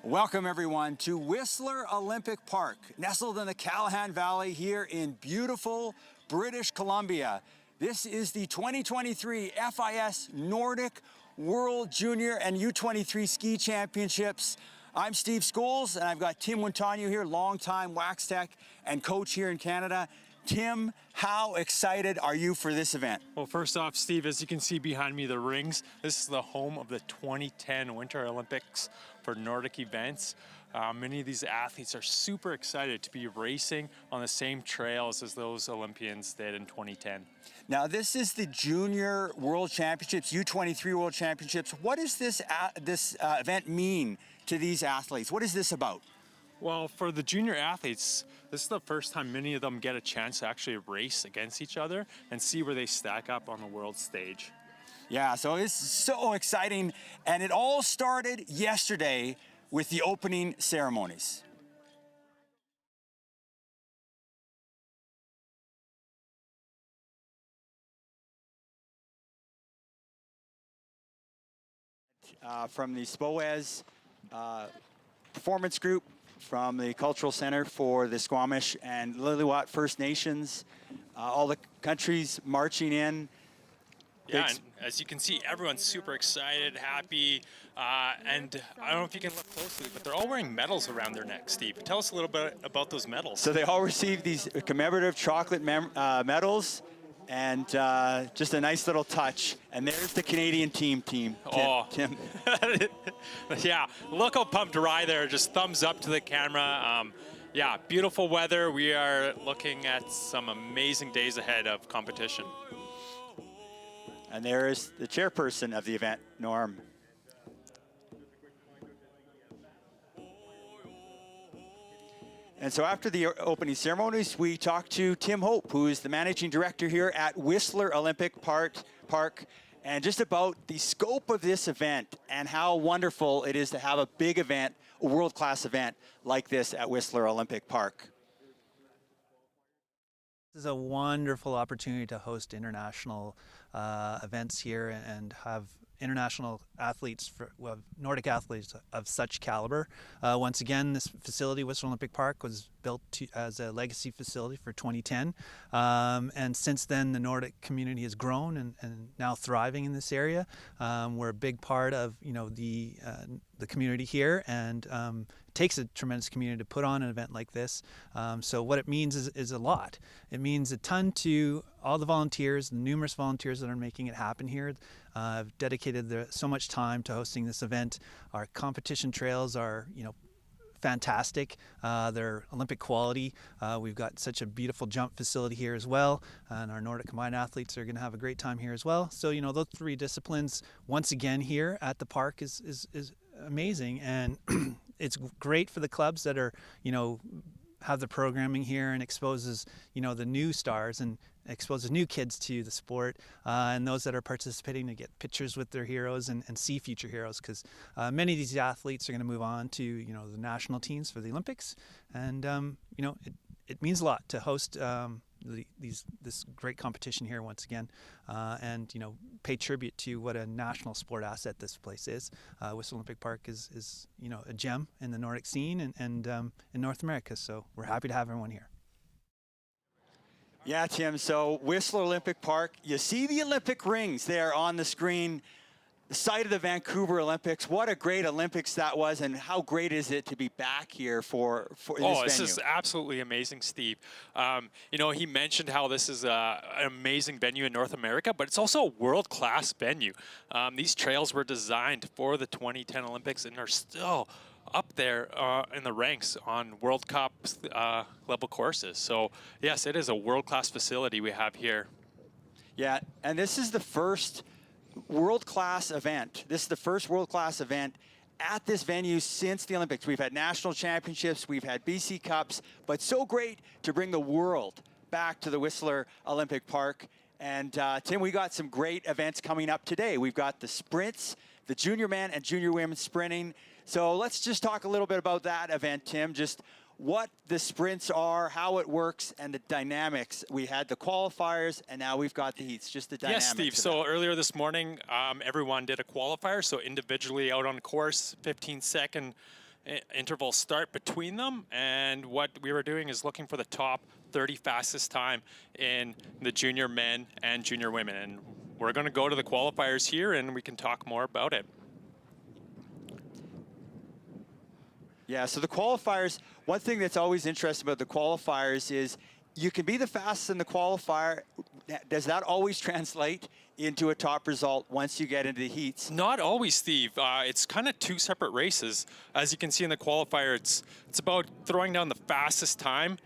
Welcome everyone to Whistler Olympic Park, nestled in the Callahan Valley here in beautiful British Columbia. This is the 2023 FIS Nordic World Junior and U23 Ski Championships. I'm Steve Scholes, and I've got Tim Wintano here, longtime Wax Tech and coach here in Canada. Tim, how excited are you for this event? Well, first off, Steve, as you can see behind me, the rings, this is the home of the 2010 Winter Olympics for Nordic events. Many of these athletes are super excited to be racing on the same trails as those Olympians did in 2010. Now, this is the Junior World Championships, U23 World Championships. What does this event mean to these athletes? What is this about? Well, for the junior athletes, this is the first time many of them get a chance to actually race against each other and see where they stack up on the world stage. Yeah, so it's so exciting, and it all started yesterday with the opening ceremonies. From the SPOES performance group, from the Cultural Center for the Squamish and Lillooet First Nations, all the countries marching in. Yeah, and as you can see, everyone's super excited, happy, and I don't know if you can look closely, but they're all wearing medals around their neck, Steve. Tell us a little bit about those medals. So they all received these commemorative chocolate medals, and just a nice little touch. And there's the Canadian team, Tim. Yeah, look how pumped Rye there, just thumbs up to the camera. Yeah, beautiful weather. We are looking at some amazing days ahead of competition. And there is the chairperson of the event, Norm. And so after the opening ceremonies, we talked to Tim Hope, who is the managing director here at Whistler Olympic Park, and just about the scope of this event and how wonderful it is to have a big event, a world-class event like this at Whistler Olympic Park. This is a wonderful opportunity to host international events here and have international athletes, Nordic athletes of such caliber. Once again, this facility, Whistler Olympic Park, was built as a legacy facility for 2010. And since then, the Nordic community has grown and now thriving in this area. We're a big part of the community here, and it takes a tremendous community to put on an event like this. So what it means is a lot. It means a ton to all the volunteers, the numerous volunteers that are making it happen here. Have dedicated so much time to hosting this event. Our competition trails are, fantastic. They're Olympic quality. We've got such a beautiful jump facility here as well, and our Nordic Combined athletes are going to have a great time here as well. So, those three disciplines once again here at the park is amazing, and it's great for the clubs that are, have the programming here and exposes, the new stars and exposes new kids to the sport, and those that are participating to get pictures with their heroes and see future heroes, because many of these athletes are going to move on to, the national teams for the Olympics, and, it means a lot to host this great competition here once again, and pay tribute to what a national sport asset this place is. Whistler Olympic Park is a gem in the Nordic scene and in North America. So we're happy to have everyone here. Yeah, Tim. So Whistler Olympic Park, you see the Olympic rings there on the screen. The site of the Vancouver Olympics. What a great Olympics that was, and how great is it to be back here for this venue? This is absolutely amazing, Steve. He mentioned how this is an amazing venue in North America, but it's also a world-class venue. These trails were designed for the 2010 Olympics and are still up there in the ranks on World Cup level courses. So yes, it is a world-class facility we have here. Yeah, and this is the first world-class event. This is the first world-class event at this venue since the Olympics. We've had national championships, we've had BC Cups, but so great to bring the world back to the Whistler Olympic Park. And Tim, we got some great events coming up today. We've got the sprints, the junior men and junior women sprinting. So let's just talk a little bit about that event, Tim. Just what the sprints are, how it works, and the dynamics. We had the qualifiers, and now we've got the heats, just the dynamics. Yes, Steve. So earlier this morning, everyone did a qualifier. So individually out on course, 15-second interval start between them. And what we were doing is looking for the top 30 fastest time in the junior men and junior women. And we're going to go to the qualifiers here, and we can talk more about it. Yeah, so the qualifiers, one thing that's always interesting about the qualifiers is you can be the fastest in the qualifier. Does that always translate into a top result once you get into the heats? Not always, Steve. It's kind of two separate races. As you can see in the qualifier, it's about throwing down the fastest time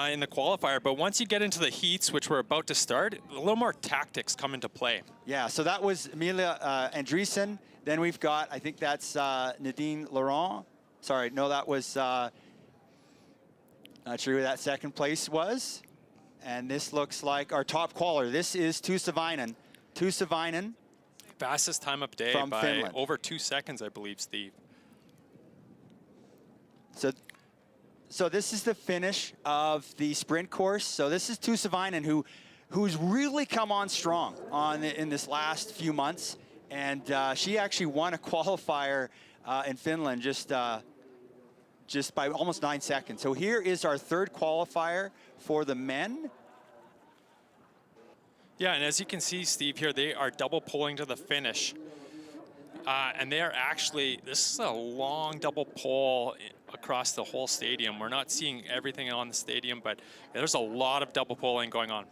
in the qualifier. But once you get into the heats, which we're about to start, a little more tactics come into play. Yeah, so that was Amelia Andreessen. Then we've got, I think that's Nadine Laurent. Sorry, no, that was, not sure who that second place was. And this looks like our top qualifier. This is Tussa Väinön. Tussa Väinön. Fastest time of day by Finland. Over 2 seconds, I believe, Steve. So this is the finish of the sprint course. So this is Tussa Väinön, who's really come on strong in this last few months. And she actually won a qualifier in Finland just by almost 9 seconds. So here is our third qualifier for the men. Yeah, and as you can see, Steve, here, they are double pulling to the finish. And they are actually, this is a long double pull across the whole stadium. We're not seeing everything on the stadium, but there's a lot of double pulling going on.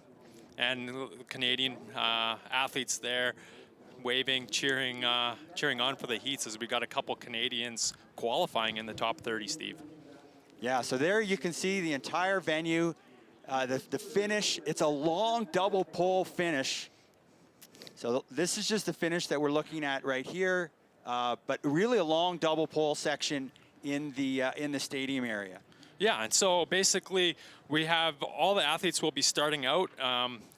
And Canadian athletes there waving, cheering on for the heats as we got a couple Canadians qualifying in the top 30, Steve. Yeah, so there you can see the entire venue, the finish. It's a long double pole finish. So this is just the finish that we're looking at right here, but really a long double pole section in the stadium area. Yeah, and so basically we have all the athletes will be starting out,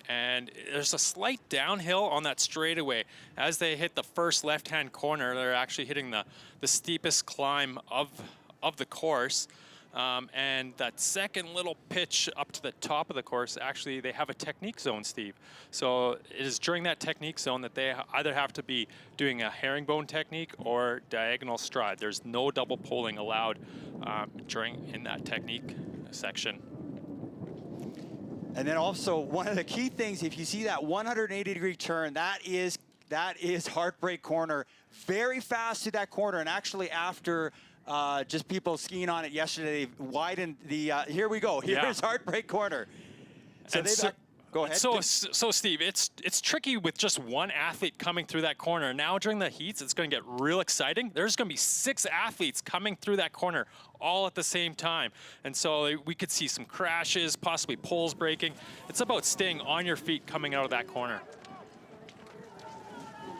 and there's a slight downhill on that straightaway. As they hit the first left-hand corner, they're actually hitting the steepest climb of the course. And that second little pitch up to the top of the course, actually they have a technique zone, Steve. So it is during that technique zone that they either have to be doing a herringbone technique or diagonal stride. There's no double pulling allowed in that technique section. And then also one of the key things, if you see that 180-degree turn, that is Heartbreak Corner. Very fast to that corner, and actually after just people skiing on it yesterday, they widened the, here we go, here's Heartbreak Corner. So go ahead. So Steve, it's tricky with just one athlete coming through that corner. Now during the heats, it's going to get real exciting. There's going to be 6 athletes coming through that corner all at the same time. And so we could see some crashes, possibly poles breaking. It's about staying on your feet coming out of that corner.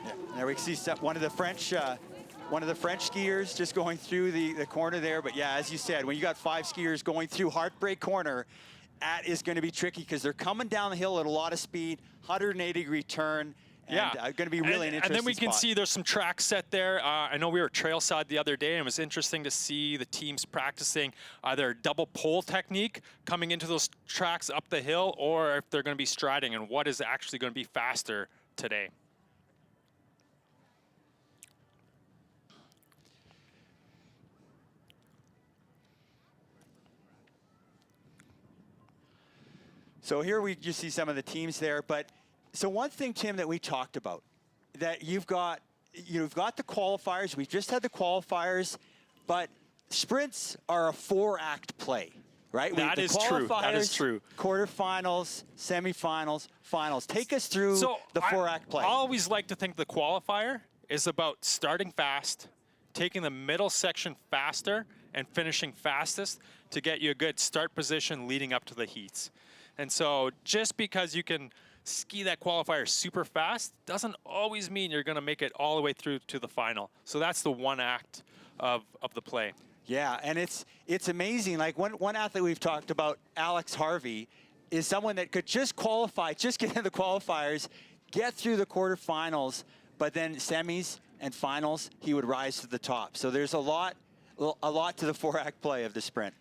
Yeah, there we see one of the French skiers just going through the corner there. But yeah, as you said, when you got 5 skiers going through Heartbreak Corner, that is going to be tricky because they're coming down the hill at a lot of speed, 180-degree turn, and going to be really an interesting And then we can spot. see there's some tracks set there. I know we were trailside the other day, and it was interesting to see the teams practicing either double pole technique coming into those tracks up the hill, or if they're going to be striding and what is actually going to be faster today. So here we just see some of the teams there. But so one thing, Tim, that we talked about, that you've got the qualifiers. We've just had the qualifiers, but sprints are a 4-act play, right? That is true. That is true. Quarterfinals, semifinals, finals. Take us through the 4-act play. I always like to think the qualifier is about starting fast, taking the middle section faster and finishing fastest to get you a good start position leading up to the heats. And so just because you can ski that qualifier super fast doesn't always mean you're going to make it all the way through to the final. So that's the one act of the play. Yeah, and it's amazing. Like one athlete we've talked about, Alex Harvey, is someone that could just qualify, just get into the qualifiers, get through the quarterfinals, but then semis and finals, he would rise to the top. So there's a lot to the 4-act play of the sprint.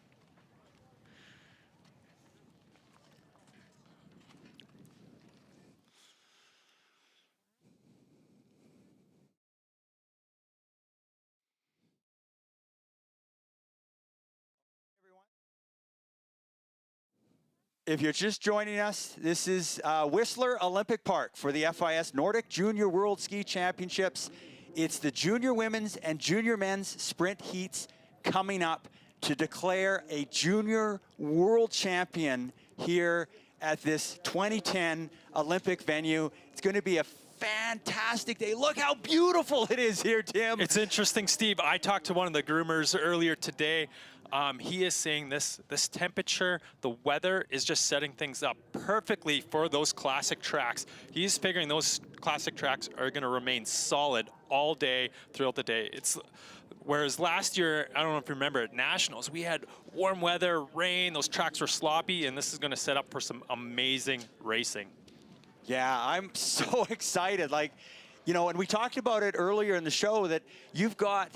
If you're just joining us, this is Whistler Olympic Park for the FIS Nordic Junior World Ski Championships. It's the junior women's and junior men's sprint heats coming up to declare a junior world champion here at this 2010 Olympic venue. It's going to be a fantastic day. Look how beautiful it is here, Tim. It's interesting, Steve. I talked to one of the groomers earlier today. He is saying this temperature, the weather is just setting things up perfectly for those classic tracks. He's figuring those classic tracks are going to remain solid all day throughout the day. Whereas last year, I don't know if you remember at Nationals, we had warm weather, rain, those tracks were sloppy, and this is going to set up for some amazing racing. Yeah, I'm so excited. Like, you know, and we talked about it earlier in the show that you've got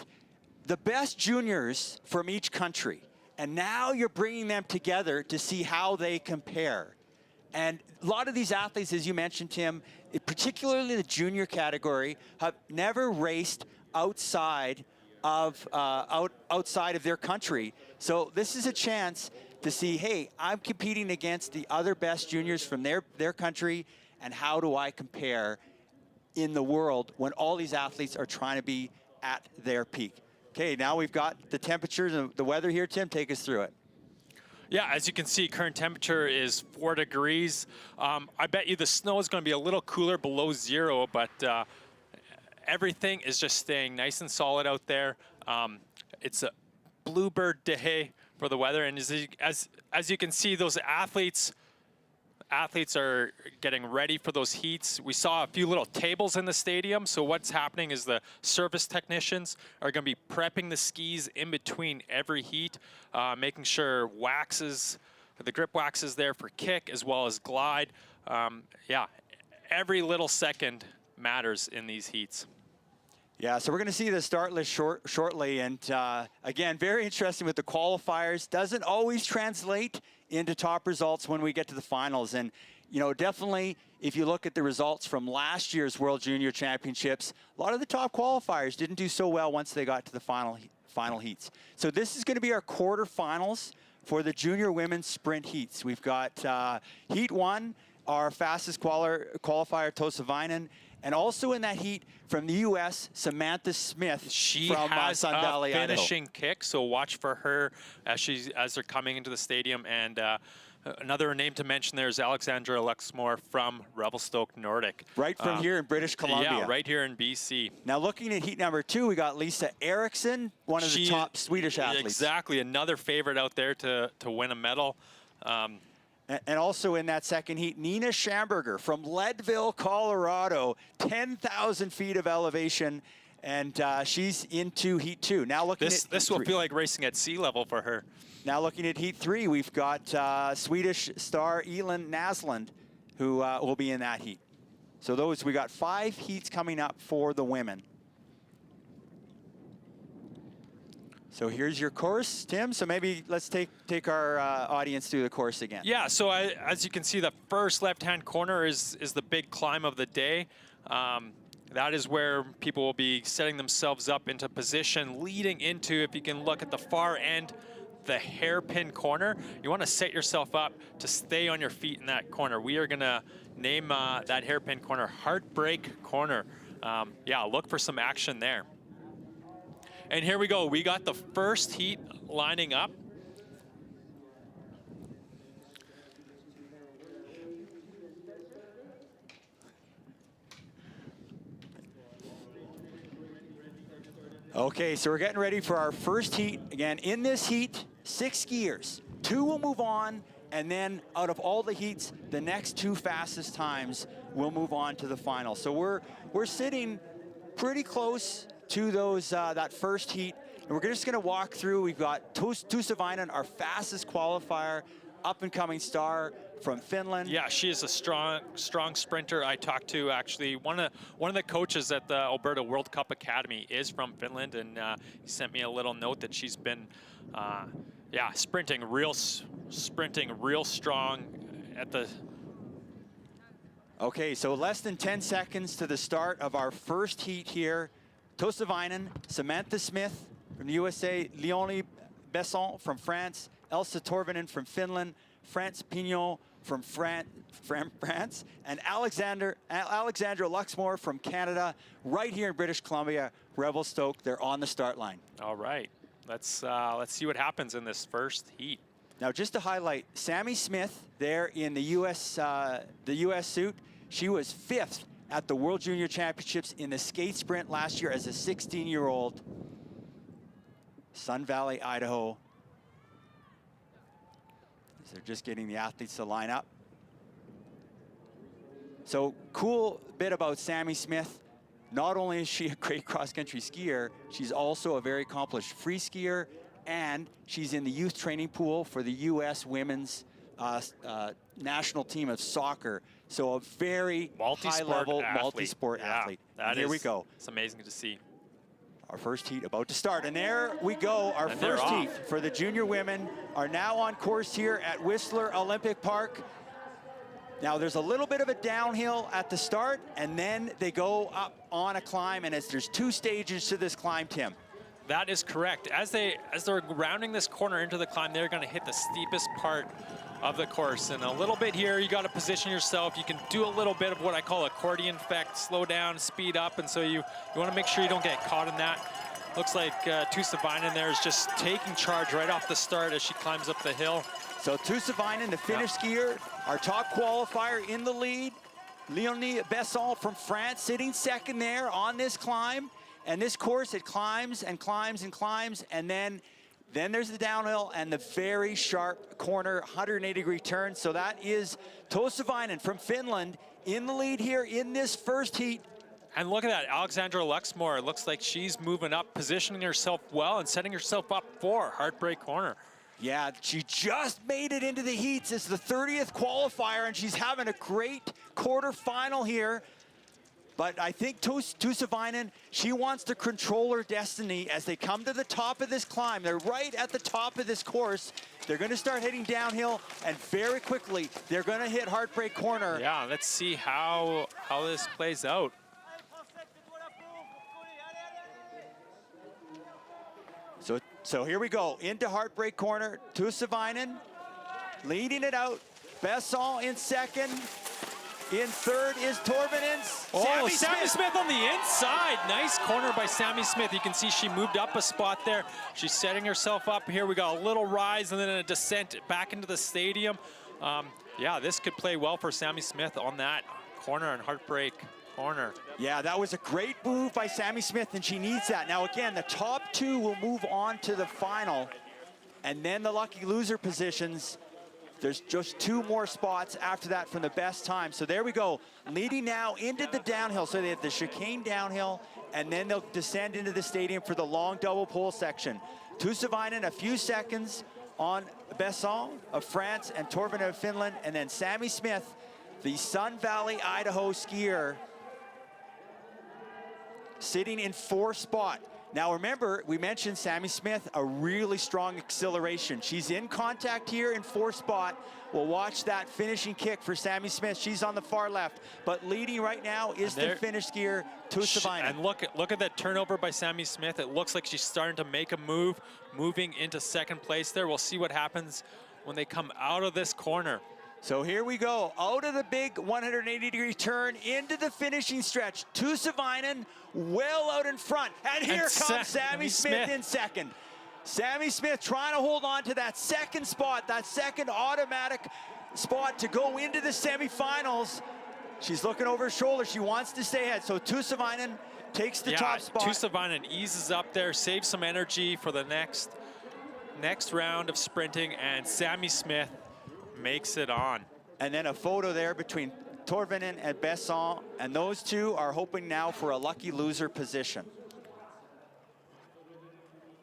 the best juniors from each country, and now you're bringing them together to see how they compare. And a lot of these athletes, as you mentioned, Tim, particularly the junior category, have never raced outside of their country. So this is a chance to see, hey, I'm competing against the other best juniors from their country, and how do I compare in the world when all these athletes are trying to be at their peak? Okay, now we've got the temperatures and the weather here. Tim, take us through it. Yeah, as you can see, current temperature is 4 degrees. I bet you the snow is going to be a little cooler, below 0, but everything is just staying nice and solid out there. It's a bluebird day for the weather, and as you can see, those athletes are getting ready for those heats. We saw a few little tables in the stadium. So what's happening is the service technicians are going to be prepping the skis in between every heat, making sure the grip wax is there for kick as well as glide. Yeah, every little second matters in these heats. Yeah, so we're going to see the start list shortly. And again, very interesting with the qualifiers. Doesn't always translate into top results when we get to the finals. And, you know, definitely, if you look at the results from last year's World Junior Championships, a lot of the top qualifiers didn't do so well once they got to the final heats. So this is going to be our quarterfinals for the junior women's sprint heats. We've got Heat 1, our fastest qualifier, Tosa Vinen. And also in that heat from the U.S., Samantha Smith from Sun Valley, Idaho. Finishing kick, so watch for her as they're coming into the stadium. And another name to mention there is Alexandra Lexmore from Revelstoke Nordic. Right from here in British Columbia. Yeah, right here in BC. Now looking at heat number 2, we got Lisa Eriksson, one of the top Swedish athletes. Exactly, another favorite out there to win a medal. And also in that second heat, Nina Schamberger from Leadville, Colorado, 10,000 feet of elevation, and she's into heat 2. Now looking at this will feel like racing at sea level for her. Now looking at heat 3, we've got Swedish star Elin Naslund, who will be in that heat. So we got 5 heats coming up for the women. So here's your course, Tim. So maybe let's take our audience through the course again. Yeah, so as you can see, the first left-hand corner is the big climb of the day. That is where people will be setting themselves up into position, leading into, if you can look at the far end, the hairpin corner. You want to set yourself up to stay on your feet in that corner. We are going to name that hairpin corner Heartbreak Corner. Yeah, look for some action there. And here we go. We got the first heat lining up. Okay, so we're getting ready for our first heat. Again, in this heat, 6 skiers. 2 will move on, and then out of all the heats, the next 2 fastest times will move on to the final. So we're sitting pretty close to those that first heat, and we're just gonna walk through. We've got Tussa Vainen, our fastest qualifier, up-and-coming star from Finland. Yeah, she is a strong sprinter. I talked to actually one of the coaches at the Alberta World Cup Academy is from Finland, and he sent me a little note that she's been, sprinting real strong at the. Okay, so less than 10 seconds to the start of our first heat here. Tussa Vainen, Samantha Smith from the USA, Leonie Besson from France, Elsa Torvinen from Finland, France Pignot from France, and Alexandra Luxmore from Canada, right here in British Columbia, Revelstoke. They're on the start line. All right, let's see what happens in this first heat. Now, just to highlight, Sammy Smith there in the U.S. suit, she was 5th at the World Junior Championships in the skate sprint last year as a 16-year-old. Sun Valley, Idaho. They're just getting the athletes to line up. So cool bit about Sammy Smith. Not only is she a great cross-country skier, she's also a very accomplished free skier, and she's in the youth training pool for the U.S. women's national team of soccer. So a very high-level multi-sport athlete. And here we go. It's amazing to see. Our first heat about to start, and there we go. Our first heat for the junior women are now on course here at Whistler Olympic Park. Now there's a little bit of a downhill at the start, and then they go up on a climb, and there's 2 stages to this climb, Tim. That is correct. As they're rounding this corner into the climb, they're going to hit the steepest part of the course. And a little bit here, you got to position yourself. You can do a little bit of what I call accordion effect, slow down, speed up. And so you want to make sure you don't get caught in that. Looks like Tussa Vainen there is just taking charge right off the start as she climbs up the hill. So Tussa Vainen, the Finnish skier, our top qualifier in the lead. Leonie Besson from France sitting second there on this climb. And this course, it climbs and climbs and climbs, and then there's the downhill and the very sharp corner, 180-degree turn. So that is Tussa Vainen from Finland in the lead here in this first heat. And look at that, Alexandra Luxmore. It looks like she's moving up, positioning herself well and setting herself up for Heartbreak Corner. Yeah, she just made it into the heats. It's the 30th qualifier, and she's having a great quarterfinal here. But I think Tussa Vainen, she wants to control her destiny as they come to the top of this climb. They're right at the top of this course. They're going to start heading downhill, and very quickly, they're going to hit Heartbreak Corner. Yeah, let's see how this plays out. So here we go, into Heartbreak Corner. Tussa Vainen leading it out. Besson in second. In third is Torvinen. Sammy Smith on the inside. Nice corner by Sammy Smith. You can see she moved up a spot there. She's setting herself up here. We got a little rise and then a descent back into the stadium. Yeah, this could play well for Sammy Smith on that corner and Heartbreak Corner. Yeah, that was a great move by Sammy Smith, and she needs that. Now again, the top 2 will move on to the final, and then the lucky loser positions. There's just 2 more spots after that from the best time. So there we go, leading now into the downhill. So they have the chicane downhill, and then they'll descend into the stadium for the long double pole section. Tussa Vainen, a few seconds on Besson of France and Torvinen of Finland, and then Sammy Smith, the Sun Valley, Idaho skier, sitting in 4th spot. Now remember, we mentioned Sammy Smith, a really strong acceleration. She's in contact here in 4th spot. We'll watch that finishing kick for Sammy Smith. She's on the far left, but leading right now is the Finnish skier, Tussa Vainen. And look at that turnover by Sammy Smith. It looks like she's starting to make a move, moving into 2nd place there. We'll see what happens when they come out of this corner. So here we go, out of the big 180-degree turn into the finishing stretch. Tussa Vainen well out in front. And here comes Sammy Smith in second. Sammy Smith trying to hold on to that 2nd spot, that 2nd automatic spot to go into the semifinals. She's looking over her shoulder. She wants to stay ahead. So Tussa Vainen takes the top spot. Tusk eases up there, saves some energy for the next round of sprinting, and Sammy Smith makes it on. And then a photo there between Torvinen and Besson, and those two are hoping now for a lucky loser position.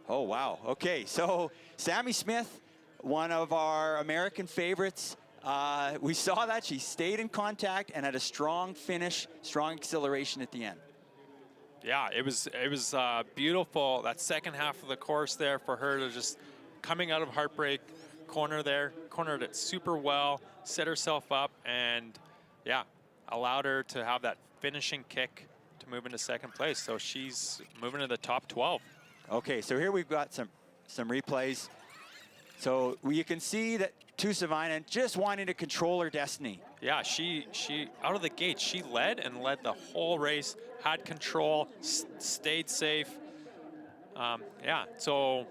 Oh, wow. Okay, so Sammy Smith, one of our American favorites. We saw that she stayed in contact and had a strong finish, strong acceleration at the end. Yeah, it was beautiful, that second half of the course there for her to just coming out of heartbreak corner there, cornered it super well, set herself up, and yeah, allowed her to have that finishing kick to move into second place. So she's moving to the top 12. Okay, so here we've got some replays. So you can see that Tusk just wanting to control her destiny. Yeah, she out of the gate, she led the whole race, had control, stayed safe. Yeah, so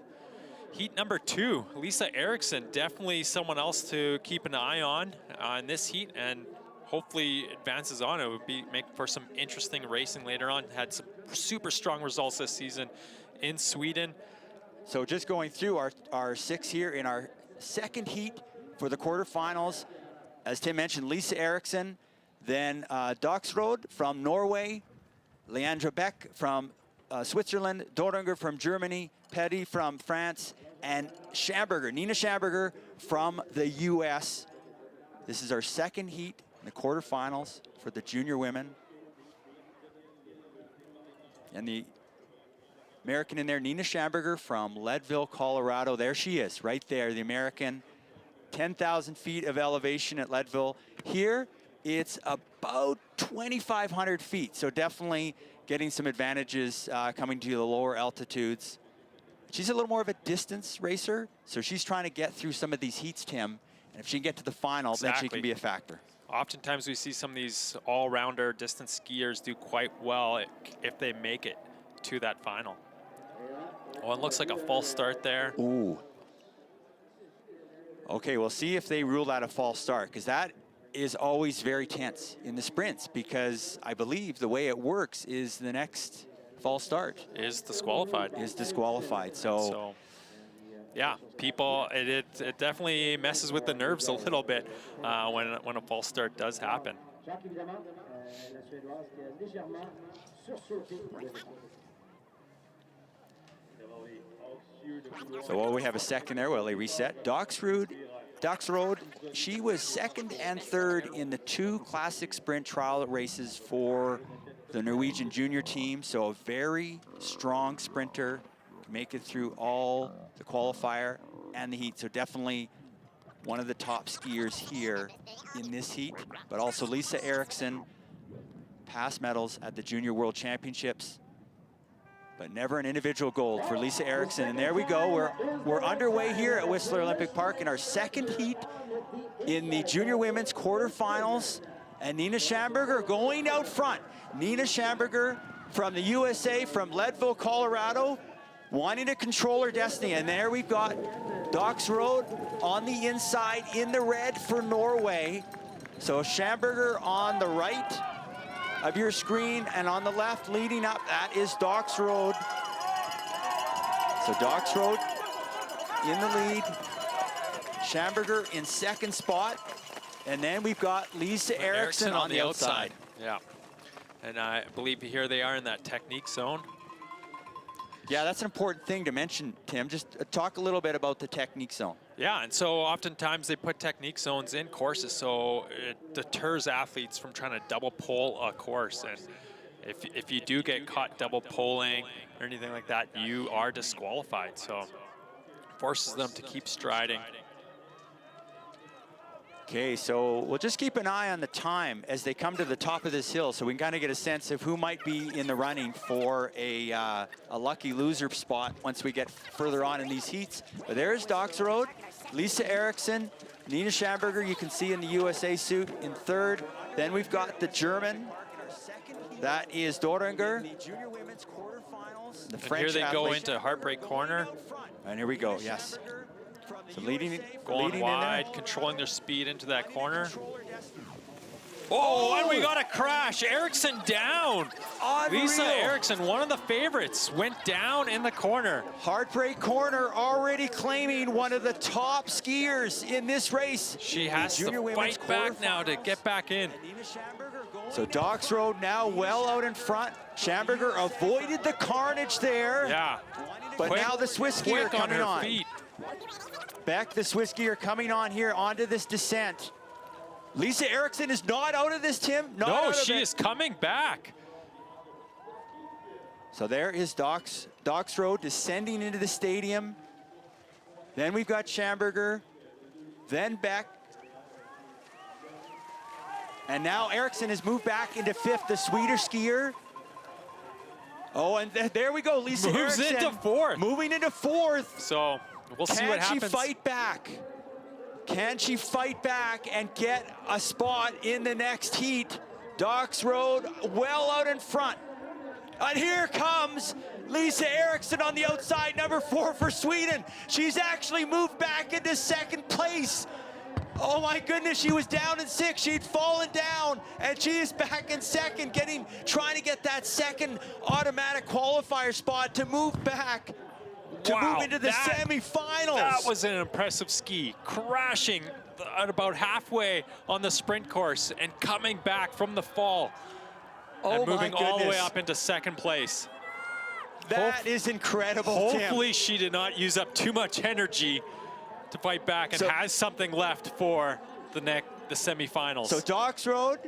heat number 2, Lisa Eriksson, definitely someone else to keep an eye on in this heat, and hopefully advances on. It would make for some interesting racing later on. Had some super strong results this season in Sweden. So just going through our 6 here in our second heat for the quarterfinals. As Tim mentioned, Lisa Eriksson, then Dagsrud from Norway, Leandra Beck from Switzerland, Doringer from Germany, Petty from France, and Nina Schamberger from the US. This is our second heat in the quarterfinals for the junior women. And the American in there, Nina Schamberger from Leadville, Colorado. There she is, right there, the American. 10,000 feet of elevation at Leadville. Here, it's about 2,500 feet, so definitely getting some advantages coming to the lower altitudes. She's a little more of a distance racer, so she's trying to get through some of these heats, Tim, and if she can get to the final, then she can be a factor. Oftentimes we see some of these all-rounder distance skiers do quite well if they make it to that final. Oh, it looks like a false start there. Ooh. Okay, we'll see if they rule that a false start, because that is always very tense in the sprints, because I believe the way it works is the next false start is disqualified. So yeah, people, it definitely messes with the nerves a little bit when a false start does happen. So while we have a second there, while they reset, Dagsrud, she was second and third in the 2 classic sprint trial races for the Norwegian junior team. So a very strong sprinter, make it through all the qualifier and the heat. So definitely one of the top skiers here in this heat, but also Lisa Eriksson, past medals at the Junior World Championships, but never an individual gold for Lisa Eriksson. And there we go, we're underway here at Whistler Olympic Park in our second heat in the junior women's quarterfinals. And Nina Schamberger going out front. Nina Schamberger from the USA, from Leadville, Colorado, wanting to control her destiny. And there we've got Dagsrud on the inside in the red for Norway. So Schamberger on the right of your screen, and on the left leading up, that is Dagsrud. So Dagsrud in the lead, Schamberger in second spot, and then we've got Lisa Eriksson on the outside. Yeah, and I believe here they are in that technique zone. Yeah, that's an important thing to mention, Tim. Just talk a little bit about the technique zone. Yeah, and so oftentimes they put technique zones in courses, so it deters athletes from trying to double pole a course. And if you do get caught double poling or anything like that, you are disqualified. So forces them to keep striding. Okay, so we'll just keep an eye on the time as they come to the top of this hill, so we can kind of get a sense of who might be in the running for a lucky loser spot once we get further on in these heats. But there's Dagsrud, Lisa Eriksson, Nina Schamberger, you can see in the USA suit in third. Then we've got the German, that is Doringer. The junior women's quarterfinals. The French here they go athlete. into heartbreak corner. And here we go, yes. So Going wide, controlling their speed into that corner. Oh, and we got a crash. Eriksson down. Unreal. Lisa Eriksson, one of the favorites, went down in the corner. Heartbreak Corner already claiming one of the top skiers in this race. She has Junior to women's fight back now to quarterfinals. get back in. So Docks Road now well out in front. Schamberger avoided the carnage there. Yeah. But Quick- now the Swiss skier quick on coming her on. feet. Beck, the Swiss skier, coming on here onto this descent. Lisa Eriksson is not out of this, Tim. Not out No, of she it. is coming back. So there is Docks Road descending into the stadium. Then we've got Schamberger, then Beck. And now Eriksson has moved back into fifth, the Swedish skier. Oh, and there we go, Lisa Moves Eriksson. into fourth. Moving into fourth. So we'll see what happens. Can she fight back? Can she fight back and get a spot in the next heat? Docks Road well out in front. And here comes Lisa Eriksson on the outside, number 4 for Sweden. She's actually moved back into second place. Oh my goodness, she was down in 6th. She'd fallen down, and she is back in second, trying to get that second automatic qualifier spot to move back, to Wow, move into the semifinals. That was an impressive ski, crashing at about halfway on the sprint course and coming back from the fall and moving all the way up into second place. That is incredible, Tim. Hopefully she did not use up too much energy to fight back and has something left for the semifinals. So Docks Road,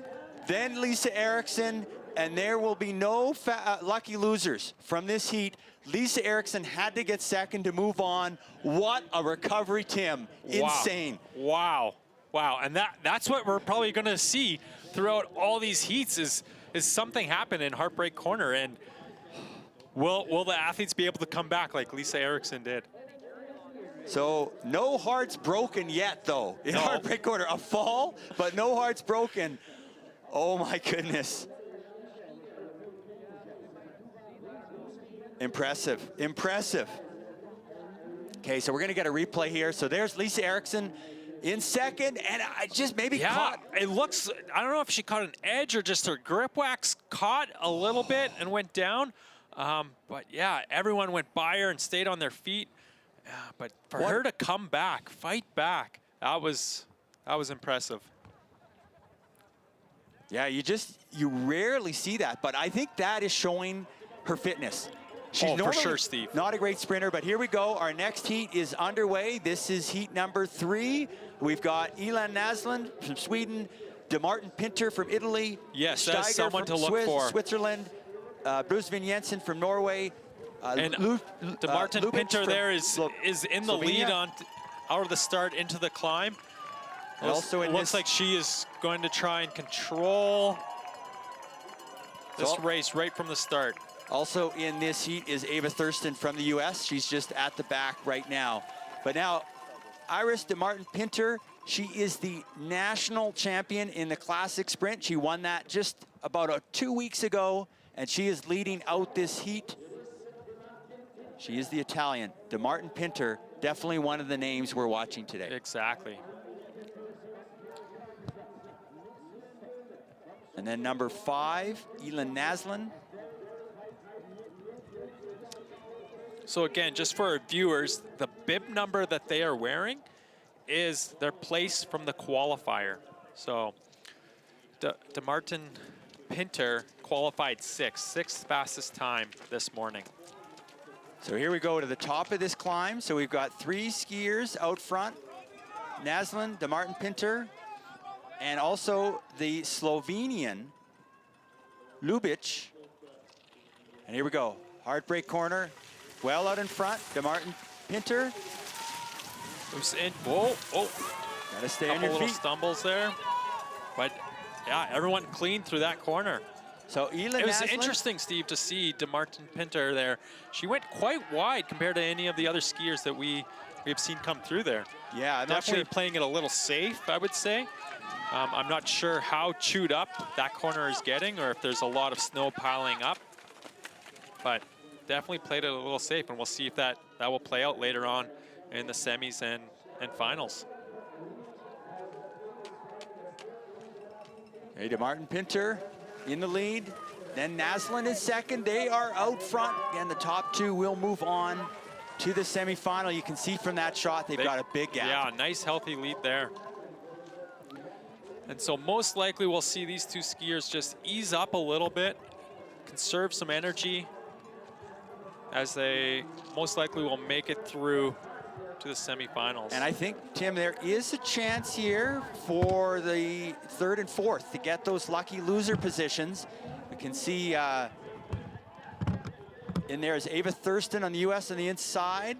then Lisa Eriksson, and there will be no lucky losers from this heat. Lisa Eriksson had to get second to move on. What a recovery, Tim. Insane. Wow. Wow. And that's what we're probably going to see throughout all these heats is something happen in Heartbreak Corner. And will the athletes be able to come back like Lisa Eriksson did? So no hearts broken yet, though, in Heartbreak Corner. A fall, but no hearts broken. Oh, my goodness. Impressive, impressive. Okay, so we're gonna get a replay here. So there's Lisa Eriksson in second, and I just maybe caught. It looks, I don't know if she caught an edge or just her grip wax caught a little bit and went down. But yeah, everyone went by her and stayed on their feet. But for her to come back, fight back, that was impressive. Yeah, you rarely see that, but I think that is showing her fitness. She's for normally sure, Steve. Not a great sprinter, but here we go. Our next heat is underway. This is heat number 3. We've got Elan Naslund from Sweden, DeMartin Pinter from Italy. Yes, Steiger that's someone from to look for. Switzerland, Bruce Vin Jensen from Norway. And DeMartin Pinter there is in the lead out of the start into the climb. And also it looks like she is going to try and control this race right from the start. Also in this heat is Ava Thurston from the US. She's just at the back right now. But now, Iris DeMartin Pinter, she is the national champion in the classic sprint. She won that just about 2 weeks ago, and she is leading out this heat. She is the Italian. DeMartin Pinter, definitely one of the names we're watching today. Exactly. And then number 5, Elan Naslund. So again, just for our viewers, the bib number that they are wearing is their place from the qualifier. So DeMartin Pinter qualified 6th fastest time this morning. So here we go to the top of this climb. So we've got 3 skiers out front. Naslund, DeMartin Pinter, and also the Slovenian Ljubic. And here we go, Heartbreak Corner. Well out in front, DeMartin Pinter. Who's in? Whoa, oh. Gotta stay on Couple your little feet. stumbles there. But yeah, everyone clean through that corner. So Elan It was Naslund, interesting, Steve, to see DeMartin Pinter there. She went quite wide compared to any of the other skiers that we have seen come through there. Yeah, I'm Definitely not sure. playing it a little safe, I would say. I'm not sure how chewed up that corner is getting or if there's a lot of snow piling up. But definitely played it a little safe, and we'll see if that will play out later on in the semis and finals. Hey, DeMartin Pinter in the lead. Then Naslund in second. They are out front. And the top two will move on to the semifinal. You can see from that shot, they've got a big gap. Yeah, nice healthy lead there. And so most likely we'll see these two skiers just ease up a little bit, conserve some energy, as they most likely will make it through to the semifinals. And I think, Tim, there is a chance here for the third and fourth to get those lucky loser positions. We can see in there is Ava Thurston on the US on the inside.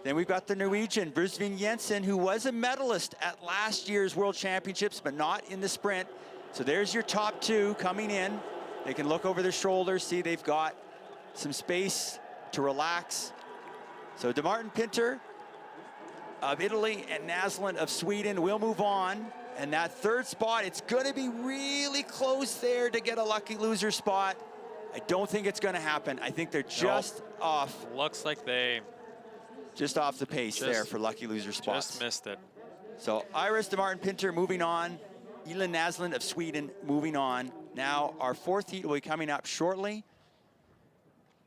Then we've got the Norwegian, Brusvin Jensen, who was a medalist at last year's World Championships, but not in the sprint. So there's your top two coming in. They can look over their shoulders, see they've got some space to relax. So DeMartin Pinter of Italy and Naslund of Sweden will move on. And that third spot, it's gonna be really close there to get a lucky loser spot. I don't think it's gonna happen. I think they're just off. Looks like they just off the pace there for lucky loser spots. Just missed it. So Iris DeMartin Pinter moving on. Elin Naslund of Sweden moving on. Now our fourth heat will be coming up shortly.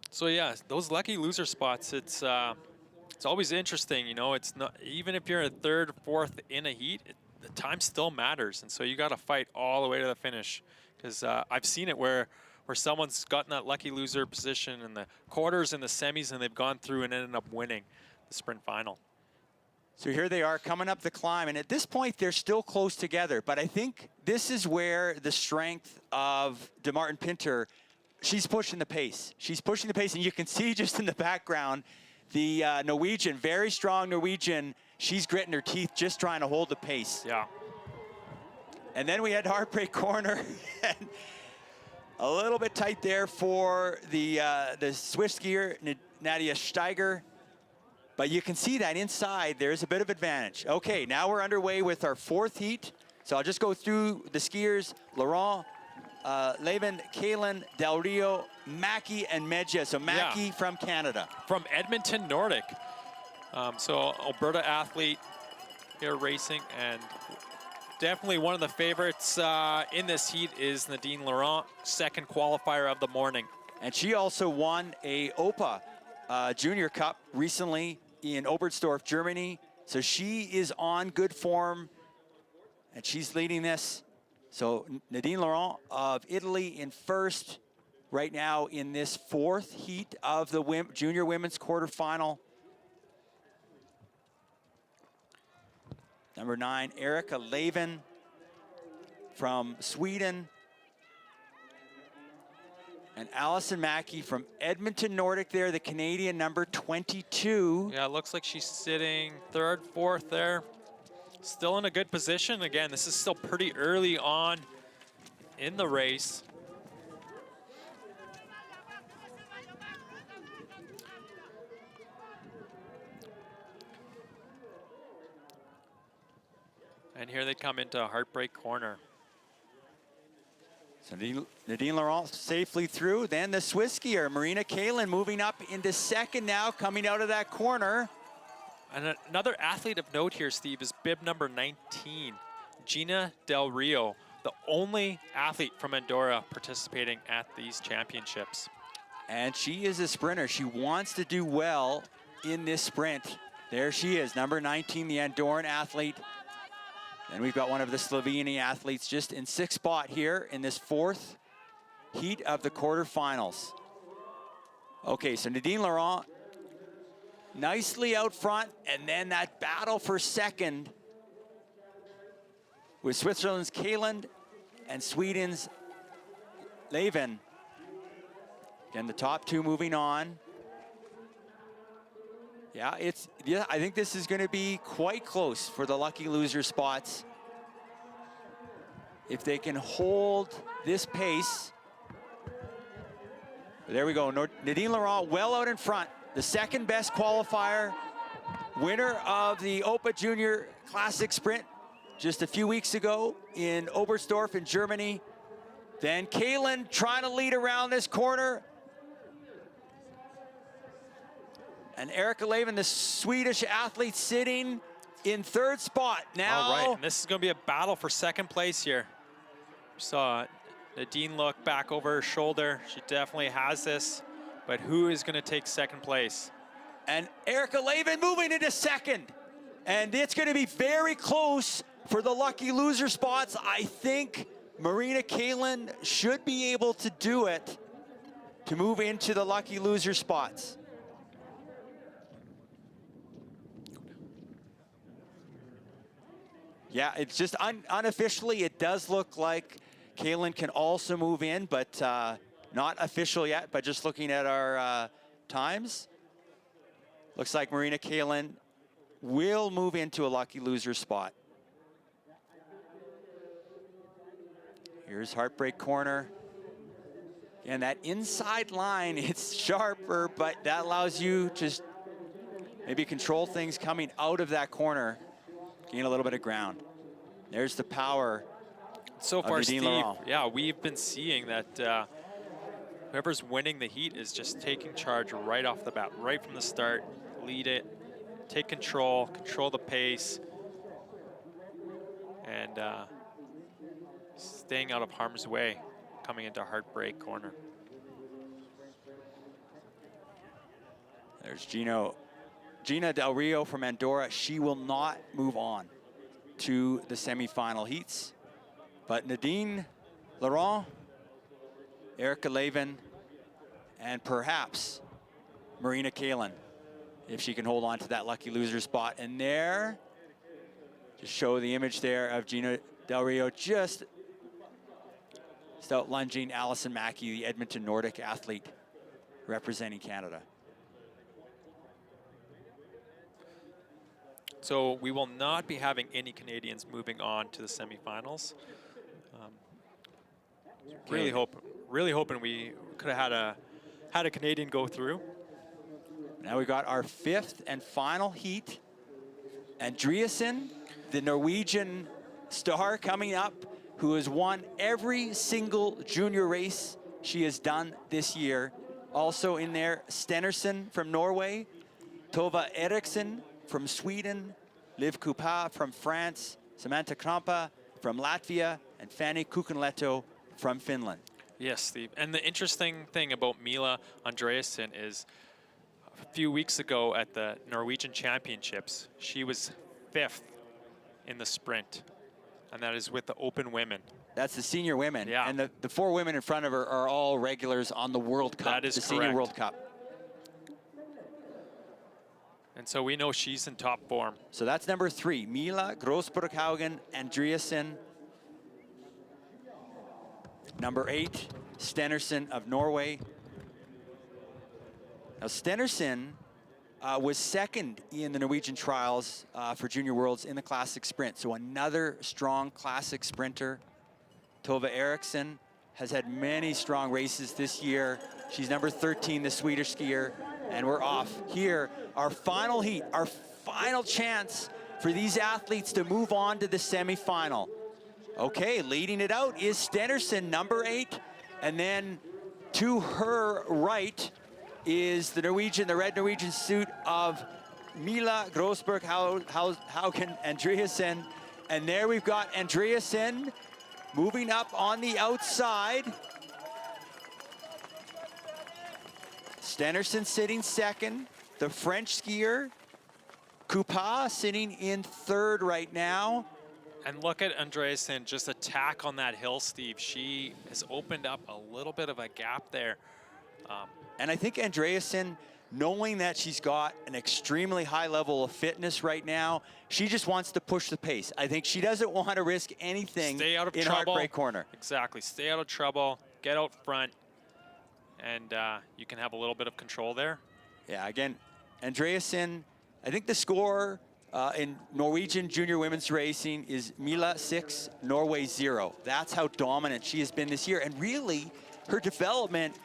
So yeah, those lucky loser spots, it's always interesting, you know. It's not, even if you're a third, fourth in a heat, the time still matters, and so you got to fight all the way to the finish. Because I've seen it where someone's gotten that lucky loser position in the quarters and the semis, and they've gone through and ended up winning the sprint final. So here they are coming up the climb, and at this point they're still close together. But I think this is where the strength of DeMartin Pinter, she's pushing the pace. She's pushing the pace, and you can see just in the background, the Norwegian, very strong Norwegian, she's gritting her teeth just trying to hold the pace. Yeah. And then we had Heartbreak Corner. And a little bit tight there for the Swiss skier, Nadia Steiger. But you can see that inside, there's a bit of advantage. Okay, now we're underway with our fourth heat. So I'll just go through the skiers. Laurent, Levin, Kaylin, Del Rio, Mackie, and Medja. So Mackie from Canada. From Edmonton Nordic. So Alberta athlete here racing, and definitely one of the favorites in this heat is Nadine Laurent, second qualifier of the morning. And she also won a OPA Junior Cup recently in Oberstdorf, Germany. So she is on good form, and she's leading this. So Nadine Laurent of Italy in first right now in this fourth heat of the junior women's quarterfinal. Number 9, Erika Levin from Sweden. And Allison Mackey from Edmonton Nordic there, the Canadian, number 22. Yeah, it looks like she's sitting third, fourth there. Still in a good position. Again, this is still pretty early on in the race. And here they come into Heartbreak Corner. So Nadine Laurent safely through. Then the Swiss skier, Marina Kaylin, moving up into second now, coming out of that corner. And another athlete of note here, Steve, is bib number 19, Gina Del Rio, the only athlete from Andorra participating at these championships. And she is a sprinter. She wants to do well in this sprint. There she is, number 19, the Andorran athlete. And we've got one of the Slovenian athletes just in sixth spot here in this fourth heat of the quarterfinals. Okay, so Nadine Laurent nicely out front, and then that battle for second with Switzerland's Kaylin and Sweden's Levin. Again, the top two moving on. Yeah, I think this is going to be quite close for the lucky loser spots. If they can hold this pace. There we go. Nadine Laurent well out in front. The second best qualifier. Winner of the OPA Junior Classic Sprint just a few weeks ago in Oberstdorf in Germany. Then Kaylin trying to lead around this corner. And Erika Levin, the Swedish athlete, sitting in third spot now. All right, and this is going to be a battle for second place here. Saw Nadine look back over her shoulder. She definitely has this, but who is going to take second place? And Erica Lavin moving into second. And it's going to be very close for the lucky loser spots. I think Marina Kalin should be able to do it to move into the lucky loser spots. Yeah, it's just unofficially, it does look like Kalin can also move in, but not official yet, but just looking at our times. Looks like Marina Kalin will move into a lucky loser spot. Here's Heartbreak Corner. And that inside line, it's sharper, but that allows you to just maybe control things coming out of that corner, gain a little bit of ground. There's the power. So far, Nadine Steve, Laurent. yeah, we've been seeing that whoever's winning the heat is just taking charge right off the bat, right from the start, lead it, take control the pace, and staying out of harm's way coming into Heartbreak Corner. There's Gina Del Rio from Andorra. She will not move on to the semifinal heats. But Nadine Laurent, Erica Lavin, and perhaps Marina Kalin, if she can hold on to that lucky loser spot. And there, just show the image there of Gina Del Rio just out lunging Allison Mackey, the Edmonton Nordic athlete representing Canada. So we will not be having any Canadians moving on to the semifinals. Really hoping we could have had a Canadian go through. Now we got our fifth and final heat. Andreasen, the Norwegian star coming up, who has won every single junior race she has done this year. Also in there, Stenersen from Norway, Tova Eriksson from Sweden, Liv Kupa from France, Samantha Krampa from Latvia, and Fanny Kukenletto from Finland. Yes, Steve. And the interesting thing about Mila Andreasen is a few weeks ago at the Norwegian Championships, she was 5th in the sprint, and that is with the open women. That's the senior women. Yeah. And the 4 women in front of her are all regulars on the World Cup, That is the Senior correct. World Cup. And so we know she's in top form. So that's number 3, Mila Grossberghaugen Andreasen. Number 8, Stenersen of Norway. Now Stenersen was 2nd in the Norwegian trials for Junior Worlds in the classic sprint. So another strong classic sprinter. Tova Eriksson has had many strong races this year. She's number 13, the Swedish skier. And we're off here. Our final heat, our final chance for these athletes to move on to the semifinal. Okay, leading it out is Stenersen, number 8. And then to her right is the red Norwegian suit of Mila Grossberghaugen Andreasen. And there we've got Andreasen moving up on the outside. Stenersen sitting 2nd. The French skier, Kupa, sitting in 3rd right now. And look at Andreasen just attack on that hill, Steve. She has opened up a little bit of a gap there. And I think Andreasen, knowing that she's got an extremely high level of fitness right now, she just wants to push the pace. I think she doesn't want to risk anything Stay out of in trouble. Heartbreak Corner. Exactly. Stay out of trouble. Get out front. And you can have a little bit of control there. Yeah, again, Andreasen, I think the score in Norwegian junior women's racing is Mila 6, Norway 0. That's how dominant she has been this year. And really, her development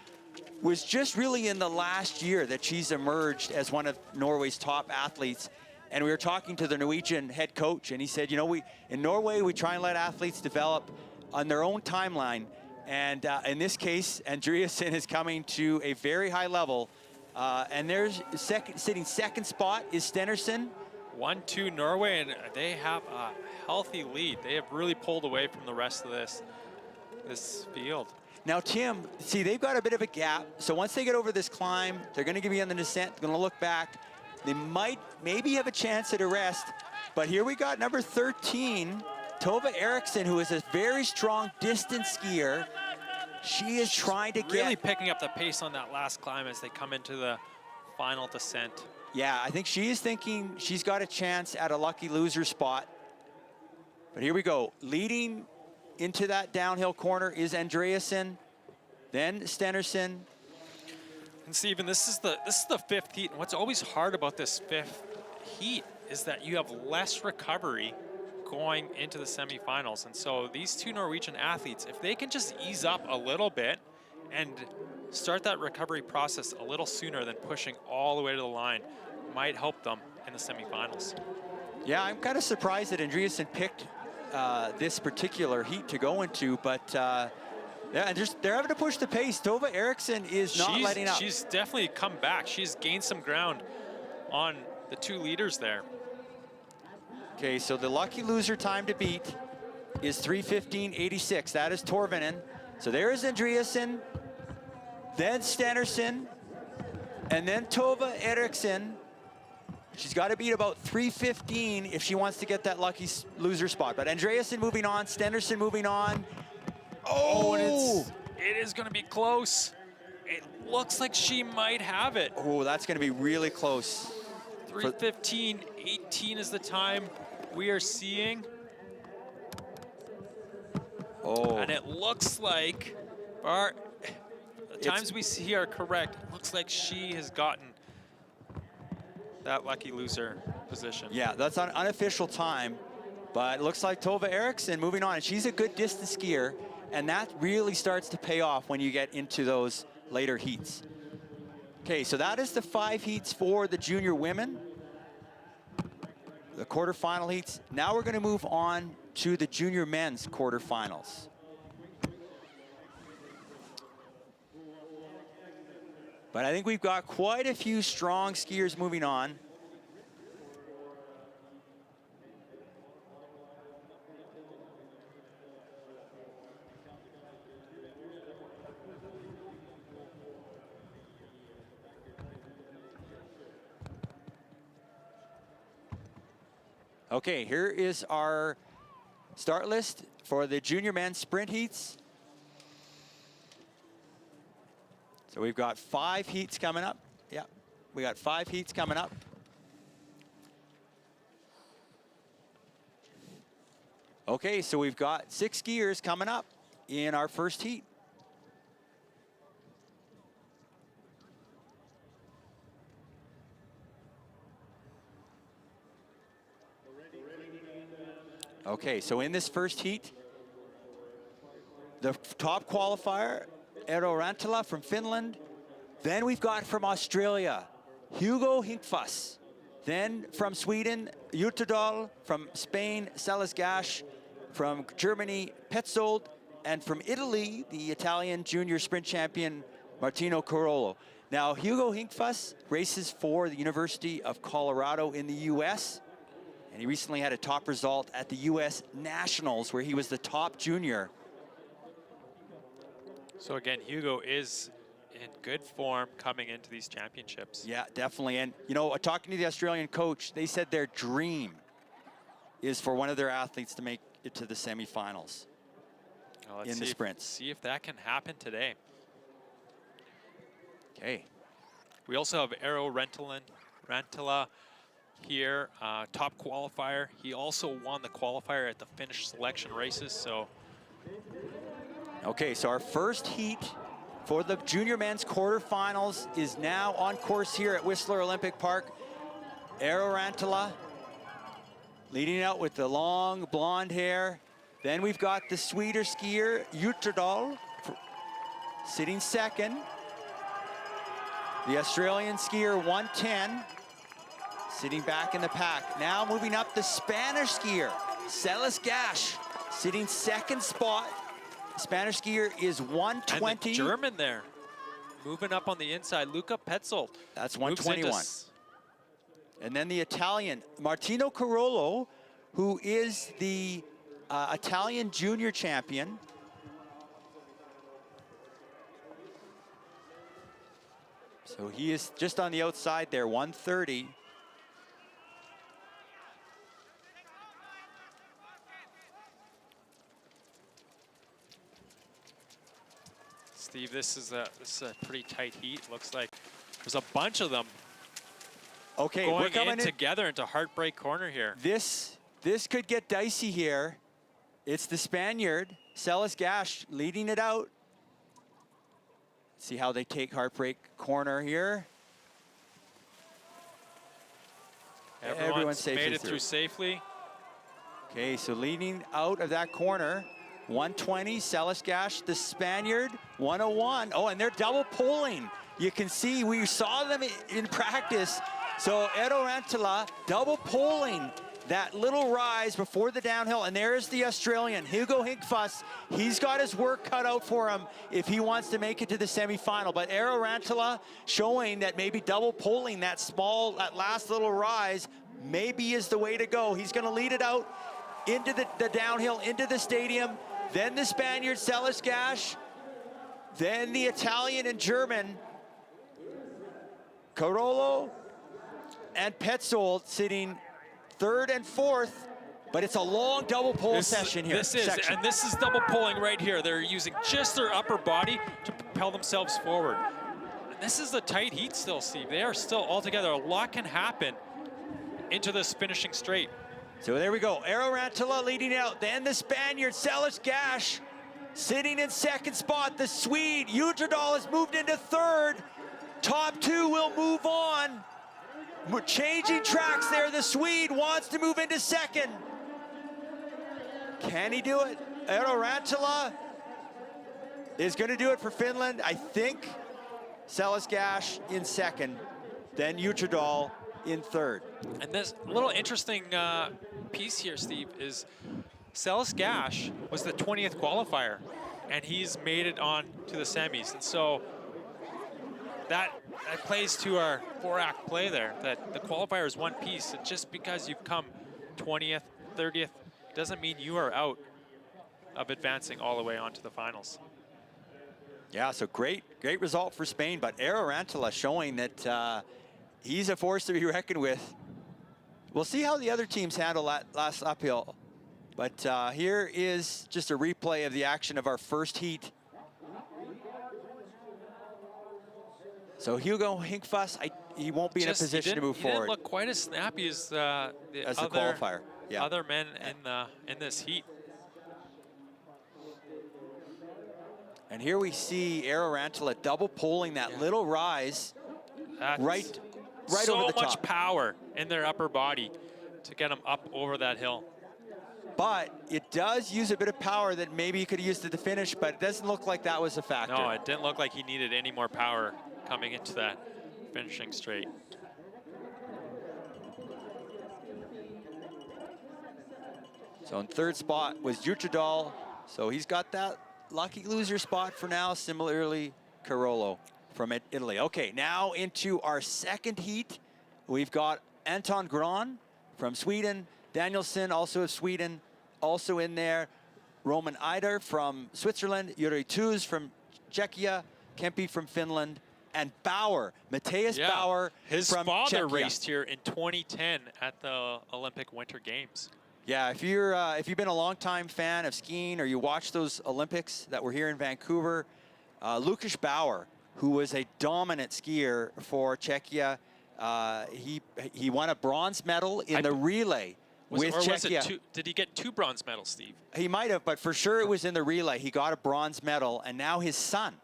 was just really in the last year that she's emerged as one of Norway's top athletes. And we were talking to the Norwegian head coach, and he said, you know, in Norway, we try and let athletes develop on their own timeline. And in this case, Andreasen is coming to a very high level. And there's sitting 2nd spot is Stenersen. 1-2 Norway, and they have a healthy lead. They have really pulled away from the rest of this. this field. Now, Tim, see, they've got a bit of a gap. So once they get over this climb, they're going to be on the descent, going to look back. They might maybe have a chance at a rest. But here we got number 13, Tova Eriksson, who is a very strong distance skier. She is trying to really picking up the pace on that last climb as they come into the final descent. Yeah, I think she is thinking she's got a chance at a lucky loser spot. But here we go. Leading into that downhill corner is Andreasen, then Stenersen. And Stephen, this is the fifth heat. And what's always hard about this fifth heat is that you have less recovery going into the semifinals. And so these two Norwegian athletes, if they can just ease up a little bit and start that recovery process a little sooner than pushing all the way to the line, might help them in the semifinals. Yeah, I'm kind of surprised that Andreasen picked this particular heat to go into, but yeah, they're having to push the pace. Tova Eriksson is not letting up. She's definitely come back. She's gained some ground on the two leaders there. Okay, so the lucky loser time to beat is 3:15.86. That is Torvinen. So there is Andreasen, then Stenersen, and then Tova Eriksson. She's got to beat about 3:15 if she wants to get that lucky loser spot. But Andreasen moving on, Stenersen moving on. Oh, and it is going to be close. It looks like she might have it. Oh, that's going to be really close. 3:15.18 is the time we are seeing. Oh. And it looks like, the times we see are correct. It looks like she has gotten that lucky loser position. Yeah, that's an unofficial time, but it looks like Tova Eriksson moving on. And she's a good distance skier, and that really starts to pay off when you get into those later heats. Okay, so that is the 5 heats for the junior women, the quarterfinal heats. Now we're going to move on to the junior men's quarterfinals. But I think we've got quite a few strong skiers moving on. Okay, here is our start list for the junior men's sprint heats. So we've got 5 heats coming up. Yeah, we got 5 heats coming up. Okay, so we've got 6 skiers coming up in our first heat. Okay, so in this first heat, the top qualifier, Eero Ranttila from Finland. Then we've got from Australia, Hugo Hinkfas. Then from Sweden, Juterdal. From Spain, Salas-Gash. From Germany, Petzold. And from Italy, the Italian junior sprint champion, Martino Carollo. Now, Hugo Hinkfas races for the University of Colorado in the US. And he recently had a top result at the US Nationals, where he was the top junior. So again, Hugo is in good form coming into these championships. Yeah, definitely. And, you know, talking to the Australian coach, they said their dream is for one of their athletes to make it to the semifinals in the sprints. See if that can happen today. Okay. We also have Eero Ranttila here, top qualifier. He also won the qualifier at the Finnish selection races, so. Okay, so our first heat for the junior men's quarterfinals is now on course here at Whistler Olympic Park. Eero Ranttila leading out with the long blonde hair. Then we've got the Swedish skier, Juterdal, sitting second. The Australian skier, 110, sitting back in the pack. Now moving up, the Spanish skier, Salas-Gash, sitting second spot. Spanish skier is 120. And the German there, moving up on the inside, Luca Petzold. That's 121. And then the Italian, Martino Carollo, who is the Italian junior champion. So he is just on the outside there, 130. Steve, this is a pretty tight heat. Looks like there's a bunch of them Okay, going we're coming in together into Heartbreak Corner here. This could get dicey here. It's the Spaniard, Celis Gash, leading it out. See how they take Heartbreak Corner here. Everyone's safe made it through safely. Okay, so leading out of that corner, 120, Celis Gash, the Spaniard, 101. Oh, and they're double pulling. You can see, we saw them in practice. So Eero Ranttila double pulling that little rise before the downhill, and there's the Australian, Hugo Hinkfuss. He's got his work cut out for him if he wants to make it to the semifinal. But Eero Ranttila showing that maybe double pulling that last little rise maybe is the way to go. He's gonna lead it out into the downhill, into the stadium, then the Spaniard, Celis Gash, then the Italian and German, Carollo and Petzold sitting third and fourth, but it's a long double pull session here. This is double pulling right here. They're using just their upper body to propel themselves forward. And this is a tight heat still, Steve. They are still all together. A lot can happen into this finishing straight. So there we go. Eero Ranttila leading out. Then the Spaniard, Celis Gash, sitting in second spot. The Swede, Juterdal, has moved into third. Top two will move on. We're changing tracks there. The Swede wants to move into second. Can he do it? Eero Ranttila is going to do it for Finland. I think Celis Gash in second, then Juterdal in third. And this little interesting piece here, Steve, is Celis Gash was the 20th qualifier, and he's made it on to the semis. And so that plays to our four-act play there, that the qualifier is one piece. And just because you've come 20th, 30th, doesn't mean you are out of advancing all the way onto the finals. Yeah, so great result for Spain, but Eero Ranttila showing that he's a force to be reckoned with. We'll see how the other teams handle that last uphill. But here is just a replay of the action of our first heat. So Hugo Hinkfuss, he won't be in a position to move forward. He didn't look quite as snappy as the qualifier. Yeah. Other men in this heat. And here we see Eero Ranttila double pulling that little rise right so over the top. So much power in their upper body to get them up over that hill. But it does use a bit of power that maybe he could have used at the finish, but it doesn't look like that was a factor. No, it didn't look like he needed any more power coming into that finishing straight. So in third spot was Juterdal. So he's got that lucky loser spot for now. Similarly, Carollo from Italy. Okay, now into our second heat. We've got Anton Gran from Sweden. Danielsson, also of Sweden, also in there. Roman Eider from Switzerland. Juri Tuz from Czechia. Kempe from Finland. And Bauer, Matthias Bauer his from father Czechia. raced here in 2010 at the Olympic Winter Games. Yeah, if you've been a longtime fan of skiing or you watch those Olympics that were here in Vancouver, Lukas Bauer, who was a dominant skier for Czechia, he won a bronze medal in the relay with Czechia. Did he get 2 bronze medals, Steve? He might have, but for sure it was in the relay. He got a bronze medal, and now his son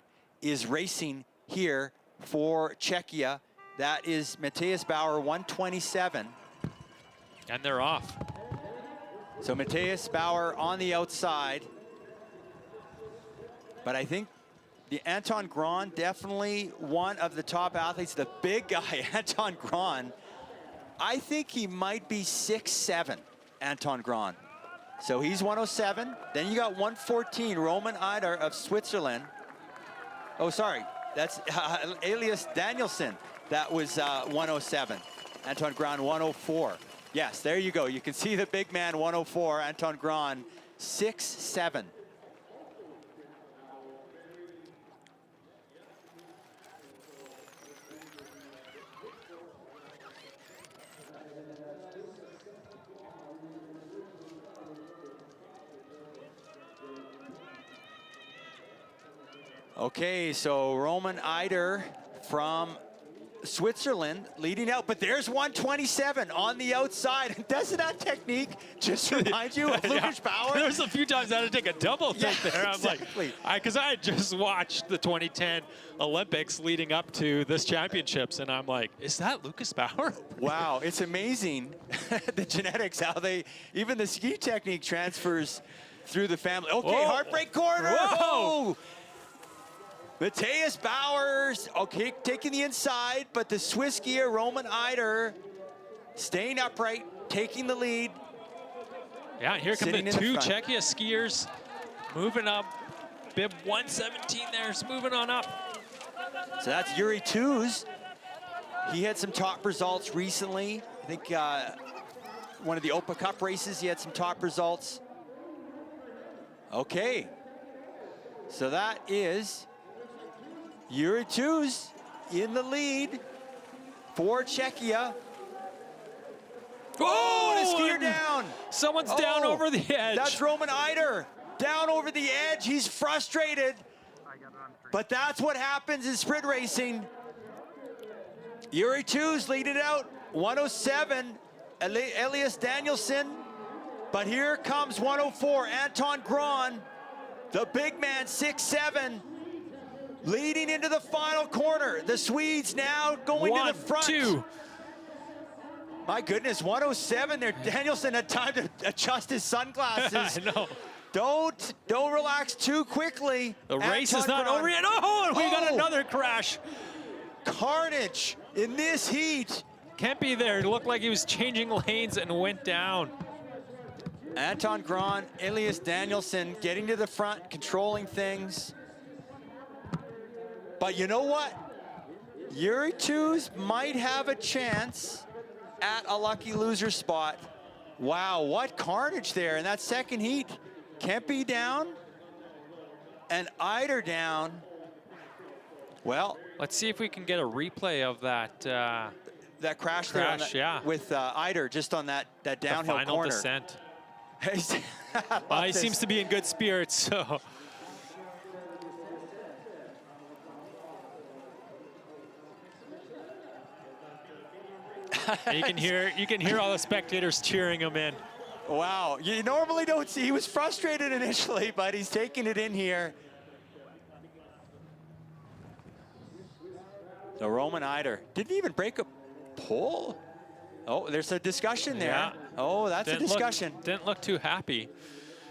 is racing here for Czechia. That is Matthias Bauer, 127. And they're off. So Matthias Bauer on the outside. But I think the Anton Gran, definitely one of the top athletes, the big guy, Anton Gran. I think he might be 6'7", Anton Gran. So he's 107. Then you got 114, Roman Eider of Switzerland. Oh, sorry, that's Elias Danielsson. That was 107. Anton Gran, 104. Yes, there you go. You can see the big man, 104. Anton Gran, 6'7". Okay, so Roman Eider from Switzerland leading out, but there's 127 on the outside. And doesn't that technique just remind you of Lucas Bauer? There's a few times I had to take a double take there. I'm exactly. like, because I had just watched the 2010 Olympics leading up to this championships, and I'm like, is that Lucas Bauer? Wow, it's amazing the genetics, how they, even the ski technique transfers through the family. Okay, Whoa. heartbreak corner. Whoa. Oh. Matthias Bauers, okay, taking the inside, but the Swiss skier Roman Eider staying upright, taking the lead. Yeah, here come the Sitting in two the front. Czechia skiers moving up. Bib 117 there is moving on up. So that's Yuri Tuz. He had some top results recently. I think one of the Opa Cup races, he had some top results. Okay, so that is Yuri Tuz in the lead for Czechia. Oh, and a skier down. Someone's down over the edge. That's Roman Eider, down over the edge. He's frustrated, but that's what happens in sprint racing. Yuri Tuz leading out, 107, Elias Danielson. But here comes 104, Anton Grahn, the big man, 6'7", leading into the final corner. The Swedes now going to the front. 1, 2. My goodness, 107 there. Danielson had time to adjust his sunglasses. I know. Don't relax too quickly. The race Anton is not Grahn. over yet. Oh, and we got Oh. another crash. Carnage in this heat. Kempe there looked like he was changing lanes and went down. Anton Grahn, Elias Danielson getting to the front, controlling things. But you know what? Yuri Tuz might have a chance at a lucky loser spot. Wow, what carnage there in that second heat. Kempe down and Eider down. Well, Let's see if we can get a replay of that that crash there on yeah. with Eider just on that downhill final corner. descent. Well, He seems to be in good spirits, so. And you can hear all the spectators cheering him in. Wow, you normally don't see, he was frustrated initially, but he's taking it in here. So Roman Eider didn't even break a pole. Oh, there's a discussion there. Yeah. Oh, that's a discussion. Didn't look too happy.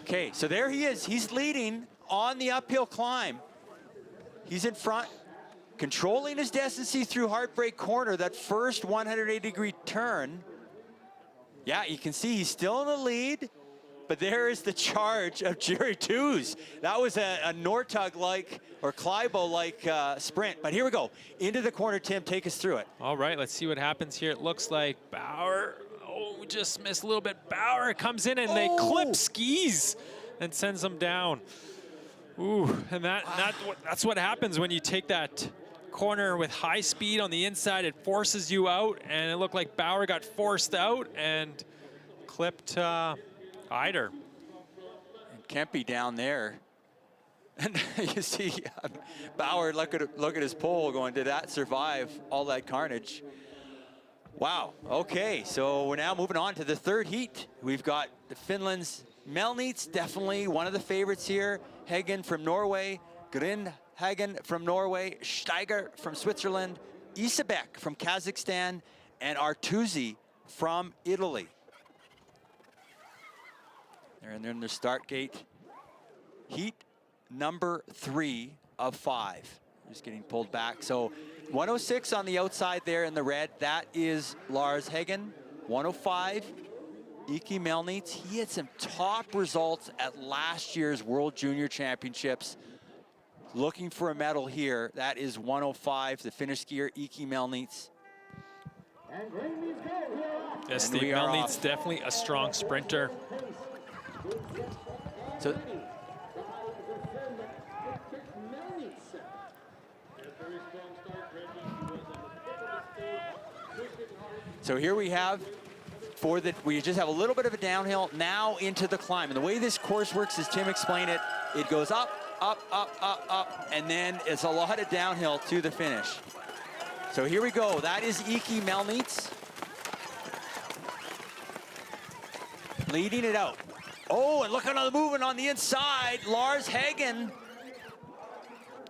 Okay, so there he is. He's leading on the uphill climb. He's in front, controlling his destiny through Heartbreak Corner, that first 180-degree turn. Yeah, you can see he's still in the lead, but there is the charge of Yuri Tuz. That was a Nortug-like or Kleibo-like sprint. But here we go. Into the corner, Tim, take us through it. All right, let's see what happens here. It looks like Bauer, we just missed a little bit. Bauer comes in and they clip skis and sends them down. Ooh, and that's what happens when you take that corner with high speed on the inside. It forces you out, and it looked like Bauer got forced out and clipped Eider. And Kempe down there. And you see Bauer, look at his pole going, did that survive all that carnage? Wow, okay, so we're now moving on to the third heat. We've got Finland's Melnitz, definitely one of the favorites here. Hagen from Norway, Grindhagen from Norway, Steiger from Switzerland, Isabek from Kazakhstan, and Artusi from Italy. They're in their start gate. Heat number 3 of 5. Just getting pulled back. So 106 on the outside there in the red. That is Lars Hagen. 105, Iki Melnitz. He had some top results at last year's World Junior Championships. Looking for a medal here. That is 105, the Finnish skier Iki Melnitz. Yes, Steve Melnitz, definitely a strong sprinter. So here we have, we just have a little bit of a downhill now into the climb. And the way this course works, as Tim explained it, it goes up, up, up, up, up, and then it's a lot of downhill to the finish. So here we go. That is Iki Melnitz leading it out. Oh, and look at the movement on the inside. Lars Hagen,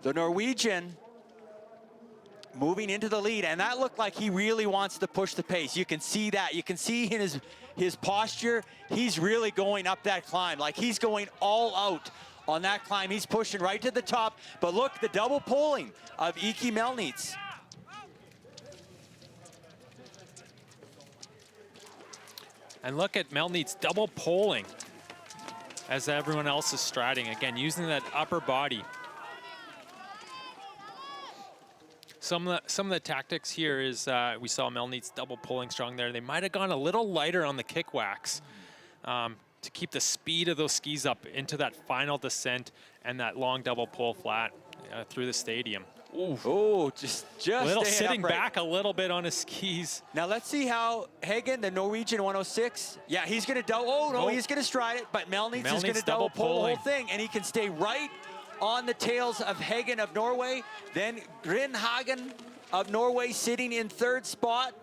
the Norwegian, moving into the lead, and that looked like he really wants to push the pace. You can see that. You can see in his posture, he's really going up that climb. Like he's going all out on that climb. He's pushing right to the top. But look, the double pulling of Iki Melnitz. And look at Melnitz double poling as everyone else is striding. Again, using that upper body. Some of the tactics here is we saw Melnitz double pulling strong there. They might have gone a little lighter on the kick wax to keep the speed of those skis up into that final descent and that long double pull flat through the stadium. Ooh. Oh, just a little staying sitting upright. back a little bit on his skis. Now let's see how Hagen, the Norwegian 106, yeah, he's gonna double, oh no, he's gonna stride it, but Melnitz is gonna double pull the whole thing, and he can stay right on the tails of Hagen of Norway. Then Grindhagen of Norway sitting in third spot.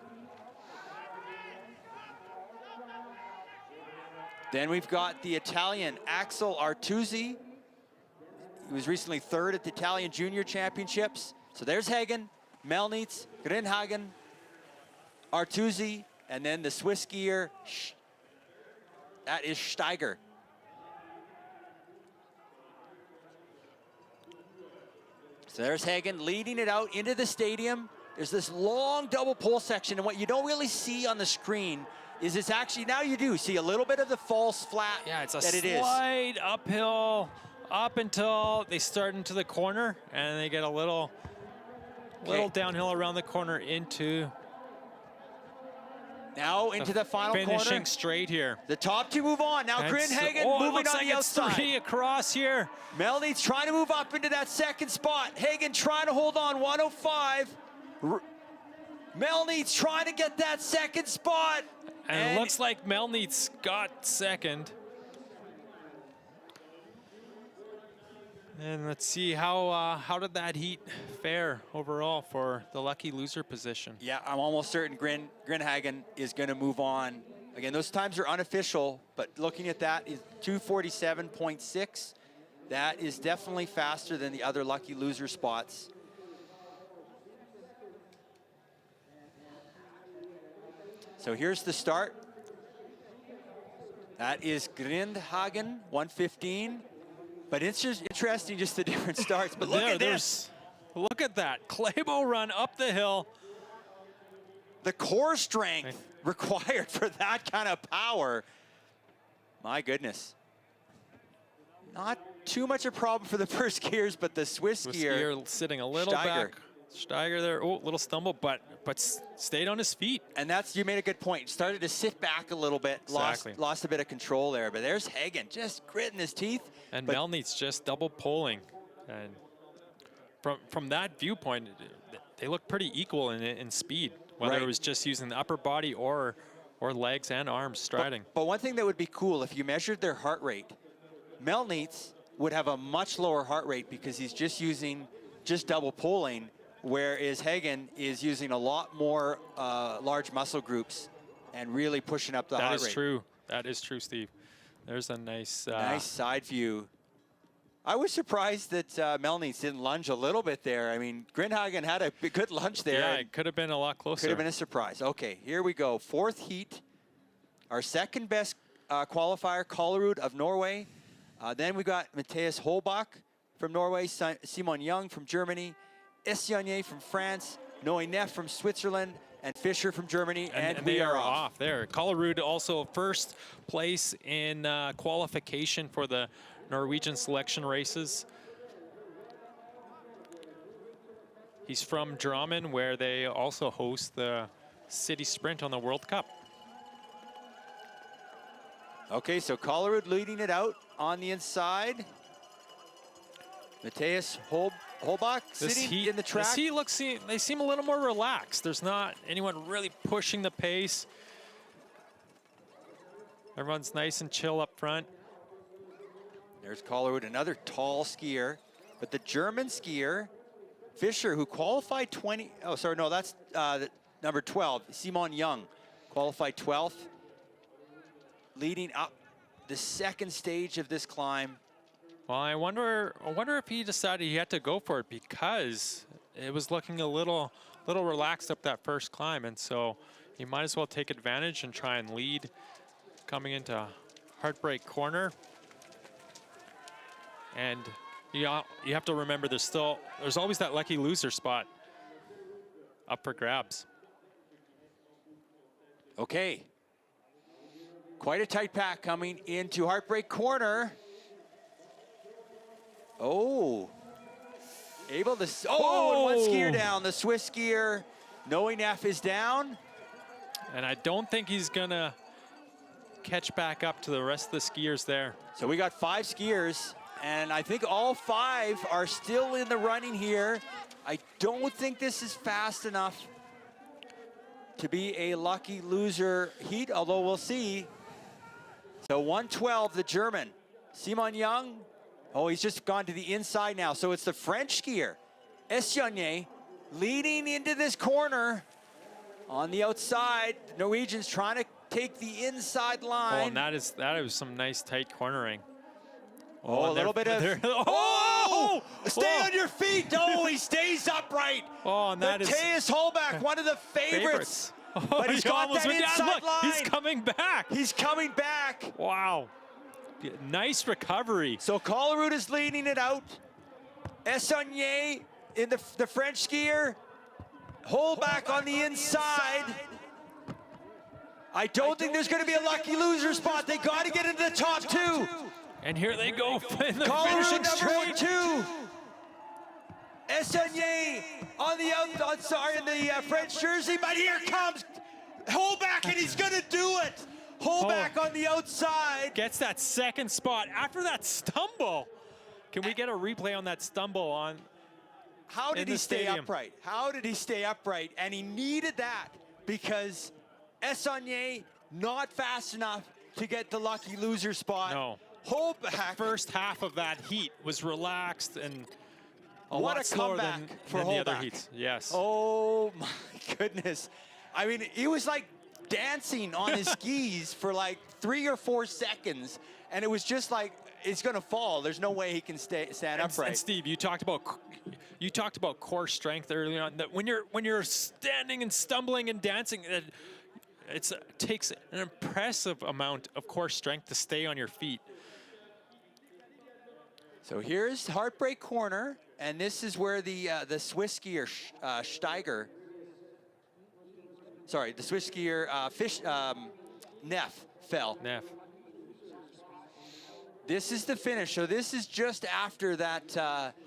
Then we've got the Italian Axel Artuzzi. He was recently third at the Italian Junior Championships. So there's Hagen, Melnitz, Grindhagen, Artuzzi, and then the Swiss skier, that is Steiger. So there's Hagen leading it out into the stadium. There's this long double pull section, and what you don't really see on the screen is it's actually, now you do see a little bit of the false flat. Yeah, it's a that it is. slight uphill up until they start into the corner, and they get a little downhill around the corner into now into the final corner. Finishing straight here. The top two move on. Now Grindhagen moving on the outside. 3 across here. Melnitz trying to move up into that second spot. Hagen trying to hold on 105. Melnitz trying to get that second spot. And it looks like Melnitz got second. And let's see how did that heat fare overall for the lucky loser position. Yeah, I'm almost certain Grindhagen is going to move on. Again, those times are unofficial, but looking at that is 2:47.6. That is definitely faster than the other lucky loser spots. So here's the start. That is Grindhagen, 115. But it's just interesting, just the different starts. But look at this. Look at that. Klæbo run up the hill. The core strength required for that kind of power. My goodness. Not too much a problem for the first skiers, but the Swiss skier sitting a little back. Steiger there, oh, little stumble, but stayed on his feet. And that's, you made a good point. Started to sit back a little bit, lost a bit of control there. But there's Hagen just gritting his teeth. And Melnitz just double pulling. And from that viewpoint, they look pretty equal in speed, whether it was just using the upper body or legs and arms striding. But one thing that would be cool, if you measured their heart rate, Melnitz would have a much lower heart rate because he's just double pulling, whereas Hagen is using a lot more large muscle groups and really pushing up the heart rate. That is true. That is true, Steve. There's a nice side view. I was surprised that Melnitz didn't lunge a little bit there. I mean, Grindhagen had a good lunge there. Yeah, it could have been a lot closer. Could have been a surprise. Okay, here we go. Fourth heat. Our second best qualifier, Kollerud of Norway. Then we got Matthias Holbach from Norway, Simon Young from Germany, Essionier from France, Noé Neff from Switzerland, and Fischer from Germany, and we are off. There. Kollerud also first place in qualification for the Norwegian selection races. He's from Drammen, where they also host the city sprint on the World Cup. Okay, so Kollerud leading it out on the inside. Matthias Holbach sitting in the track. They seem a little more relaxed. There's not anyone really pushing the pace. Everyone's nice and chill up front. There's Collerwood, another tall skier. But the German skier, Fischer, who qualified 20, oh, sorry, no, that's number 12, Simon Young, qualified 12th, leading up the second stage of this climb. Well, I wonder if he decided he had to go for it because it was looking a little relaxed up that first climb, and so he might as well take advantage and try and lead coming into Heartbreak Corner. And you have to remember there's always that lucky loser spot up for grabs. Okay. Quite a tight pack coming into Heartbreak Corner. Oh. Able to, and one skier down. The Swiss skier, knowing F is down. And I don't think he's gonna catch back up to the rest of the skiers there. So we got 5 skiers, and I think all 5 are still in the running here. I don't think this is fast enough to be a lucky loser heat, although we'll see. So 112, the German. Simon Young, oh, he's just gone to the inside now. So it's the French skier, Essionnier, leading into this corner. On the outside, Norwegians trying to take the inside line. Oh, and that is some nice tight cornering. Oh, a little bit of, oh! Stay on your feet. Oh, he stays upright. Oh, and that Matthias Holbach, one of the favorites. But he's got that inside line. He's coming back. He's coming back. Wow. Nice recovery. So Collerud is leading it out. Essonnier in the French skier. Holbach on the inside. I don't think there's going to be a lucky loser spot. They got to get into the top 2. And here they go in the Collerud finishing number straight. 2. Essonnier on the outside in the French jersey, but here comes Holbach, and he's going to do it. Holbach on the outside. Gets that second spot after that stumble. Can we get a replay on that stumble on? How did he stay upright? How did he stay upright? And he needed that because Essonnier not fast enough to get the lucky loser spot. No. Holbach. First half of that heat was relaxed and a What lot a slower comeback for than the other Holbach. heats. Yes. Oh my goodness. I mean, he was like dancing on his skis for like 3 or 4 seconds, and it was just like, it's gonna fall. There's no way he can stand upright. And Steve, you talked about core strength earlier on. That when you're standing and stumbling and dancing, it takes an impressive amount of core strength to stay on your feet. So here's Heartbreak Corner, and this is where the Swiss skier Steiger. Sorry, the Swiss skier Neff fell. Neff. This is the finish. So this is just after that.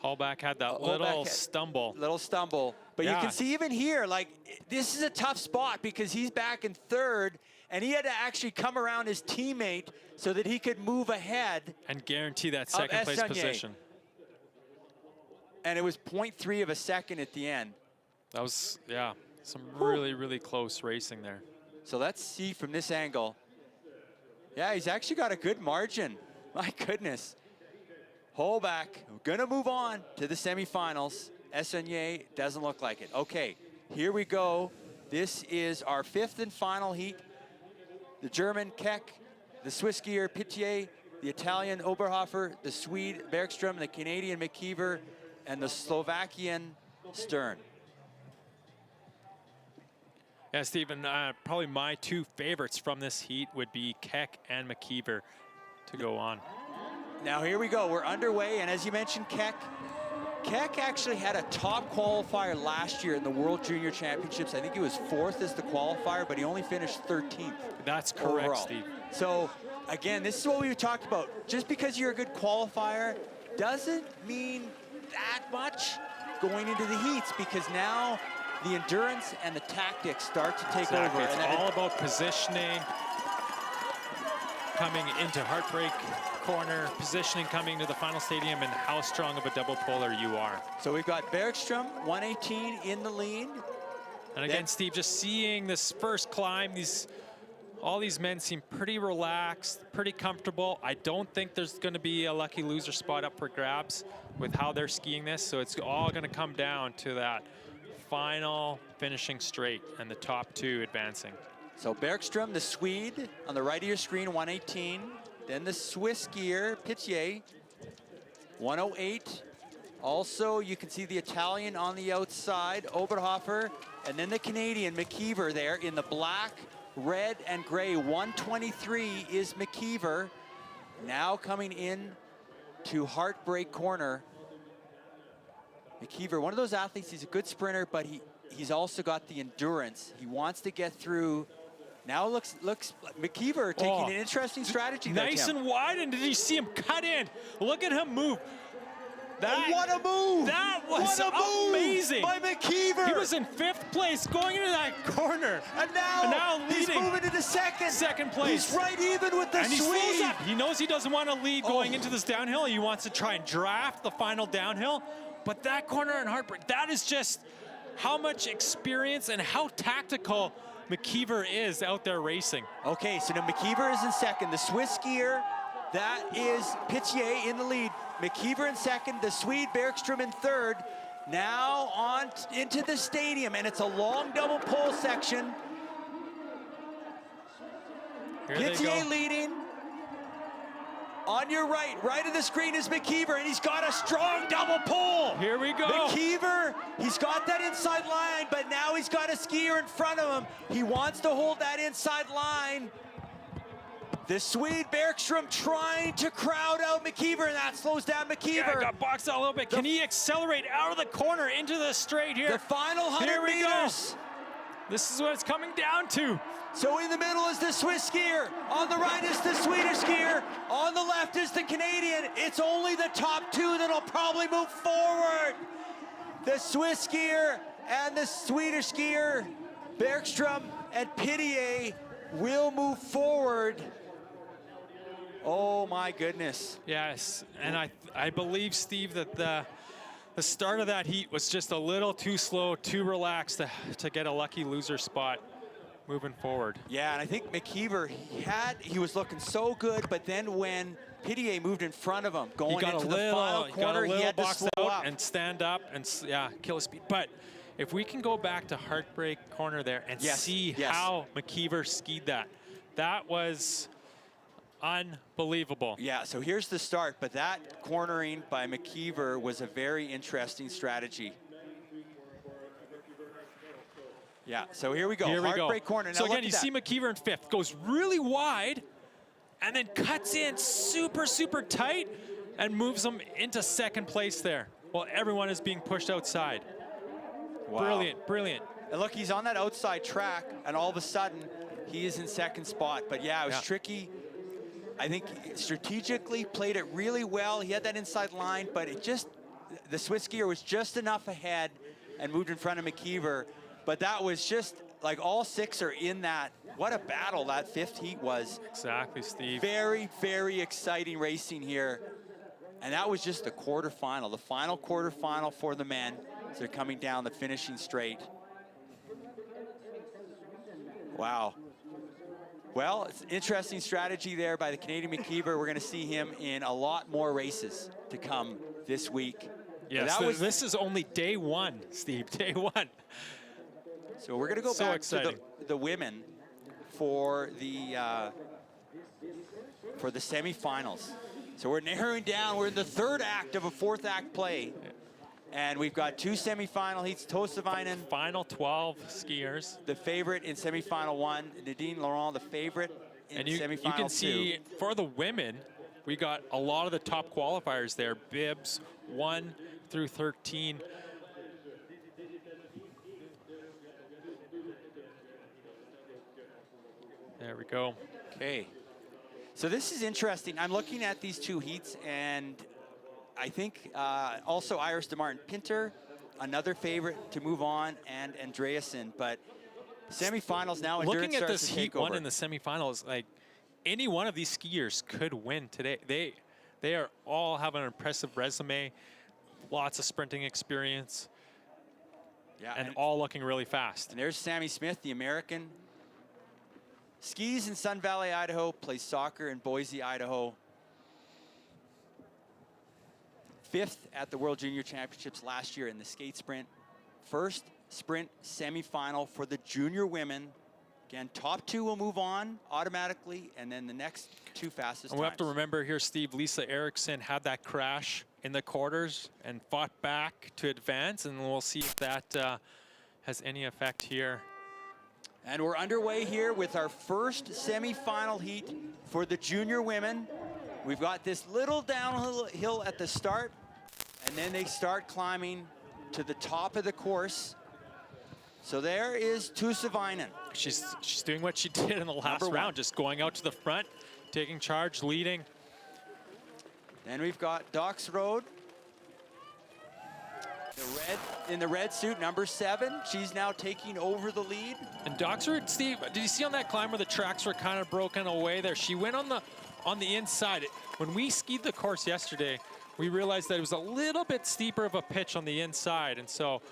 Holbach had that little stumble. Little stumble. But you can see even here, like, this is a tough spot because he's back in 3rd, and he had to actually come around his teammate so that he could move ahead. And guarantee that second place position. And it was 0.3 of a second at the end. That was, yeah, some really, really close racing there. So let's see from this angle. Yeah, he's actually got a good margin. My goodness. Holbach, gonna move on to the semifinals. Essonnier doesn't look like it. Okay, here we go. This is our 5th and final heat. The German Keck, the Swiss skier Pitié, the Italian Oberhofer, the Swede Bergström, the Canadian McKeever, and the Slovakian Stern. Yeah, Stephen, probably my 2 favorites from this heat would be Keck and McKeever to go on. Now here we go, we're underway, and as you mentioned, Keck actually had a top qualifier last year in the World Junior Championships. I think he was 4th as the qualifier, but he only finished 13th. That's correct, overall. Steve. So again, this is what we talked about. Just because you're a good qualifier doesn't mean that much going into the heats, because now the endurance and the tactics start to take over. It's and all about positioning, coming into Heartbreak Corner, positioning coming to the final stadium, and how strong of a double polar you are. So we've got Bergström, 118 in the lead. And again, Steve, just seeing this first climb, these All these men seem pretty relaxed, pretty comfortable. I don't think there's going to be a lucky loser spot up for grabs with how they're skiing this. So it's all going to come down to that final finishing straight and the top two advancing. So Bergström, the Swede, on the right of your screen, 118. Then the Swiss skier, Pitié, 108. Also, you can see the Italian on the outside, Oberhofer, and then the Canadian, McKeever, there in the black, red, and gray. 123 is McKeever. Now coming in to Heartbreak Corner. McKeever, one of those athletes, he's a good sprinter, but he's also got the endurance. He wants to get through. Now looks McKeever taking an interesting strategy there, nice Tim. and wide, and did you see him cut in? Look at him move. And what a move! That was amazing by McKeever. He was in 5th place going into that corner. And now leading. He's moving into second place. He's right even with the and he Swede. slows up. He knows he doesn't want to lead going into this downhill. He wants to try and draft the final downhill. But that corner in Heartbreak, that is just how much experience and how tactical McKeever is out there racing. Okay, so now McKeever is in second. The Swiss skier, that is Pitié in the lead. McKeever in second, the Swede Bergström in third. Now on into the stadium, and it's a long double pole section. Pitié leading. On your right of the screen is McKeever, and he's got a strong double pull. Here we go. McKeever, he's got that inside line, but now he's got a skier in front of him. He wants to hold that inside line. The Swede Bergström trying to crowd out McKeever, and that slows down McKeever. Yeah, got boxed out a little bit. Can he accelerate out of the corner into the straight here? The final 100 here we meters. Go. This is what it's coming down to. So in the middle is the Swiss skier. On the right is the Swedish skier. On the left is the Canadian. It's only the top two that'll probably move forward. The Swiss skier and the Swedish skier, Bergström and Pitié, will move forward. Oh my goodness. Yes, and I believe, Steve, that the start of that heat was just a little too slow, too relaxed to get a lucky loser spot moving forward. Yeah, and I think McKeever, he was looking so good, but then when Pitié moved in front of him, going into the final corner, he had to slow up. And stand up and, yeah, kill his speed. But if we can go back to Heartbreak Corner there and see how McKeever skied that, that was unbelievable. Yeah, so here's the start, but that cornering by McKeever was a very interesting strategy. Yeah, so here we go. Heartbreak Corner. Now so again, you see McKeever in 5th, goes really wide, and then cuts in super, super tight, and moves them into 2nd place there, while everyone is being pushed outside. Wow. Brilliant, brilliant. And look, he's on that outside track, and all of a sudden, he is in 2nd spot. But yeah, it was tricky. I think strategically played it really well. He had that inside line, but the Swiss skier was just enough ahead and moved in front of McKeever. But that was just like all 6 are in that. What a battle that 5th heat was. Exactly, Steve. Very, very exciting racing here. And that was just the quarterfinal, the final quarterfinal for the men. So they're coming down the finishing straight. Wow. Well, it's an interesting strategy there by the Canadian McKeever. We're going to see him in a lot more races to come this week. Yes, this is only day 1, Steve, day 1. So we're going to go back to the women for the semifinals. So we're narrowing down. We're in the 3rd act of a 4th act play. And we've got 2 semifinal heats. Tossavainen, final 12 skiers. The favorite in semifinal 1. Nadine Laurent, the favorite in semifinal 2. You can see for the women, we got a lot of the top qualifiers there. Bibs 1 through 13. There we go. Okay. So this is interesting. I'm looking at these 2 heats, and I think also Iris DeMartin Pinter, another favorite to move on, and Andreasen. But semifinals now, looking at this heat 1 in the semifinals, like any one of these skiers could win today. They are all have an impressive resume, lots of sprinting experience, and all looking really fast. And there's Sammy Smith, the American skis in Sun Valley, Idaho, plays soccer in Boise, Idaho. 5th at the World Junior Championships last year in the skate sprint. First sprint semifinal for the junior women. Again, top 2 will move on automatically, and then the next 2 fastest And we have to times. remember here, Steve, Lisa Erickson had that crash in the quarters and fought back to advance, and we'll see if that has any effect here. And we're underway here with our first semifinal heat for the junior women. We've got this little downhill at the start, and then they start climbing to the top of the course. So there is Tussavainen. She's doing what she did in the last round, just going out to the front, taking charge, leading. Then we've got Doxrode. In the red suit, number 7. She's now taking over the lead. And Doxrode, Steve, did you see on that climb where the tracks were kind of broken away there? She went on the inside. When we skied the course yesterday, we realized that it was a little bit steeper of a pitch on the inside. And so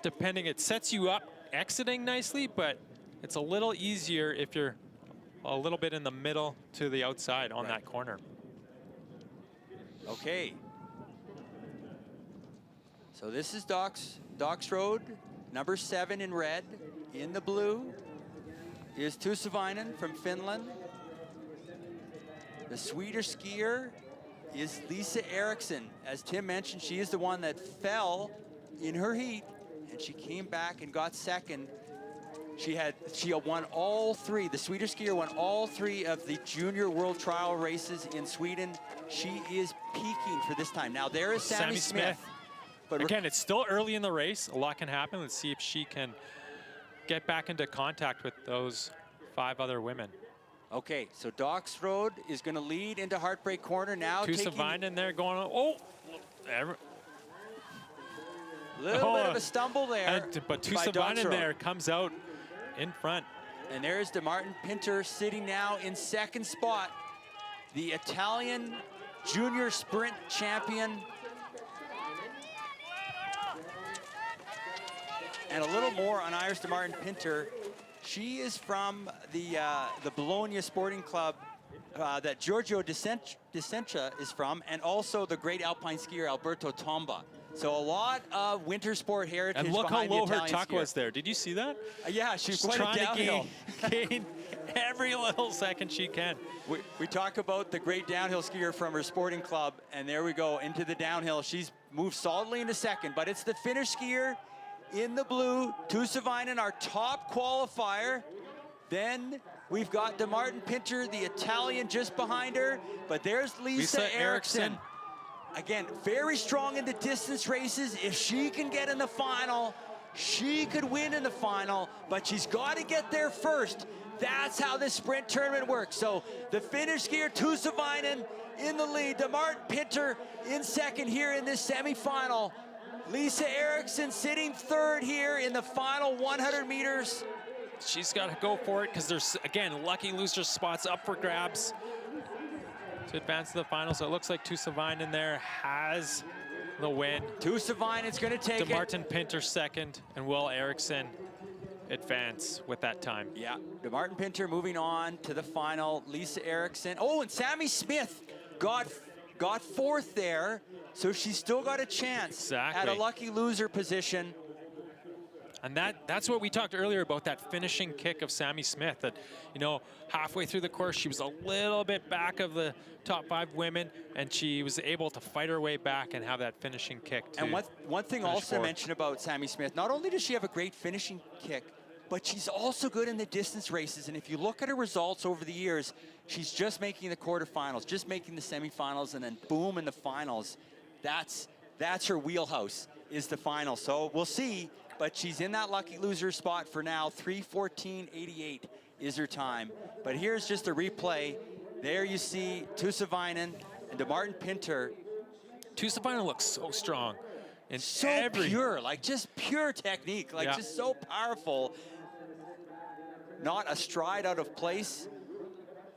depending, it sets you up exiting nicely, but it's a little easier if you're a little bit in the middle to the outside on that corner. Okay. So this is Doxrode, number 7 in red. In the blue is Tussavainen from Finland. The Swedish skier is Lisa Eriksson. As Tim mentioned, she is the one that fell in her heat, and she came back and got second. She won all 3. The Swedish skier won all 3 of the junior world trial races in Sweden. She is peaking for this time. Now there is Sammy Smith. But again, it's still early in the race. A lot can happen. Let's see if she can get back into contact with those 5 other women. Okay, so Doxrode is going to lead into Heartbreak Corner now. Tussavainen there going on. Oh, little bit of a stumble there. But Tussavainen there comes out in front. And there's DeMartin Pinter sitting now in 2nd spot. The Italian junior sprint champion. And a little more on Iris DeMartin Pinter. She is from the Bologna Sporting Club that Giorgio Dicentia is from, and also the great alpine skier Alberto Tomba. So a lot of winter sport heritage. And look how low her tuck skier was there. Did you see that? Yeah, she's trying downhill. to gain every little second she can. We talk about the great downhill skier from her sporting club, and there we go into the downhill. She's moved solidly into 2nd, but it's the Finnish skier in the blue, Tussavainen, our top qualifier. Then we've got DeMartin Pinter, the Italian, just behind her. But there's Lisa Eriksson. Again, very strong in the distance races. If she can get in the final, she could win in the final, but she's got to get there first. That's how this sprint tournament works. So the Finnish skier, Tussavainen, in the lead. DeMartin Pinter in 2nd here in this semifinal. Lisa Eriksson sitting 3rd here in the final 100 meters. She's got to go for it because there's, again, lucky loser spots up for grabs to advance to the final. So it looks like Tussavainen there has the win. Tussavainen's going to take it. DeMartin Pinter 2nd, and Will Eriksson advance with that time. Yeah, DeMartin Pinter moving on to the final. Lisa Eriksson. Oh, and Sammy Smith got 4th there. So she's still got a chance at a lucky loser position. And that's what we talked earlier about, that finishing kick of Sammy Smith. That, you know, halfway through the course, she was a little bit back of the top 5 women, and she was able to fight her way back and have that finishing kick. And one thing also to mention about Sammy Smith, not only does she have a great finishing kick, but she's also good in the distance races. And if you look at her results over the years, she's just making the quarterfinals, just making the semifinals, and then boom in the finals. That's her wheelhouse, is the final. So we'll see, but she's in that lucky loser spot for now. 3:14.88 is her time. But here's just a replay. There you see Tussavainen and DeMartin Pinter. Tussavainen looks so strong. And so pure, like just pure technique, like just so powerful. Not a stride out of place.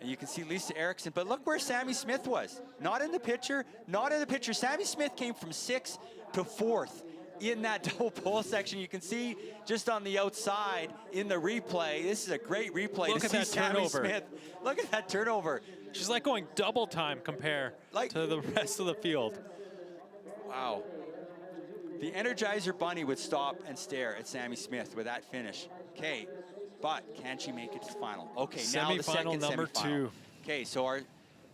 And you can see Lisa Eriksson, but look where Sammy Smith was. Not in the picture, not in the picture. Sammy Smith came from 6th to 4th. in that double pole section. You can see just on the outside in the replay. This is a great replay. Look to at see that Sammy turnover. Smith. Look at that turnover. She's like going double time compare to the rest of the field. Wow. The Energizer Bunny would stop and stare at Sammy Smith with that finish. Okay, but can she make it to the final? Okay, now the second number semifinal. 2. Okay, so our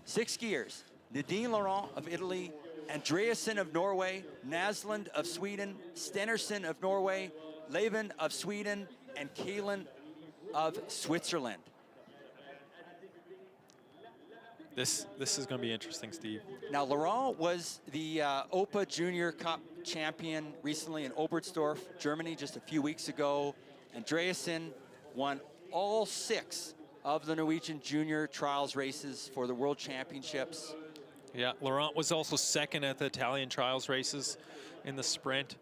6 skiers, Nadine Laurent of Italy, Andreasen of Norway, Naslund of Sweden, Stenersen of Norway, Levin of Sweden, and Kalin of Switzerland. This is going to be interesting, Steve. Now, Laurent was the OPA Junior Cup champion recently in Oberstdorf, Germany, just a few weeks ago. Andreasen won all 6 of the Norwegian Junior Trials races for the World Championships. Yeah, Laurent was also second at the Italian Trials races in the sprint.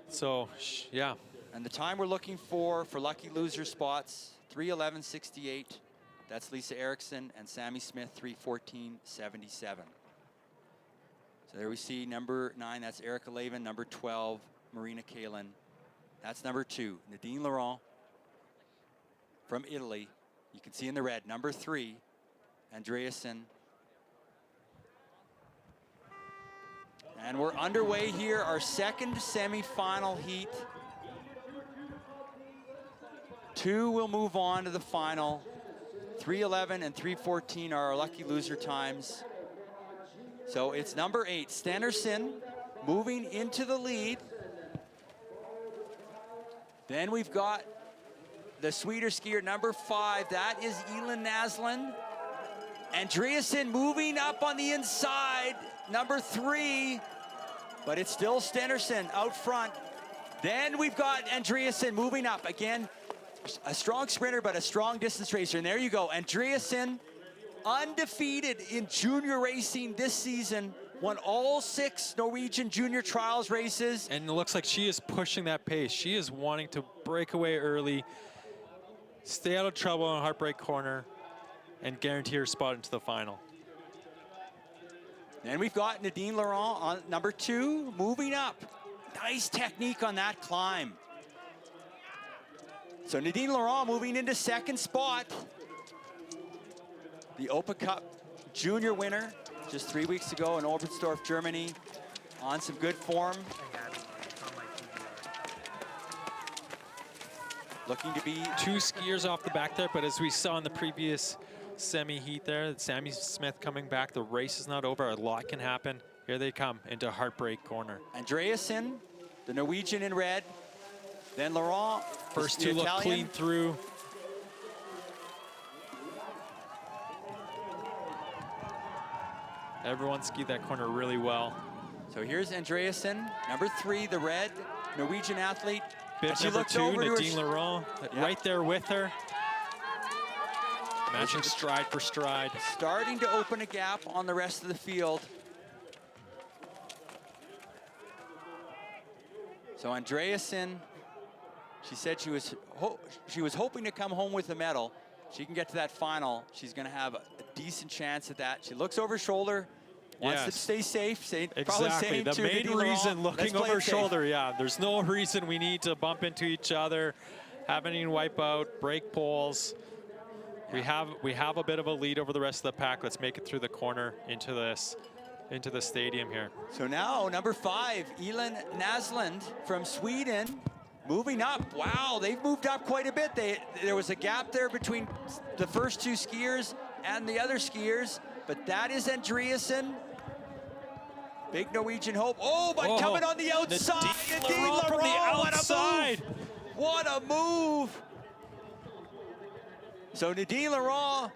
So, yeah. And the time we're looking for lucky loser spots, 3:11.68. That's Lisa Eriksson, and Sammy Smith, 3:14.77. So there we see number 9, that's Erica Levin. Number 12, Marina Kalin. That's number 2, Nadine Laurent from Italy. You can see in the red, number 3, Andreasen. And we're underway here, our second semifinal heat. 2 will move on to the final. 3:11 and 3:14 are our lucky loser times. So it's number 8, Stenersen, moving into the lead. Then we've got the Swedish skier, number 5, that is Elin Naslund. Andreasen moving up on the inside, number 3, but it's still Stenersen out front. Then we've got Andreasen moving up again. A strong sprinter, but a strong distance racer. And there you go, Andreasen, undefeated in junior racing this season, won all 6 Norwegian Junior Trials races. And it looks like she is pushing that pace. She is wanting to break away early, stay out of trouble in a heartbreak corner, and guarantee her spot into the final. Then we've got Nadine Laurent on number 2, moving up. Nice technique on that climb. So Nadine Laurent moving into second spot. The OPA Cup junior winner just 3 weeks ago in Oberstdorf, Germany, on some good form. Looking to be 2 skiers off the back there, but as we saw in the previous semi-heat there, Sammy Smith coming back, the race is not over, a lot can happen. Here they come into heartbreak corner. Andreasen, the Norwegian in red. Then Laurent, First the 2 look Italian. clean through. Everyone skied that corner really well. So here's Andreasen, number 3, the red Norwegian athlete. Bib And she number looked 2, over to her Nadine Laurent, right there with her. Matching stride for stride. starting to open a gap on the rest of the field. So Andreasen, she said she was hoping to come home with a medal. She can get to that final. She's going to have a decent chance at that. She looks over her shoulder, wants to stay safe. Exactly, the main reason, looking over her shoulder, yeah, there's no reason we need to bump into each other, have any wipe out, break poles. Yeah. We have a bit of a lead over the rest of the pack. Let's make it through the corner into the stadium here. So now number 5, Elin Naslund from Sweden, moving up. Wow, they've moved up quite a bit. There was a gap there between the first 2 skiers and the other skiers, but that is Andreasen. Big Norwegian hope. Oh, but coming on the outside, Nadine Laurent from the outside. What a move. So Nadine Laurent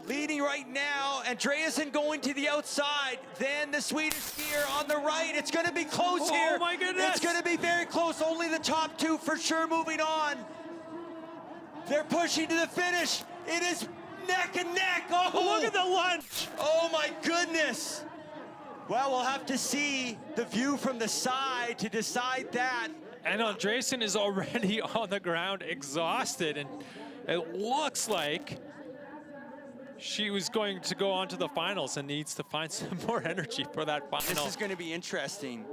leading right now. Andreasen going to the outside. Then the Swedish skier on the right. It's going to be close here. Oh my goodness. It's going to be very close. Only the top 2 for sure moving on. They're pushing to the finish. It is neck and neck. Oh, look at the lunge. Oh my goodness. Well, we'll have to see the view from the side to decide that. And Andreasen is already on the ground, exhausted, and it looks like she was going to go on to the finals and needs to find some more energy for that final. This is going to be interesting.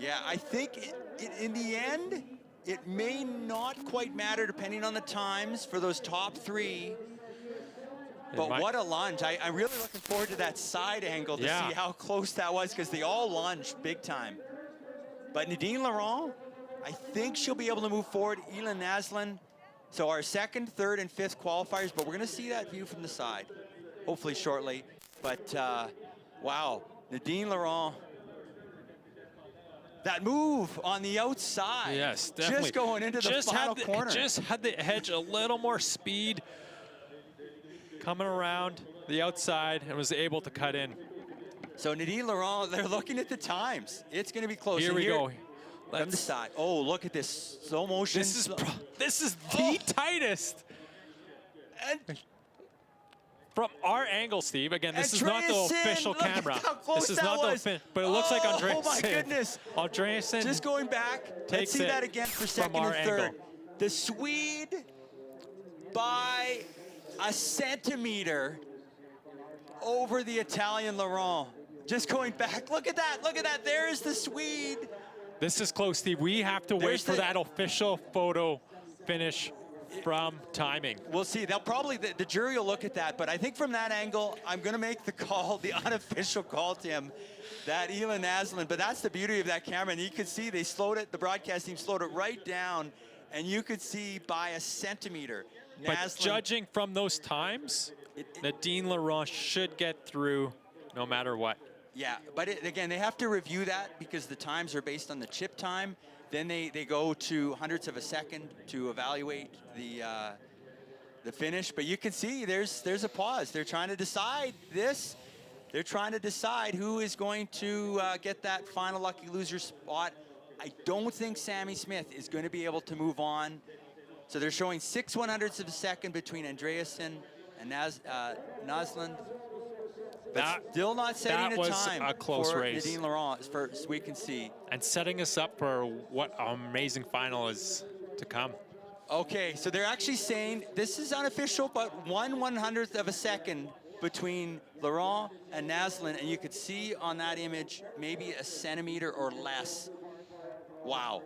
Yeah, I think in the end, it may not quite matter depending on the times for those top three. But what a lunge. I'm really looking forward to that side angle to see how close that was, because they all lunged big time. But Nadine Laurent, I think she'll be able to move forward. Elin Naslund. So our second, third, and fifth qualifiers, but we're going to see that view from the side, hopefully shortly. But wow, Nadine Laurent. That move on the outside. Yes, definitely. Just going into the final corner. Just had the edge, a little more speed coming around the outside, and was able to cut in. So Nadine Laurent, they're looking at the times. It's going to be close. Here we go. From the side. Oh, look at this slow motion. This is the tightest. And from our angle, Steve, again, this is not the official camera. This is not the official, but it looks like Andreasen. Oh my goodness. Andreasen. Just going back. Let's see that again for second and third. Angle. The Swede by a centimeter over the Italian Laurent. Just going back. Look at that. Look at that. There's the Swede. This is close, Steve. We have to wait for that official photo finish from timing. We'll see. They'll probably, the jury will look at that, but I think from that angle, I'm going to make the call, the unofficial call to him, that Elin Naslund. But that's the beauty of that camera, and you could see they slowed it, the broadcast team slowed it right down, and you could see by a centimeter. But judging from those times, Nadine Laurent should get through no matter what. Yeah, but again, they have to review that because the times are based on the chip time. Then they go to hundredths of a second to evaluate the finish. But you can see there's a pause. They're trying to decide this. They're trying to decide who is going to get that final lucky loser spot. I don't think Sammy Smith is going to be able to move on. So they're showing 6 100ths of a second between Andreasen and Naslund. But still not setting a time a close for race. Nadine Laurent, as far as we can see. And setting us up for what amazing final is to come. Okay, so they're actually saying, this is unofficial, but 1 100th of a second between Laurent and Naslund, and you could see on that image maybe a centimeter or less. Wow.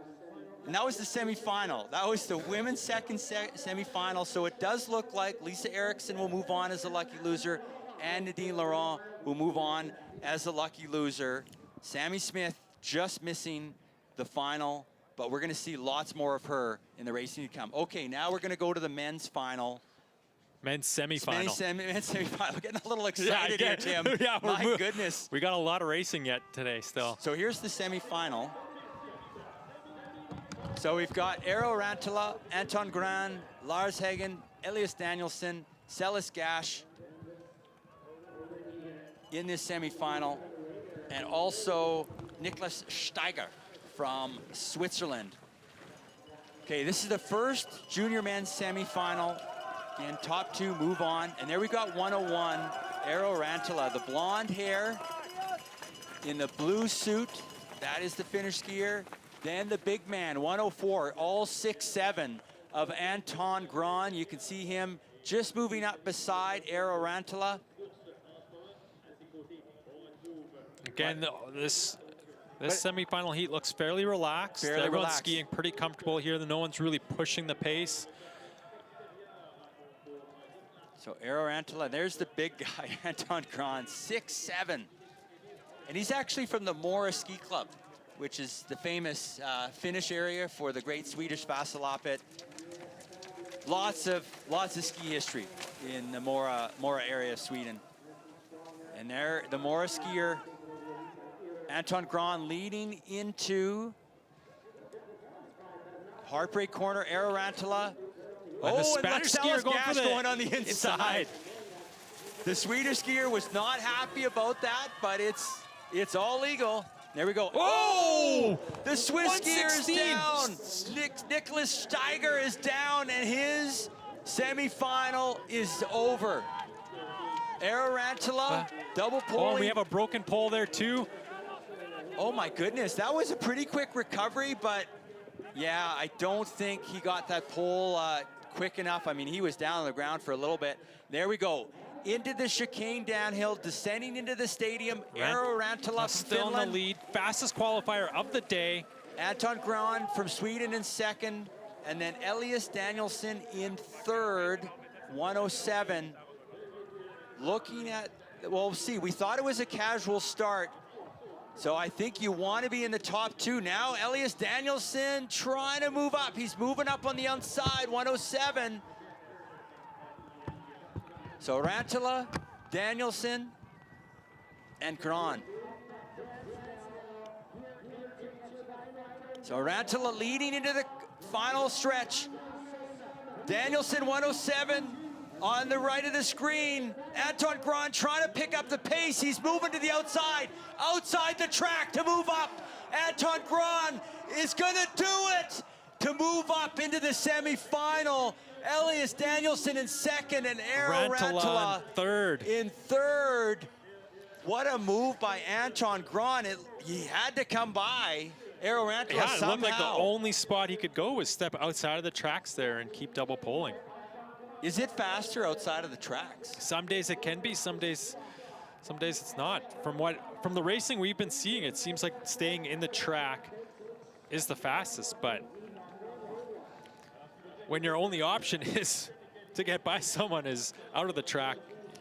And that was the semifinal. That was the women's second semifinal, so it does look like Lisa Eriksson will move on as a lucky loser, and Nadine Laurent will move on as a lucky loser. Sammy Smith just missing the final, but we're gonna see lots more of her in the racing to come. Okay, now we're gonna go to the men's final. Men's semifinal. Men's semifinal. Getting a little excited here, Tim. Yeah, my goodness. We got a lot of racing yet today still. So here's the semifinal. So we've got Eero Ranttila, Anton Gran, Lars Hagen, Elias Danielson, Celis Gash in this semifinal, and also Niklas Steiger from Switzerland. Okay, this is the first junior men's semifinal. Again, top two move on, and there we got 101, Eero Ranttila, the blonde hair in the blue suit. That is the Finnish skier. Then the big man, 104, all 6'7" of Anton Gran. You can see him just moving up beside Eero Ranttila. Again, this semifinal heat looks fairly relaxed. Everyone's skiing pretty comfortable here. No one's really pushing the pace. So Eero Ranttila, there's the big guy, Anton Gran, 6'7". And he's actually from the Mora Ski Club, which is the famous Finnish area for the great Swedish Vasaloppet. Lots of ski history in the Mora area of Sweden. And there, the Mora skier, Anton Gran, leading into heartbreak corner. Eero Ranttila. And the Spanish skier going on the inside. The Swedish skier was not happy about that, but it's all legal. There we go. Oh! The Swiss skier is down. Niklas Steiger is down, and his semifinal is over. Eero Ranttila, double pole. Oh, and we have a broken pole there too. Oh my goodness, that was a pretty quick recovery, but yeah, I don't think he got that pole quick enough. I mean, he was down on the ground for a little bit. There we go. into the chicane downhill, descending into the stadium. Eero Rantala from still Finland. in the lead, fastest qualifier of the day. Anton Gran from Sweden in second, and then Elias Danielsson in third, 107. Looking at, well, see, we thought it was a casual start, so I think you want to be in the top two. Now Elias Danielsson trying to move up. He's moving up on the outside, 107. So Rantala, Danielsson, and Gran. So Rantala leading into the final stretch. Danielsson 107 on the right of the screen. Anton Gran trying to pick up the pace. He's moving to the outside the track to move up. Anton Gran is gonna do it to move up into the semifinal. Elias Danielsson in second and Eero Rantala in third. What a move by Anton Gran. He had to come by Eero Rantala Yeah, it somehow. looked like the only spot he could go was step outside of the tracks there and keep double poling. Is it faster outside of the tracks? Some days it can be, some days it's not. From the racing we've been seeing, it seems like staying in the track is the fastest, but when your only option is to get by someone is out of the track,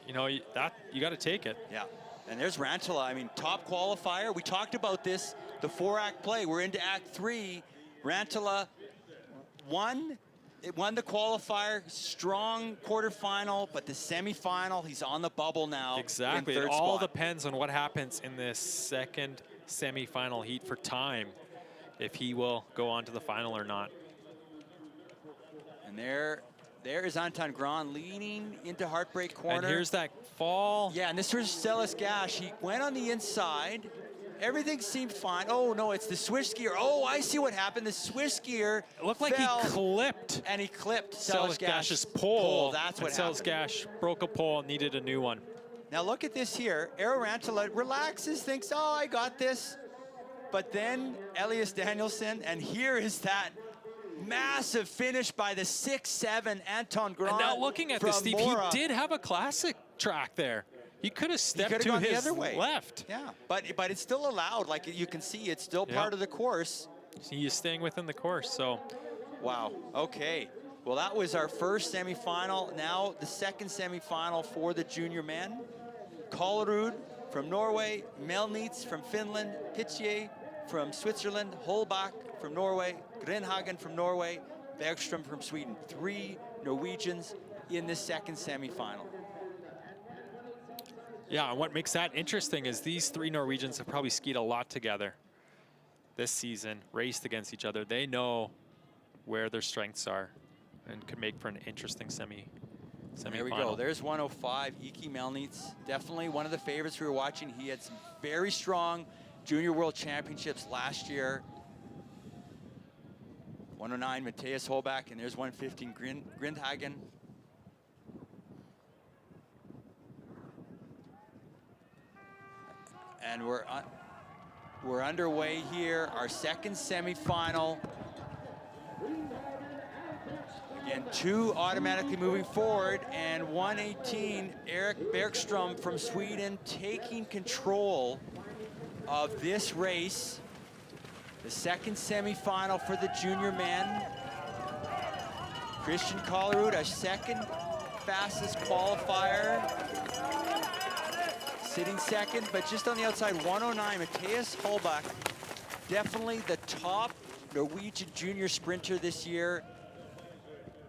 you know, you got to take it. Yeah, and there's Rantala. I mean, top qualifier. We talked about this, the 4-act play. We're into Act 3. Rantala won the qualifier, strong quarterfinal, but the semifinal, he's on the bubble now. Exactly. It all depends on what happens in this second semifinal heat for time, if he will go on to the final or not. And there is Anton Gran leaning into Heartbreak Corner. And here's that fall. Yeah, and this was Stelis Gash. He went on the inside. Everything seemed fine. Oh, no, it's the Swiss skier. Oh, I see what happened. The Swiss skier It looked like fell, he clipped. And he clipped Stelis Gash's pole. That's what Stelis happened. Gash broke a pole and needed a new one. Now look at this here. Eero Rantala relaxes, thinks, oh, I got this. But then Elias Danielsson, and here is that massive finish by the 6'7" Anton Gran. And now looking at this, Steve, Mora. he did have a classic track there. He could have stepped to gone the his other way. left. Yeah, but it's still allowed. Like you can see, it's still part of the course. He is staying within the course, so. Wow, okay. Well, that was our first semifinal. Now the second semifinal for the junior men. Kollerud from Norway, Melnitz from Finland, Pitje from Switzerland, Holbach from Norway, Grenhagen from Norway, Bergström from Sweden. 3 Norwegians in the second semifinal. Yeah, and what makes that interesting is these 3 Norwegians have probably skied a lot together this season, raced against each other. They know where their strengths are and could make for an interesting semifinal. There we go. There's 105, Iki Melnitz. Definitely one of the favorites we were watching. He had some very strong Junior World Championships last year. 109, Matthias Holbach, and there's 115, Grindhagen. And we're underway here, our second semifinal. Again, 2 automatically moving forward, and 118, Erik Bergström from Sweden taking control of this race. The second semifinal for the junior men. Christian Kollerud, our second fastest qualifier. Sitting second, but just on the outside, 109, Matthias Holbach. Definitely the top Norwegian junior sprinter this year.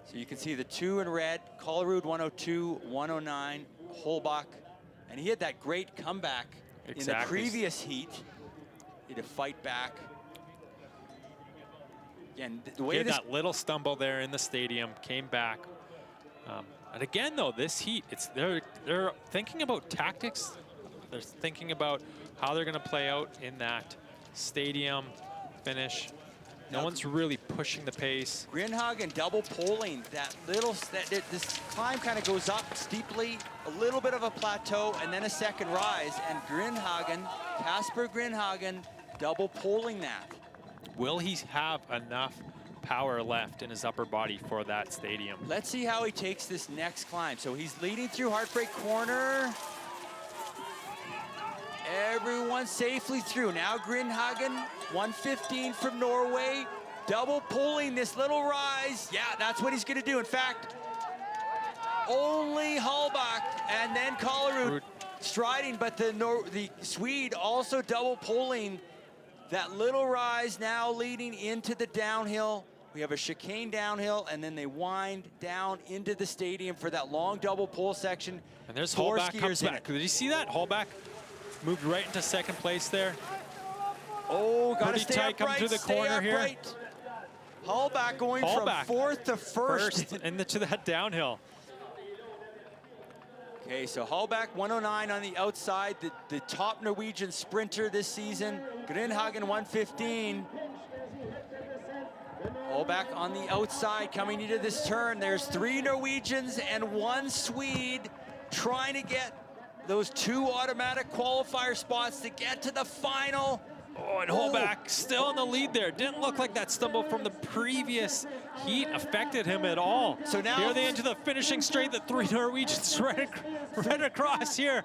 So you can see the 2 in red, Kollerud 102, 109, Holbach. And he had that great comeback in the previous heat. He had to fight back. And the way that little stumble there in the stadium, came back. And again, though, this heat, they're thinking about tactics. They're thinking about how they're going to play out in that stadium finish. No one's really pushing the pace. Grindhagen double poling. This climb kind of goes up steeply, a little bit of a plateau, and then a second rise. And Kasper Grindhagen, double poling that. Will he have enough power left in his upper body for that stadium. Let's see how he takes this next climb. So he's leading through Heartbreak Corner. Everyone safely through. Now Grindhagen, 115 from Norway, double pulling this little rise. Yeah, that's what he's gonna do. In fact, only Hallbach and then Kollerud striding, but the Swede also double pulling that little rise, now leading into the downhill. We have a chicane downhill, and then they wind down into the stadium for that long double pull section. And there's Four Hallbach comes skiers in back. it. Did you see that? Hallbach moved right into second place there. Oh, gotta Pretty stay tight, come upright, through the stay corner here. upright. Hallbach going from fourth to first. Into that downhill. Okay, so Hallbach 109 on the outside, the top Norwegian sprinter this season. Grindhagen 115. Hallbach on the outside coming into this turn. There's 3 Norwegians and 1 Swede trying to get those 2 automatic qualifier spots to get to the final. Oh, and Hallbach still in the lead there. Didn't look like that stumble from the previous heat affected him at all. So now here they into the finishing straight. The 3 Norwegians right across here.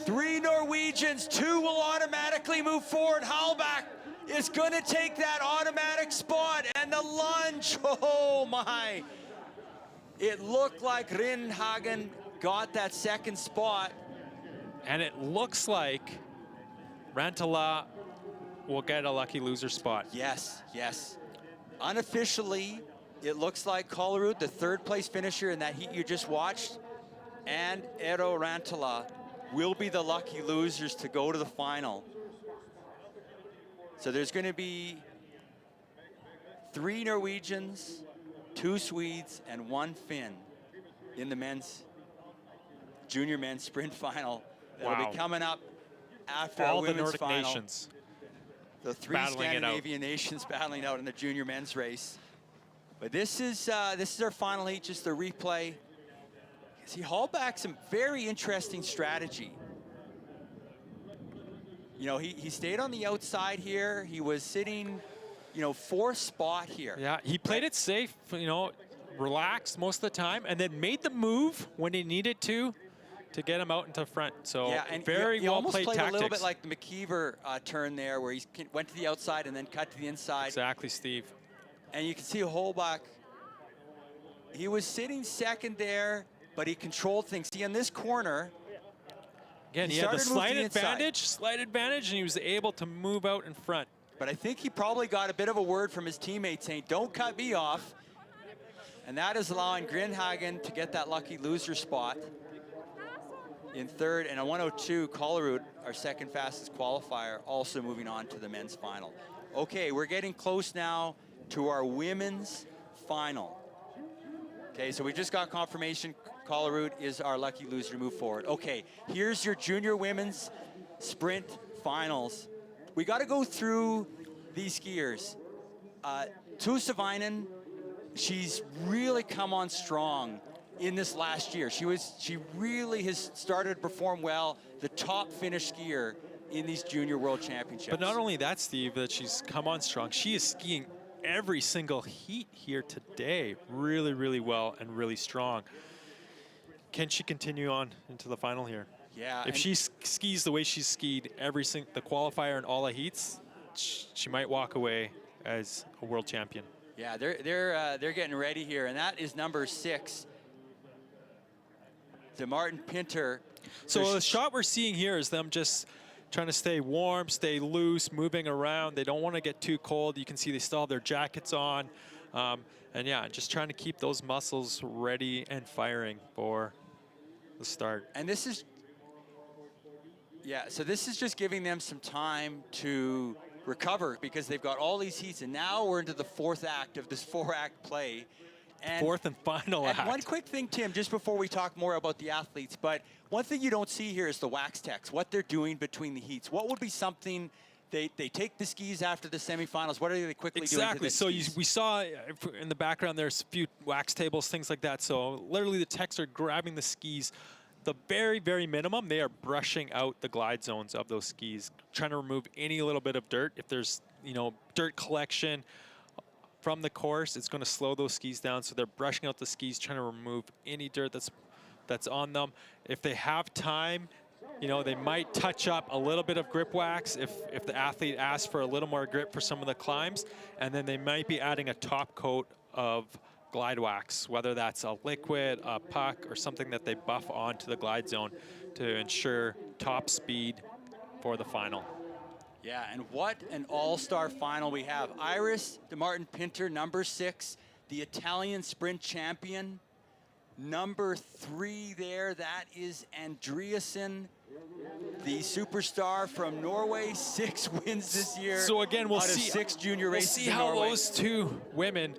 3 Norwegians, 2 will automatically move forward. Hallbach is going to take that automatic spot, and the lunge, oh my. It looked like Grindhagen got that second spot. And it looks like Rantanen will get a lucky loser spot. Yes, yes. Unofficially, it looks like Kollerud, the 3rd place finisher in that heat you just watched, and Eero Rantanen will be the lucky losers to go to the final. So there's going to be 3 Norwegians, 2 Swedes, and 1 Finn in the junior men's sprint final. That'll be coming up after all our the women's Nordic final. nations. The 3 Scandinavian nations battling out in the junior men's race. But this is our final heat, just the replay. See, Hallbach, some very interesting strategy. You know, he stayed on the outside here. He was sitting, you know, 4th spot here. Yeah, he played it safe, you know, relaxed most of the time, and then made the move when he needed to get him out into front. So yeah, and very he well almost played played tactics. a little bit like the McKeever turn there, where he went to the outside and then cut to the inside. Exactly, Steve. And you can see Hallbach, he was sitting 2nd there, but he controlled things. See, in this corner, again, he had the slight advantage, and he was able to move out in front. But I think he probably got a bit of a word from his teammate saying, don't cut me off. And that is allowing Grindhagen to get that lucky loser spot in 3rd. And a 102, Kollerud, our 2nd fastest qualifier, also moving on to the men's final. Okay, we're getting close now to our women's final. Okay, so we just got confirmation Kollerud is our lucky loser to move forward. Okay, here's your junior women's sprint finals. We got to go through these skiers. Tuusavainen, she's really come on strong in this last year. She really has started to perform well, the top Finnish skier in these junior world championships. But not only that, Steve, that she's come on strong, she is skiing every single heat here today really, really well and really strong. Can she continue on into the final here? Yeah. If she skis the way she's skied the qualifier and all the heats, she might walk away as a world champion. Yeah, they're getting ready here, and that is number 6, the Martin Pinter. So the shot we're seeing here is them just trying to stay warm, stay loose, moving around. They don't want to get too cold. You can see they still have their jackets on. And yeah, just trying to keep those muscles ready and firing for the start. And this is, yeah, so this is just giving them some time to recover because they've got all these heats, and now we're into the 4th act of this 4-act play. And 4th and final act. One quick thing, Tim, just before we talk more about the athletes, but one thing you don't see here is the wax techs, what they're doing between the heats. What would be something, they take the skis after the semifinals, what are they quickly doing to the so skis? we saw in the background there's a few wax tables, things like that. So literally the techs are grabbing the skis. The very, very minimum, they are brushing out the glide zones of those skis, trying to remove any little bit of dirt. If there's, you know, dirt collection from the course, it's going to slow those skis down. So they're brushing out the skis, trying to remove any dirt that's on them. If they have time, you know, they might touch up a little bit of grip wax if the athlete asks for a little more grip for some of the climbs, and then they might be adding a top coat of glide wax, whether that's a liquid, a puck, or something that they buff onto the glide zone to ensure top speed for the final. Yeah, and what an all-star final we have. Iris DeMartin-Pinter, number 6, the Italian sprint champion. Number 3 there, that is Andreasen, the superstar from Norway, 6 wins this year. So again, we'll out see of 6 junior races we'll see in how Norway. those 2 women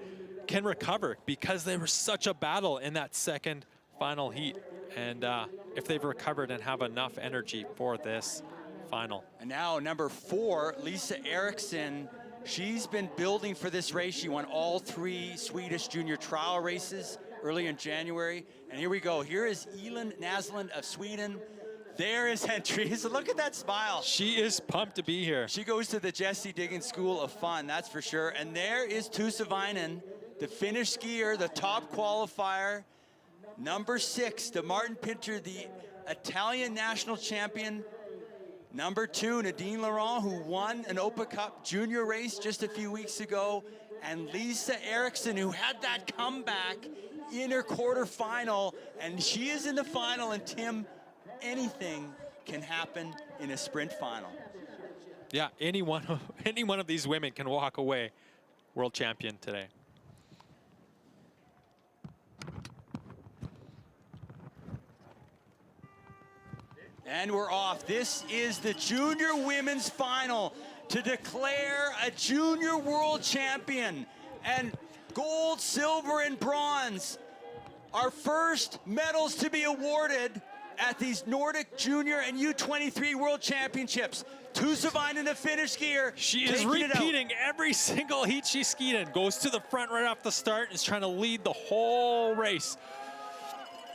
can recover, because they were such a battle in that second final heat. And if they've recovered and have enough energy for this final. And now number 4, Lisa Eriksson. She's been building for this race. She won all 3 Swedish junior trial races early in January. And here we go. Here is Elin Naslund of Sweden. There is Andreas. Look at that smile. She is pumped to be here. She goes to the Jesse Diggins School of Fun, that's for sure. And there is Tusa Väinö, the Finnish skier, the top qualifier. Number 6, DeMartin-Pinter, the Italian national champion. Number 2, Nadine Laurent, who won an Open Cup junior race just a few weeks ago. And Lisa Eriksson, who had that comeback in her quarterfinal. And she is in the final. And Tim, anything can happen in a sprint final. Yeah, any one of these women can walk away world champion today. And we're off. This is the junior women's final to declare a junior world champion. And gold, silver, and bronze, our first medals to be awarded at these Nordic Junior and U23 World Championships. Tusa Väinö, the Finnish skier. She is repeating every single heat she skied in. Goes to the front right off the start and is trying to lead the whole race.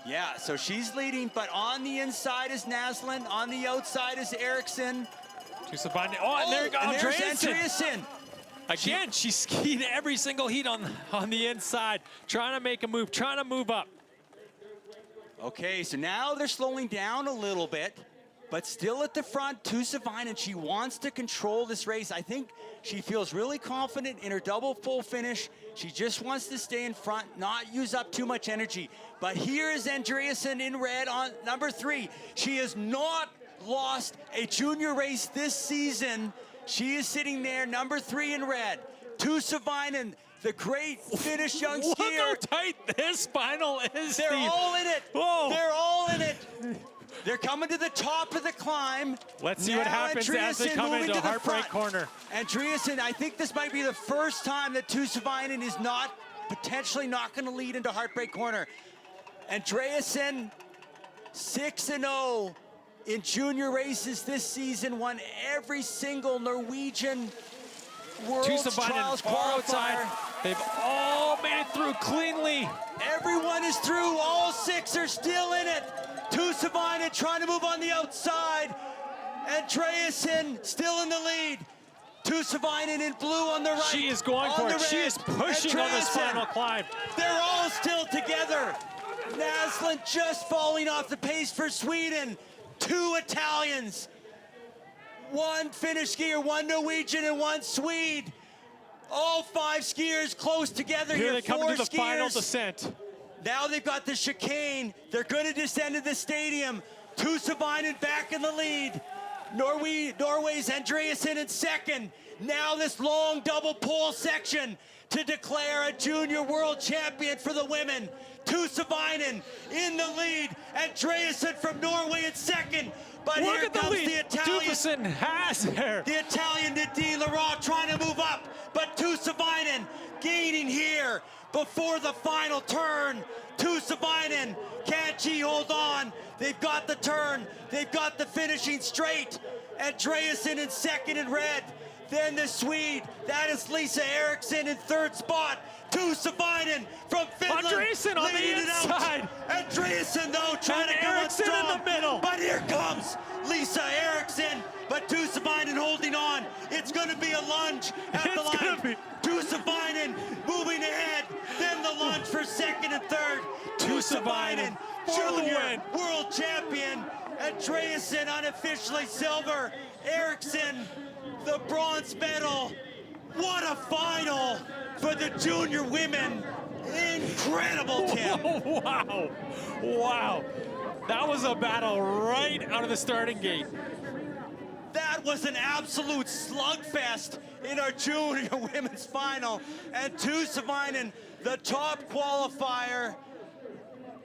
Yeah, so she's leading, but on the inside is Naslund, on the outside is Eriksson. Tusa Väinö. Oh, and there goes Andreasen. Again, she skied every single heat on the inside, trying to make a move, trying to move up. Okay, so now they're slowing down a little bit, but still at the front, Tusa Väinö, and she wants to control this race. I think she feels really confident in her double full finish. She just wants to stay in front, not use up too much energy. But here is Andreasen in red on number 3. She has not lost a junior race this season. She is sitting there, number 3 in red. Tusa Väinö, the great Finnish young skier. Look how tight this final is. They're all in it. Whoa. They're all in it. They're coming to the top of the climb. Let's see what happens as they come into Heartbreak Corner. Andreasen, I think this might be the first time that Tusa Väinö is potentially not going to lead into Heartbreak Corner. Andreasen, 6-0 in junior races this season, won every single Norwegian World Trials qualifier. They've all made it through cleanly. Everyone is through. All 6 are still in it. Tusa Väinö trying to move on the outside. Andreasen still in the lead. Tusa Väinö in blue on the right. She is going for it. She is pushing on this final climb. They're all still together. Naslund just falling off the pace for Sweden. 2 Italians. 1 Finnish skier, 1 Norwegian, and 1 Swede. All 5 skiers close together here. Here they come 4 into the skiers. final descent. Now they've got the chicane. They're going to descend to the stadium. Tusa Väinö back in the lead. Norway's Andreasen in second. Now this long double pole section to declare a junior world champion for the women. Tusa Väinö in the lead. Andreasen from Norway in second. But Look here at the comes lead. the Italian. Dufason has her. The Italian Nadine Laurent trying to move up. But Tusa Väinö gaining here before the final turn. Tusa Väinö, can't she hold on? They've got the turn. They've got the finishing straight. Andreasen in second in red. Then the Swede, that is Lisa Eriksson in third spot. Tusa Väinö from Finland. Andreasen on the inside. Andreasen though trying to go Eriksson strong. in the middle. But here comes Lisa Eriksson. But but Tussavainen holding on. It's going to be a lunge at the line. Tussavainen moving ahead, then the lunge for second and third. Tussavainen, junior world champion. Andreasen unofficially silver. Eriksson, the bronze medal. What a final for the junior women. Incredible, Tim. Wow. Wow. That was a battle right out of the starting gate. That was an absolute slugfest in our junior women's final. And Tussavainen, the top qualifier,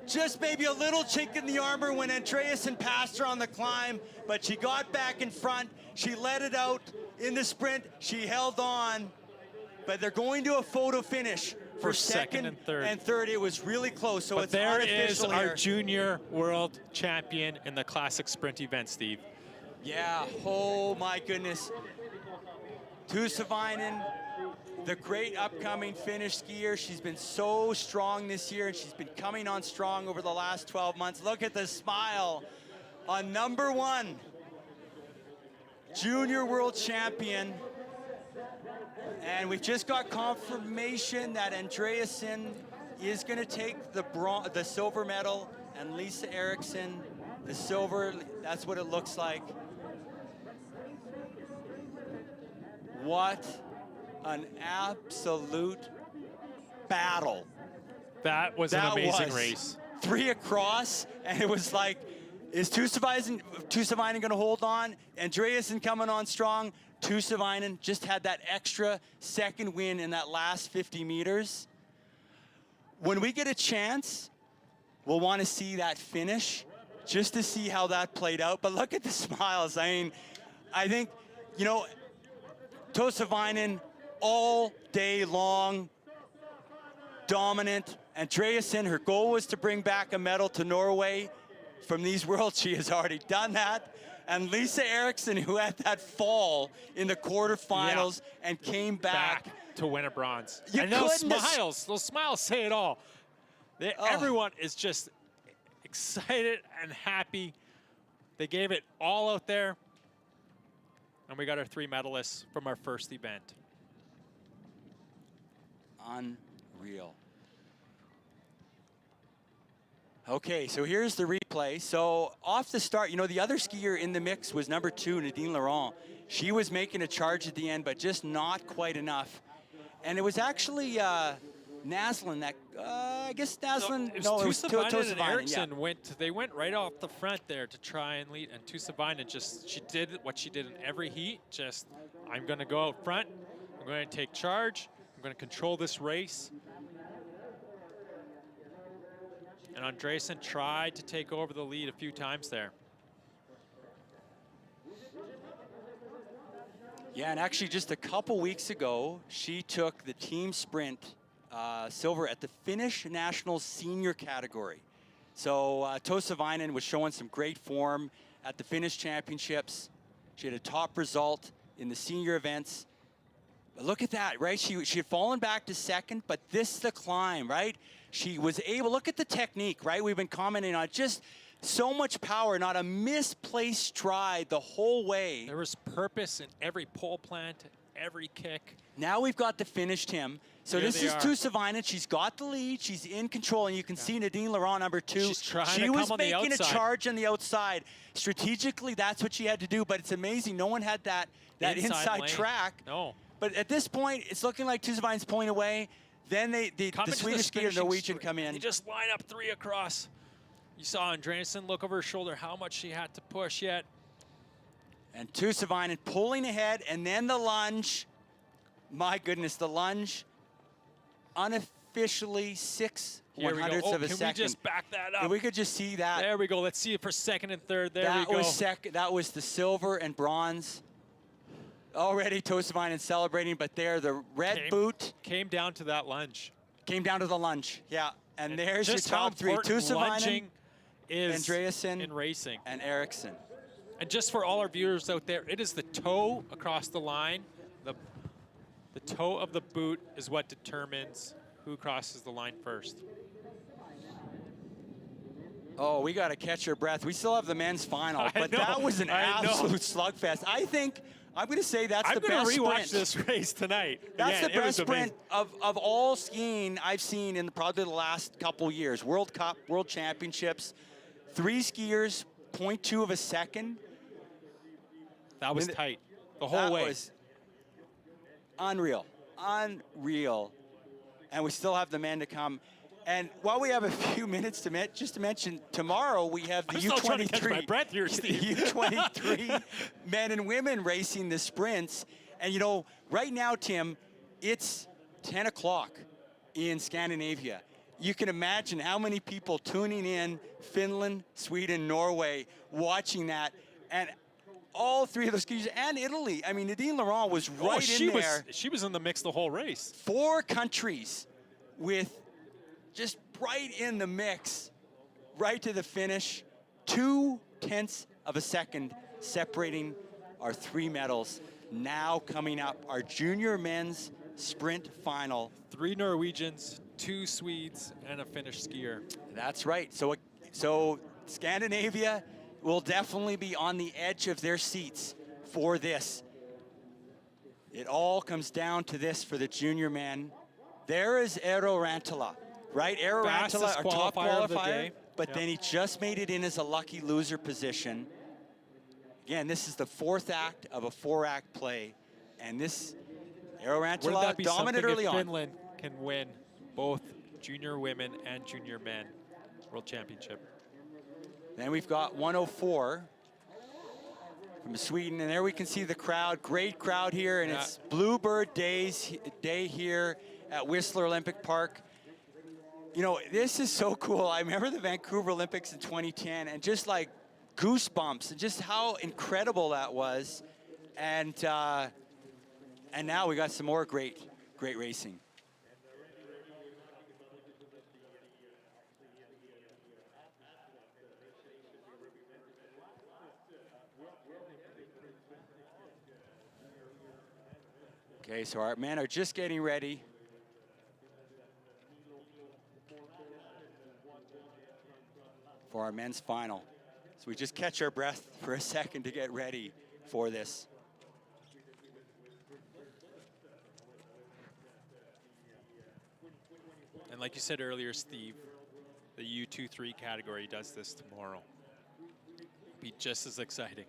just maybe a little chink in the armor when Andreasen passed her on the climb, but she got back in front. She let it out in the sprint. She held on, but they're going to a photo finish for second and third. It was really close, so but it's there unofficial is our here. junior world champion in the classic sprint event, Steve. Yeah, oh my goodness. Tussavainen, the great upcoming Finnish skier. She's been so strong this year, and she's been coming on strong over the last 12 months. Look at the smile on number one, junior world champion. And we've just got confirmation that Andreasen is going to take the silver medal, and Lisa Eriksson, the silver. That's what it looks like. What an absolute battle. That was an amazing race. 3 across, and it was like, is Tussavainen going to hold on? Andreasen coming on strong. Tussavainen just had that extra second win in that last 50 meters. When we get a chance, we'll want to see that finish just to see how that played out. But look at the smiles. I mean, I think, you know, Tussavainen all day long, dominant. Andreasen, her goal was to bring back a medal to Norway. From these Worlds, she has already done that. And Lisa Eriksson, who had that fall in the quarterfinals and came back to win a bronze. You and those smiles say it all. Everyone is just excited and happy. They gave it all out there. And we got our 3 medalists from our first event. Unreal. Okay, so here's the replay. So off the start, you know, the other skier in the mix was number 2, Nadine Laurent. She was making a charge at the end, but just not quite enough. And it was actually Naslund that, I guess Naslund, it was Tussavainen and Eriksson they went right off the front there to try and lead. And Tussavainen she did what she did in every heat. Just, I'm going to go out front. I'm going to take charge. I'm going to control this race. And Andreasen tried to take over the lead a few times there. Yeah, and actually just a couple weeks ago, she took the team sprint silver at the Finnish national senior category. So Tussavainen was showing some great form at the Finnish championships. She had a top result in the senior events. But look at that, right? She had fallen back to second, but the climb, right? She was able, look at the technique, right? We've been commenting on just so much power, not a misplaced stride the whole way. There was purpose in every pole plant, every kick. Now we've got the finish, Tim. So Here this is Tussavainen. She's got the lead. She's in control, and you can see Nadine Laurent, number 2. She's trying she to come was on the making a outside. charge on the outside. Strategically, that's what she had to do, but it's amazing. No one had that inside track. No. But at this point, it's looking like Tussavainen's pulling away. Then the Swedish skier, Norwegian, come in. They just line up 3 across. You saw Andreasen look over her shoulder how much she had to push yet. And Tussavainen pulling ahead, and then the lunge. My goodness, the lunge. Unofficially 6/100ths of a Can second. we just back that up? If we could just see that. There we go. Let's see it for second and third. There we go. That was the silver and bronze. Already Tussavainen celebrating, but there, the red boot. Came down to that lunge. Came down to the lunge, yeah. And there's your just how top 3. important Tussavainen, lunging is Andreasen, in racing. and Eriksson. And just for all our viewers out there, it is the toe across the line. The toe of the boot is what determines who crosses the line first. Oh, we got to catch our breath. We still have the men's final, but know, that was an I know. absolute slugfest. I think, I'm going to say that's the best I'm sprint. going to rewatch this race tonight. That's Again, the best sprint of all skiing I've seen in probably the last couple years. World Cup, World Championships, 3 skiers, 0.2 of a second. That was tight the whole That way. was unreal, unreal. And we still have the men to come. And while we have a few minutes just to mention, tomorrow we have the I'm still trying to catch my U23 breath here, Steve. U23 men and women racing the sprints. And you know, right now, Tim, it's 10 o'clock in Scandinavia. You can imagine how many people tuning in, Finland, Sweden, Norway, watching that. And all 3 of those skiers, and Italy. I mean, Nadine Laurent was right in there. She was in the mix the whole race. 4 countries with just right in the mix, right to the finish. 0.2 of a second separating our 3 medals. Now coming up, our junior men's sprint final. 3 Norwegians, 2 Swedes, and a Finnish skier. That's right. So Scandinavia will definitely be on the edge of their seats for this. It all comes down to this for the junior men. There is Eero Ranttila, right? Eero Ranttila, Fastest our top qualifier of the qualifier, day. but Yep. then he just made it in as a lucky loser position. Again, this is the 4th act of a 4-act play, and this Eero Wouldn't Ranttila that be dominant something early if on. Finland can win both junior women and junior men world championship? Then we've got 104 from Sweden, and there we can see the crowd. Great crowd here, and it's Bluebird Day here at Whistler Olympic Park. You know, this is so cool. I remember the Vancouver Olympics in 2010, and just like goosebumps, and just how incredible that was. And now we got some more great racing. Okay, so our men are just getting ready. For our men's final. So we just catch our breath for a second to get ready for this. And like you said earlier, Steve, the U23 category does this tomorrow. Be just as exciting.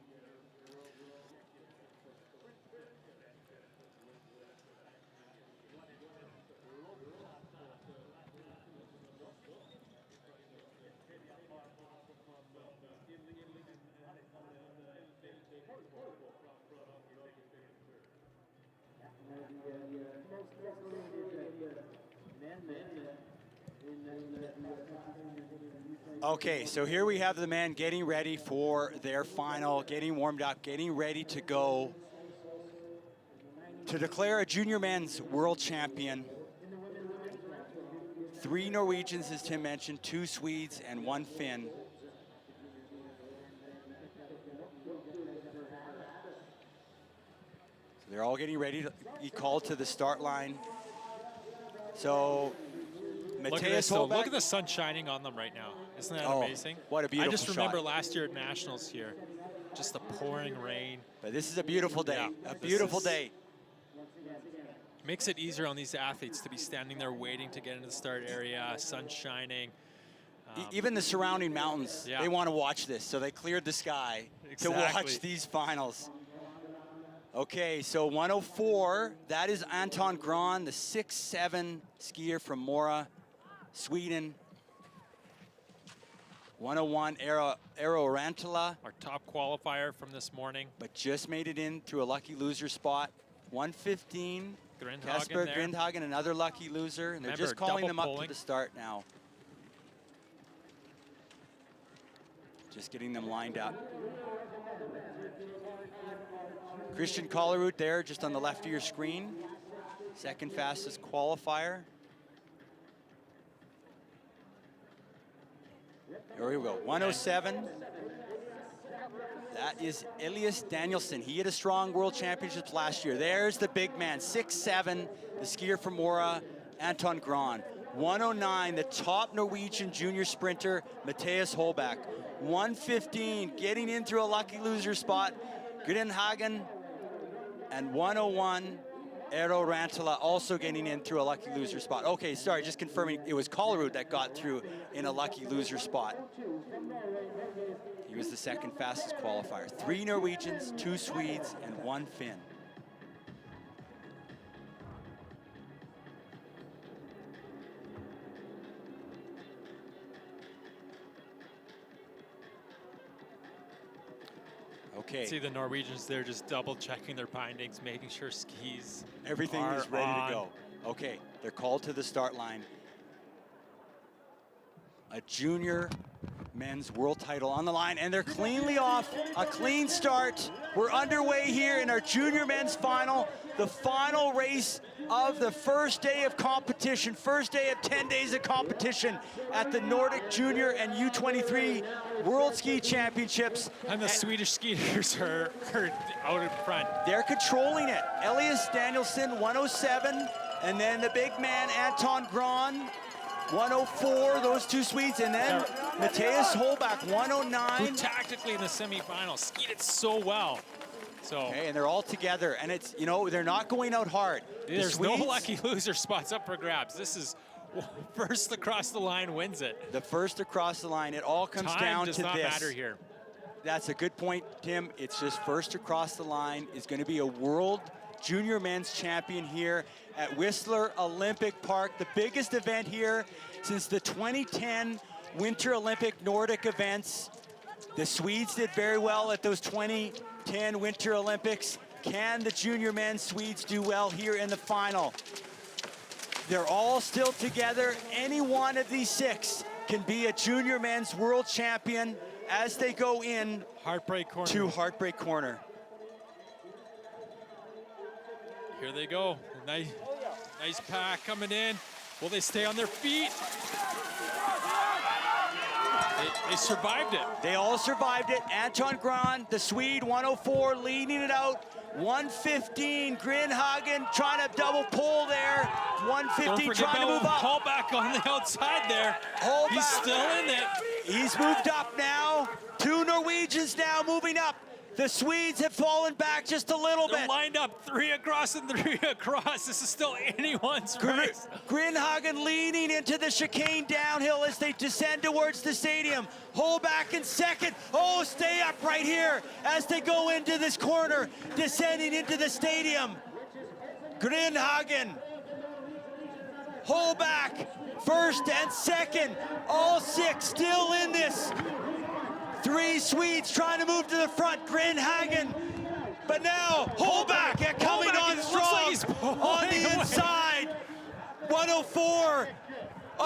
Okay, so here we have the men getting ready for their final, getting warmed up, getting ready to go to declare a junior men's world champion. 3 Norwegians, as Tim mentioned, 2 Swedes, and 1 Finn. So they're all getting ready to be called to the start line. So Look at Matthias this, though. Holbeck. Look at the sun shining on them right now. Isn't that Oh, amazing? what a beautiful I just remember shot. last year at Nationals here, just the pouring rain. But this is a beautiful day, Yeah, a this beautiful is- day. Makes it easier on these athletes to be standing there waiting to get into the start area, sun shining. Even the surrounding mountains, Yeah. they want to watch this, so they cleared the sky to Exactly. watch these finals. Okay, so 104, that is Anton Gran, the 6'7" skier from Mora, Sweden. 101, Eero Ranttila, Our top qualifier from this morning. but just made it in through a lucky loser spot. 115, Grindhagen Kasper there. Grindhagen, another lucky loser, and they're Remember, just calling double them up to pulling. the start now. Just getting them lined up. Christian Collerud there, just on the left of your screen. Second fastest qualifier. There we go, 107. That is Elias Danielson. He had a strong World Championships last year. There's the big man, 6'7", the skier from Mora, Anton Gran. 109, the top Norwegian junior sprinter, Matthias Holbach. 115, getting in through a lucky loser spot, Grindhagen. And 101, Eero Rantala also getting in through a lucky loser spot. Okay, sorry, just confirming, it was Collerud that got through in a lucky loser spot. He was the second fastest qualifier. 3 Norwegians, 2 Swedes, and 1 Finn. Okay. See the Norwegians there just double checking their bindings, making sure skis Everything are is ready on. to go. Okay, they're called to the start line. A junior men's world title on the line, and they're cleanly off. A clean start. We're underway here in our junior men's final, the final race of the first day of competition, first day of 10 days of competition at the Nordic Junior and U23 World Ski Championships. And the Swedish skiers are out in front. They're controlling it. Elias Danielsson, 107, and then the big man, Anton Gran, 104, those 2 Swedes, and then Matthias Holbach, Who 109. tactically in the semifinals skied it so well. So Okay, and they're all together, and it's, you know, they're not going out hard. The there's no Swedes, lucky loser spots up for grabs. This is first across the line wins it. the first across the line. It all comes Time down does to not this. matter here. That's a good point, Tim. It's just first across the line is going to be a world junior men's champion here at Whistler Olympic Park, the biggest event here since the 2010 Winter Olympic Nordic events. The Swedes did very well at those 2010 Winter Olympics. Can the junior men's Swedes do well here in the final? They're all still together. Any one of these 6 can be a junior men's world champion as they go in Heartbreak corner. to Heartbreak Corner. Here they go. Nice pack coming in. Will they stay on their feet? They survived it. They all survived it. Anton Gran, the Swede, 104, leading it out. 115, Grindhagen trying to double pull there. Don't 115 forget trying to move up. Holbach on the outside there. Holbach. He's still in it. He's moved up now. 2 Norwegians now moving up. The Swedes have fallen back just a little They're bit. lined up 3 across and 3 across. This is still anyone's race. Grindhagen leaning into the chicane downhill as they descend towards the stadium. Holbach in second. Oh, stay up right here as they go into this corner, descending into the stadium. Grindhagen, Holbach, first and second. All 6 still in this. 3 Swedes trying to move to the front. Grindhagen, but now Holbach coming Holbach, on it looks strong like he's on pulling the away. inside. 104.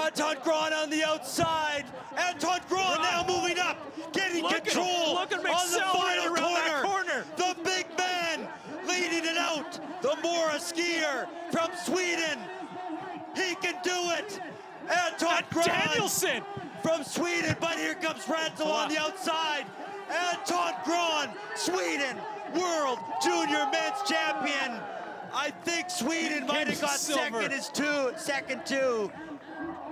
Anton Gran on the outside. Anton Gran now moving up, getting Look at him. control Look at him on the accelerate final around that corner. The big man leading it out. The Mora skier from Sweden. He can do it. Anton Gran Danielsson. from Sweden, but here comes Rantala on the outside. Anton Gran, Sweden, world junior men's champion. I think Sweden might have got silver. second too.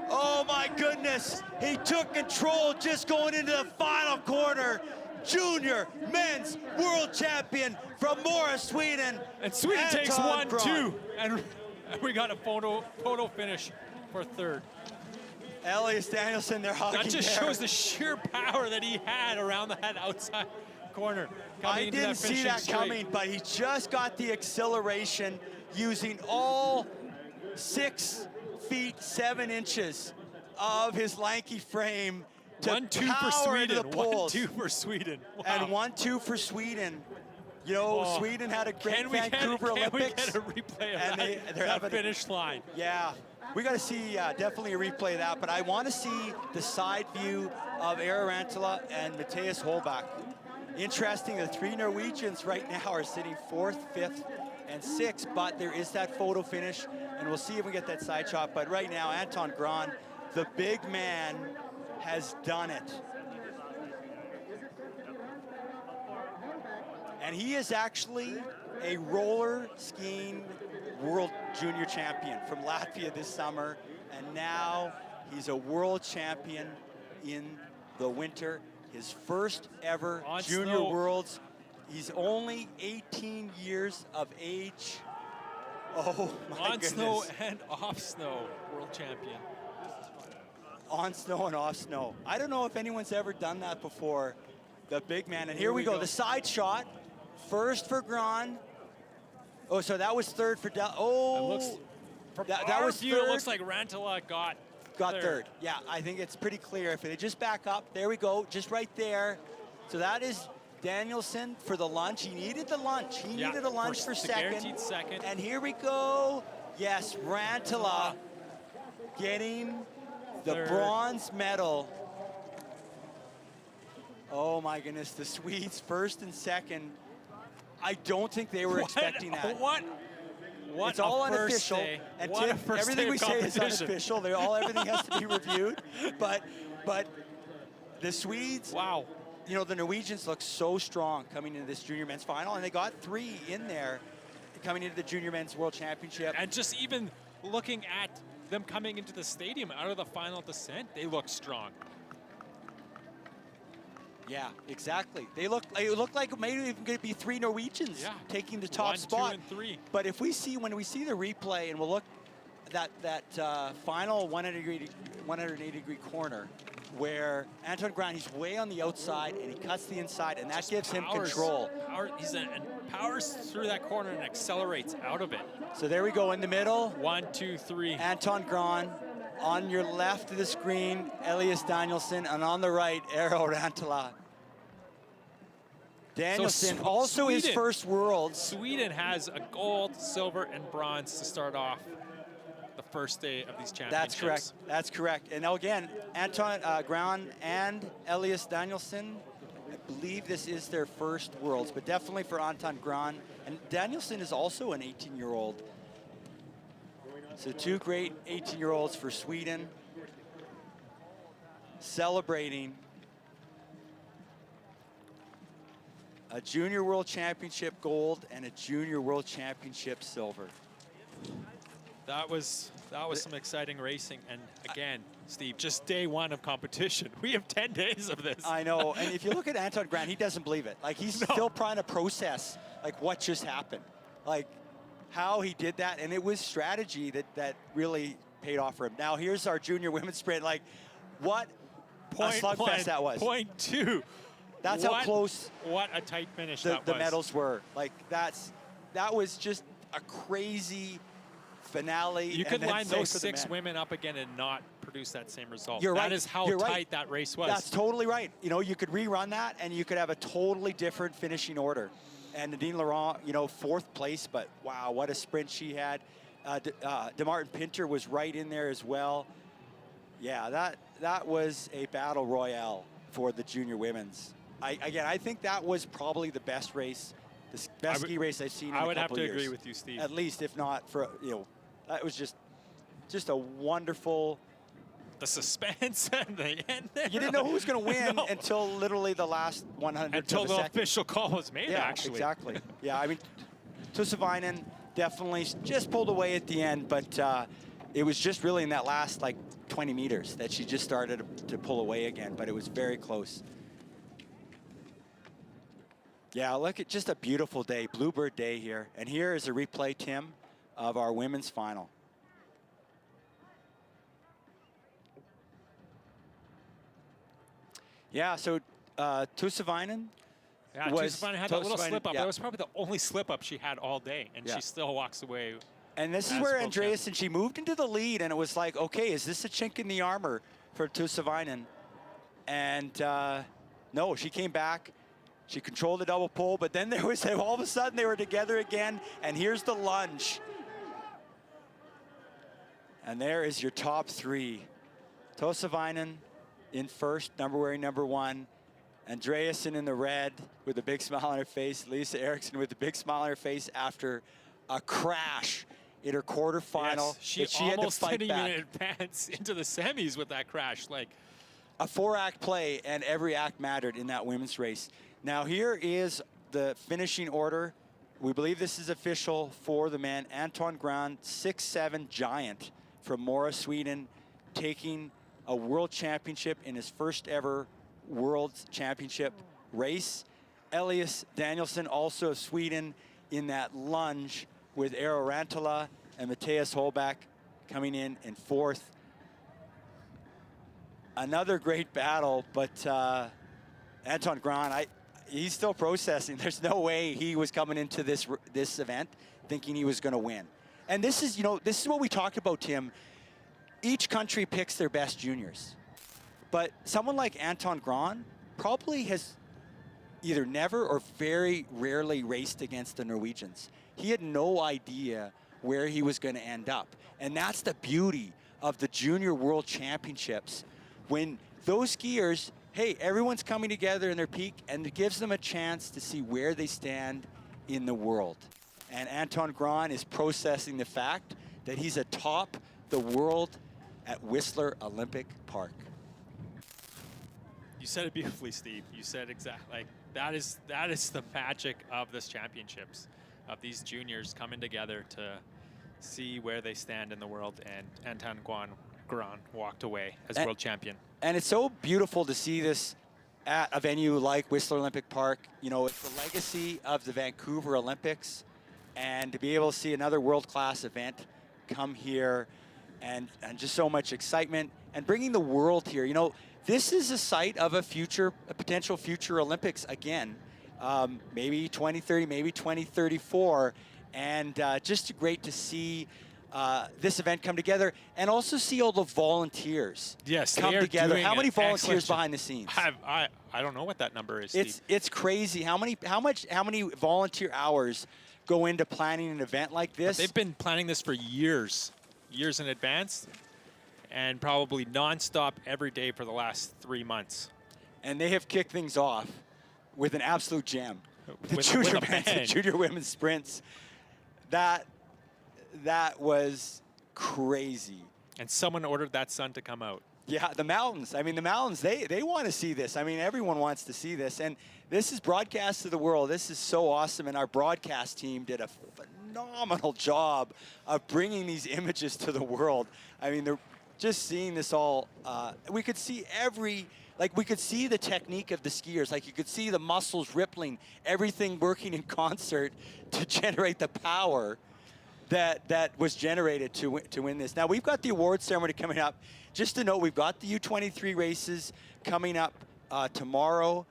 Oh my goodness, he took control just going into the final corner. Junior men's world champion from Mora, Sweden. And Sweden takes Anton 1-2. And we got a photo finish for 3rd. Elias Danielsson, they're hugging That just there. shows the sheer power that he had around that outside corner. I didn't see that coming, but he just got the acceleration using all 6 feet 7 inches of his lanky frame to 1-2 power for into Sweden. the poles. 1-2 for Sweden. Wow. And 1-2 for Sweden. You know, Oh. Sweden had a great Can we Vancouver get Olympics. a replay of and they're that having a- finish line? Yeah, we got to see definitely a replay of that, but I want to see the side view of Eero Rantala and Matthias Holbach. Interesting, the 3 Norwegians right now are sitting 4th, 5th, and 6th, but there is that photo finish, and we'll see if we get that side shot. But right now, Anton Gran, the big man, has done it. And he is actually a roller skiing world junior champion from Latvia this summer, and now he's a world champion in the winter. His first ever On junior snow. worlds. He's only 18 years of age. Oh my On goodness. snow and off snow, world champion. On snow and off snow. I don't know if anyone's ever done that before. The big man, and here we go. The side shot, first for Gran. Oh, so that was third for Del. Oh, It looks, from that our was view, third. it looks like Rantala got third. Yeah, I think it's pretty clear. If they just back up, there we go, just right there. So that is Danielson for the lunge. He needed the lunge. He needed a lunge for the second. guaranteed second. And here we go. Yes, Rantala getting the Third. bronze medal. Oh my goodness, the Swedes first and second. I don't think they were expecting that. What It's all a first unofficial, day. and What a Tim, first everything day we of say is competition. unofficial. Everything has to be reviewed. But the Swedes, Wow. you know, the Norwegians look so strong coming into this junior men's final, and they got 3 in there coming into the junior men's world championship. And just even looking at them coming into the stadium out of the final descent, they look strong. Yeah, exactly. It looked like maybe even going to be 3 Norwegians taking the top 1, spot. 2, and 3. But if we see, when we see the replay, and we'll look that final 180 degree corner where Anton Gran, he's way on the outside and he cuts the inside, and that Just gives him powers- control. and powers through that corner and accelerates out of it. So there we go in the middle. 1, 2, 3. Anton Gran. On your left of the screen, Elias Danielson, and on the right, Eero Rantala. Danielson, also his Sweden. first Worlds. Sweden has a gold, silver, and bronze to start off the first day of these championships. That's correct. That's correct. And now again, Anton Gran and Elias Danielson, I believe this is their first Worlds, but definitely for Anton Gran. And Danielson is also an 18-year-old. So 2 great 18-year-olds for Sweden, celebrating a junior world championship gold and a junior world championship silver. That was some exciting racing. And again, Steve, just day 1 of competition. We have 10 days of this. I know, and if you look at Anton Gran, he doesn't believe it. Like, he's still trying to process, like, what just happened. Like, how he did that, and it was strategy that really paid off for him. Now, here's our junior women's sprint. Like, what a slugfest that was. Point 2. That's how close What a tight finish the that was. medals were. Like, that was just a crazy finale. You and could then line same those for the 6 men. women up again and not produce that same result. You're right. That is how You're tight right. that race was. That's totally right. You know, you could rerun that, and you could have a totally different finishing order. And Nadine Laurent, you know, 4th place, but wow, what a sprint she had. DeMartin Pinter was right in there as well. Yeah, that was a battle royale for the junior women's. I think that was probably the best race, the best ski race I've seen in a couple I would have to years. agree with you, Steve. At least, if not for, you know, that was just a wonderful. The suspense and the end there. You didn't know who was going to win No. until literally the last 100th Until of a the second. official call was made, Yeah, actually. exactly. Yeah, I mean, Tussavainen definitely just pulled away at the end, but it was just really in that last, like, 20 meters that she just started to pull away again, but it was very close. Yeah, look at just a beautiful day, Bluebird Day here. And here is a replay, Tim, of our women's final. Yeah, so Tussavainen Yeah, was Tussavainen had that little Tussavainen, slip up. yeah. That was probably the only slip up she had all day, and Yeah. she still walks away. And this is as where world Andreasen, she moved into the lead, and it was like, okay, is this a chink in the armor for Tussavainen? And no, she came back. She controlled the double pull, but then there was, all of a sudden they were together again, and here's the lunge. And there is your top 3. Tussavainen in first, wearing number 1. Andreasen in the red with a big smile on her face. Lisa Eriksson with a big smile on her face after a crash in her quarterfinal. Yes, she that she had to almost fight didn't back. even advance into the semis with that crash. Like, A 4-act play, and every act mattered in that women's race. Now here is the finishing order we believe this is official for the men. Anton Gran, 6'7" giant from Mora, Sweden, taking a world championship in his first ever world championship race. Elias Danielsson, also of Sweden, in that lunge with Eero Rantola, and Matthias Holbach coming in fourth. Another great battle, but Anton Gran, he's still processing. There's no way he was coming into this event thinking he was going to win. And this is, this is what we talked about, Tim. Each country picks their best juniors. But someone like Anton Gran probably has either never or very rarely raced against the Norwegians. He had no idea where he was going to end up. And that's the beauty of the Junior World Championships. When those skiers, hey, everyone's coming together in their peak, and it gives them a chance to see where they stand in the world. And Anton Gran is processing the fact that he's atop the world at Whistler Olympic Park. You said it beautifully, Steve. You said exactly, like, that is the magic of this championships, of these juniors coming together to see where they stand in the world, and Anton Gran walked away as world champion. And it's so beautiful to see this at a venue like Whistler Olympic Park. It's the legacy of the Vancouver Olympics, and to be able to see another world-class event come here, and just so much excitement, and bringing the world here. This is a site of a potential future Olympics again, maybe 2030, maybe 2034, and just great to see this event come together, and also see all the volunteers come together. How many volunteers behind the scenes? I don't know what that number is, Steve. It's crazy how many volunteer hours go into planning an event like this. But they've been planning this for years in advance, and probably nonstop every day for the last 3 months. And they have kicked things off with an absolute gem. The junior women's sprints. That was crazy. And someone ordered that sun to come out. Yeah, the mountains. I mean, the mountains, they want to see this. I mean, everyone wants to see this. And this is broadcast to the world. This is so awesome. And our broadcast team did a phenomenal job of bringing these images to the world. I mean, they're just seeing this all. We could see we could see the technique of the skiers. Like, you could see the muscles rippling, everything working in concert to generate the power that was generated to win this. Now, we've got the award ceremony coming up. Just to note, we've got the U23 races coming up tomorrow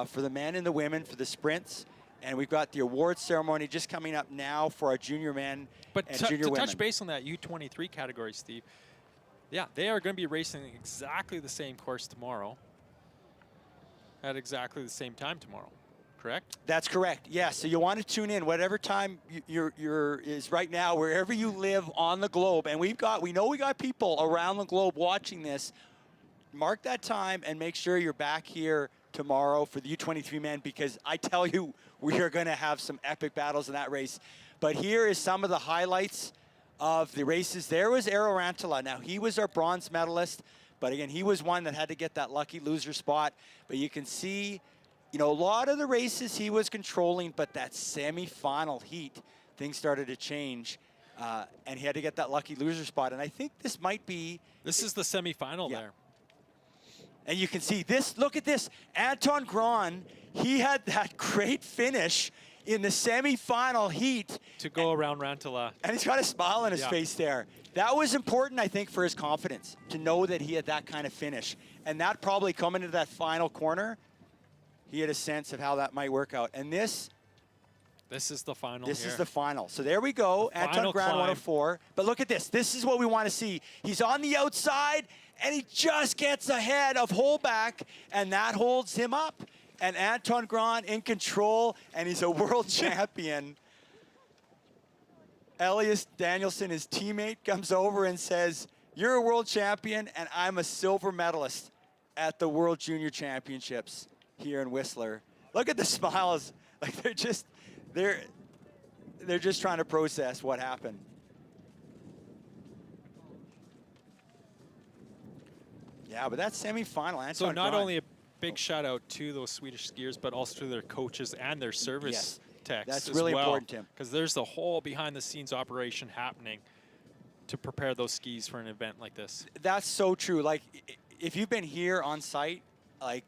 for the men and the women for the sprints. And we've got the award ceremony just coming up now for our junior men and junior women. To touch base on that U23 category, Steve, yeah, they are going to be racing exactly the same course tomorrow at exactly the same time tomorrow. Correct? That's correct. Yeah. So you want to tune in whatever time is right now, wherever you live on the globe. And we know we got people around the globe watching this. Mark that time and make sure you're back here tomorrow for the U23 men, because I tell you, we are going to have some epic battles in that race. But here is some of the highlights of the races. There was Eero Rantola. Now, he was our bronze medalist, but again, he was one that had to get that lucky loser spot. But you can see, a lot of the races he was controlling, but that semifinal heat, things started to change, and he had to get that lucky loser spot. And I think this might be... This is the semifinal there. And you can see this, look at this. Anton Gran, he had that great finish in the semifinal heat. To go around Rantola. And he's got a smile on his face there. That was important, I think, for his confidence, to know that he had that kind of finish. And that probably coming into that final corner, he had a sense of how that might work out. And this is the final. This is the final. So there we go, Anton Gran 104. But look at this. This is what we want to see. He's on the outside, and he just gets ahead of Holbach, and that holds him up. And Anton Gran in control, and he's a world champion. Elias Danielsson, his teammate, comes over and says, "You're a world champion, and I'm a silver medalist at the World Junior Championships here in Whistler." Look at the smiles. Like, they're just trying to process what happened. Yeah, but that's semifinal. Anton So not Gran. only a big shout out to those Swedish skiers, but also to their coaches and their service context. That's as really well, important, Tim. because there's the whole behind-the-scenes operation happening to prepare those skis for an event like this. That's so true. Like, if you've been here on site, like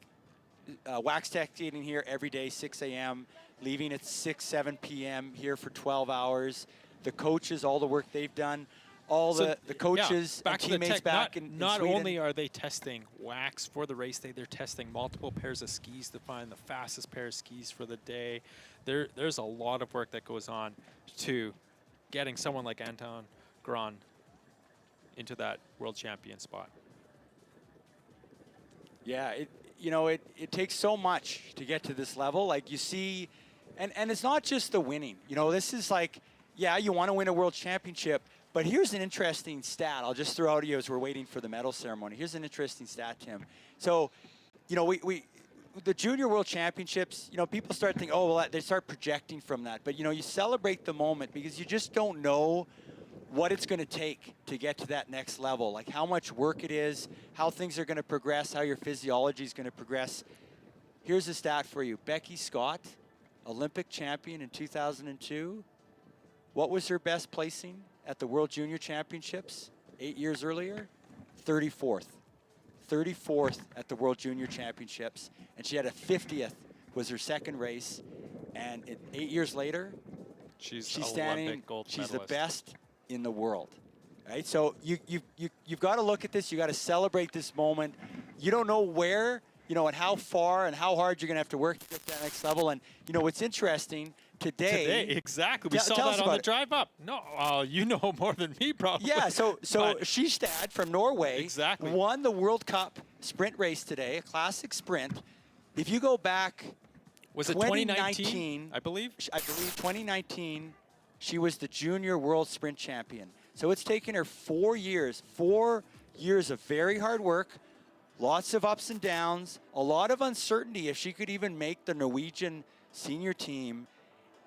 wax teching here every day, 6 a.m., leaving at 6, 7 p.m. here for 12 hours. The coaches, all the work they've done, all the coaches and teammates back in Not Sweden. only are they testing wax for the race day, they're testing multiple pairs of skis to find the fastest pair of skis for the day. There's a lot of work that goes on to getting someone like Anton Gran into that world champion spot. Yeah, it takes so much to get to this level. Like you see, and it's not just the winning. This is like, yeah, you want to win a world championship, but here's an interesting stat. I'll just throw out to you as we're waiting for the medal ceremony. Here's an interesting stat, Tim. So, the junior world championships, people start thinking, oh, well, they start projecting from that. But, you celebrate the moment because you just don't know what it's going to take to get to that next level, like how much work it is, how things are going to progress, how your physiology is going to progress. Here's a stat for you. Becky Scott, Olympic champion in 2002. What was her best placing at the World Junior Championships 8 years earlier? 34th. 34th at the World Junior Championships. And she had a 50th was her second race. And 8 years later, she's standing, Olympic gold she's the medalist. best in the world. Right? So you've got to look at this. You got to celebrate this moment. You don't know where, and how far and how hard you're going to have to work to get to that next level. And, what's interesting, today, exactly. We Tell saw us that on about the it. drive up. No, you know more than me, probably. Yeah, so But- Skistad from Norway Exactly. won the World Cup sprint race today, a classic sprint. If you go back, was it 2019? I believe. I believe 2019, she was the junior world sprint champion. So it's taken her 4 years of very hard work, lots of ups and downs, a lot of uncertainty if she could even make the Norwegian senior team.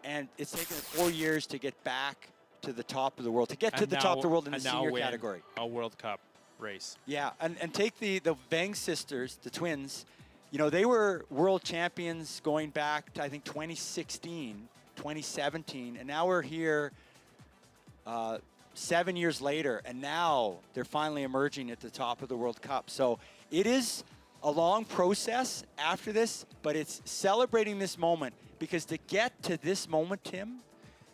And it's taken her 4 years to get back to the top of the world, to get to the top of the world in the and now senior win category. a World Cup race. Yeah, and take the Vang sisters, the twins. They were world champions going back to, I think, 2016, 2017. And now we're here 7 years later, and now they're finally emerging at the top of the World Cup. So it is a long process after this, but it's celebrating this moment, because to get to this moment, Tim,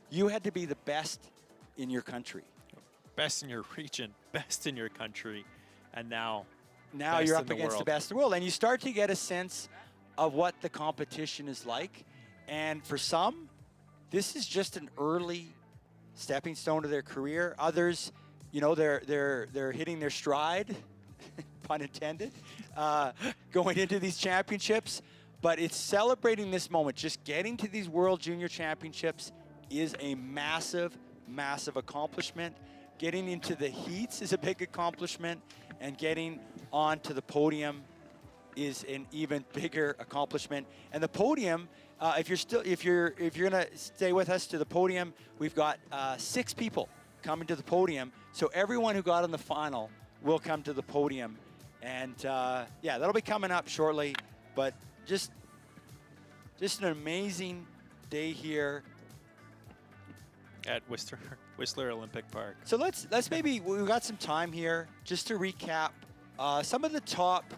you had to be the best in your country. Best in your region, best in your country, and now Now you're up against the world. best in the world, and you start to get a sense of what the competition is like. And for some, this is just an early stepping stone to their career. Others, they're hitting their stride, pun intended, going into these championships. But it's celebrating this moment. Just getting to these World Junior Championships is a massive, massive accomplishment. Getting into the heats is a big accomplishment, and getting onto the podium is an even bigger accomplishment. And the podium, if you're gonna stay with us to the podium, we've got 6 people coming to the podium. So everyone who got in the final will come to the podium, and yeah, that'll be coming up shortly. But just an amazing day here at Whistler Olympic Park. So let's maybe, we've got some time here just to recap some of the top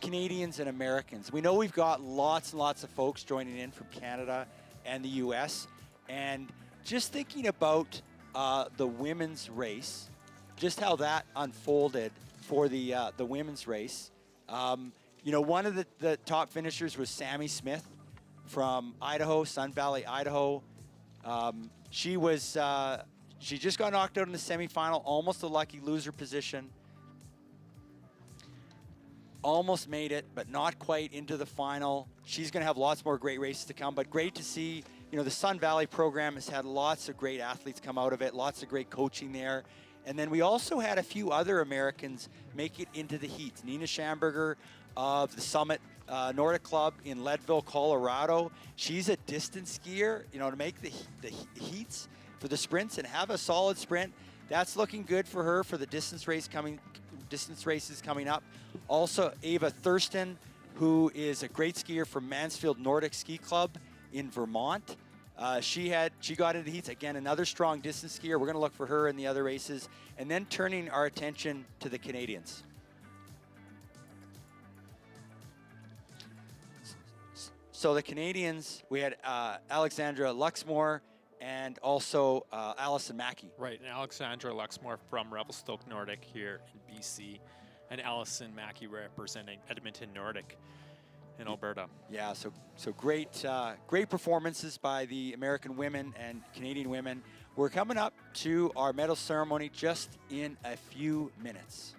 Canadians and Americans. We know we've got lots and lots of folks joining in from Canada and the US, and just thinking about the women's race, just how that unfolded for the women's race. One of the top finishers was Sammy Smith from Idaho, Sun Valley, Idaho. She just got knocked out in the semifinal, almost a lucky loser position. Almost made it, but not quite into the final. She's going to have lots more great races to come, but great to see, the Sun Valley program has had lots of great athletes come out of it, lots of great coaching there. And then we also had a few other Americans make it into the heats. Nina Schamberger of the Summit Nordic Club in Leadville, Colorado. She's a distance skier, to make the heats for the sprints and have a solid sprint. That's looking good for her for the distance races coming up. Also, Ava Thurston, who is a great skier from Mansfield Nordic Ski Club in Vermont. She got into the heats. Again, another strong distance skier. We're going to look for her in the other races. And then turning our attention to the Canadians. So the Canadians, we had Alexandra Luxmore and also Allison Mackey. Right, and Alexandra Luxmore from Revelstoke Nordic here in BC, and Allison Mackey representing Edmonton Nordic in Alberta. Yeah, so great great performances by the American women and Canadian women. We're coming up to our medal ceremony just in a few minutes.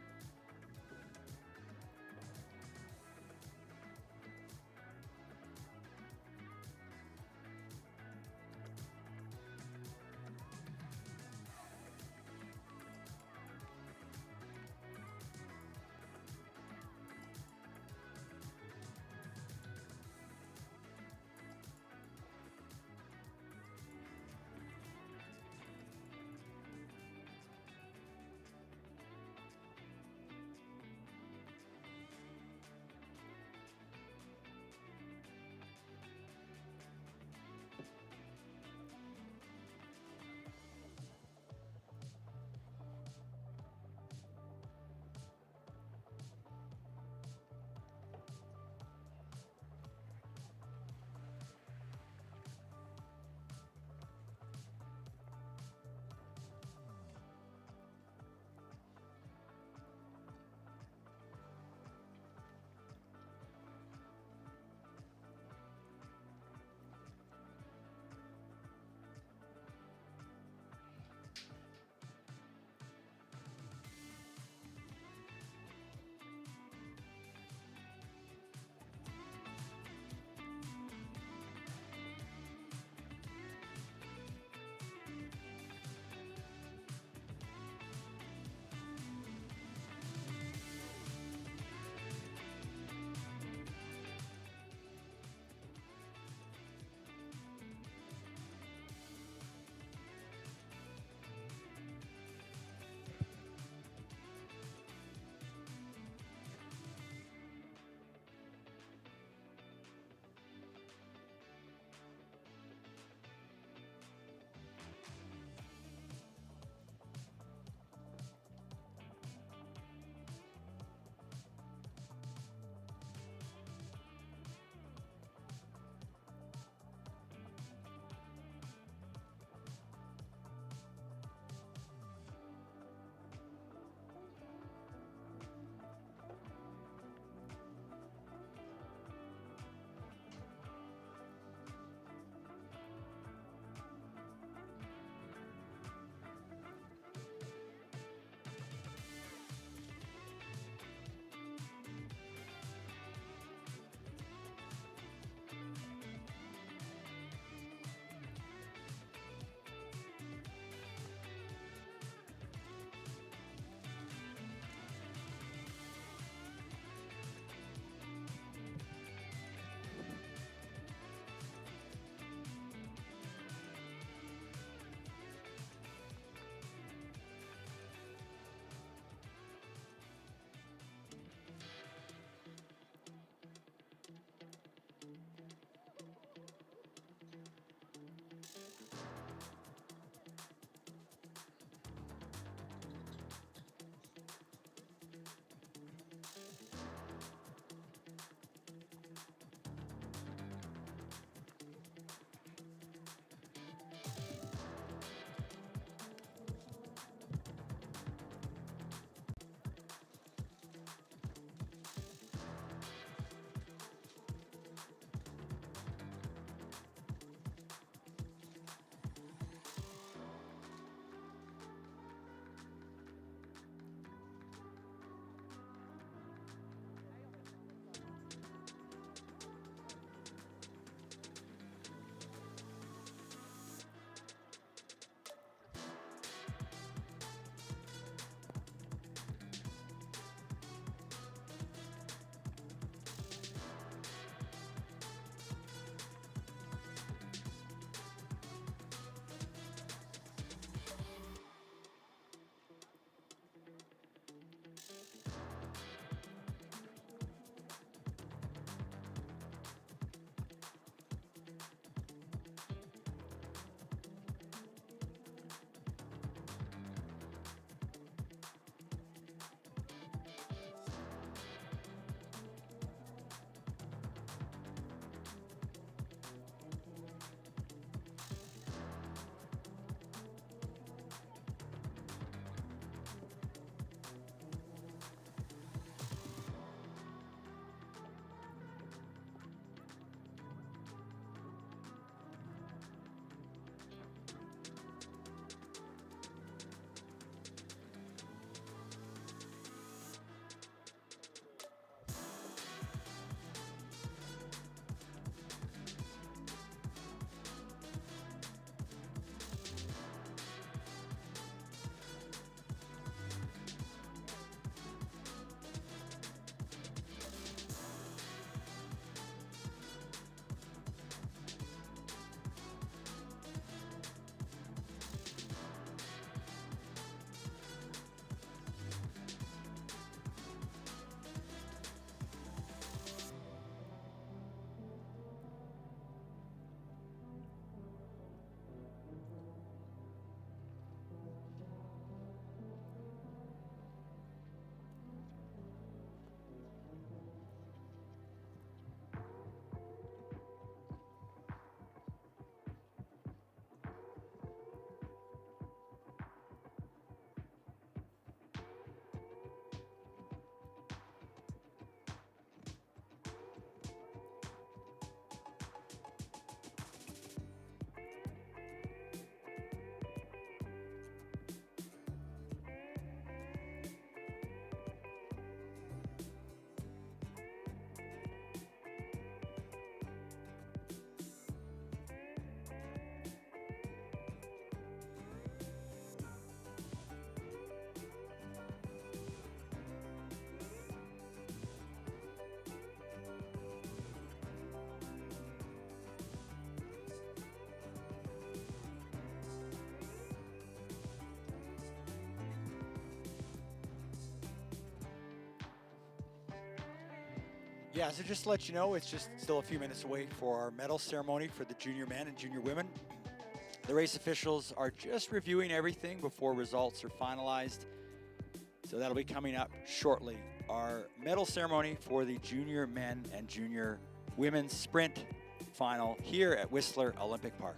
Yeah, so just to let you know, it's just still a few minutes away for our medal ceremony for the junior men and junior women. The race officials are just reviewing everything before results are finalized. So that'll be coming up shortly. Our medal ceremony for the junior men and junior women's sprint final here at Whistler Olympic Park.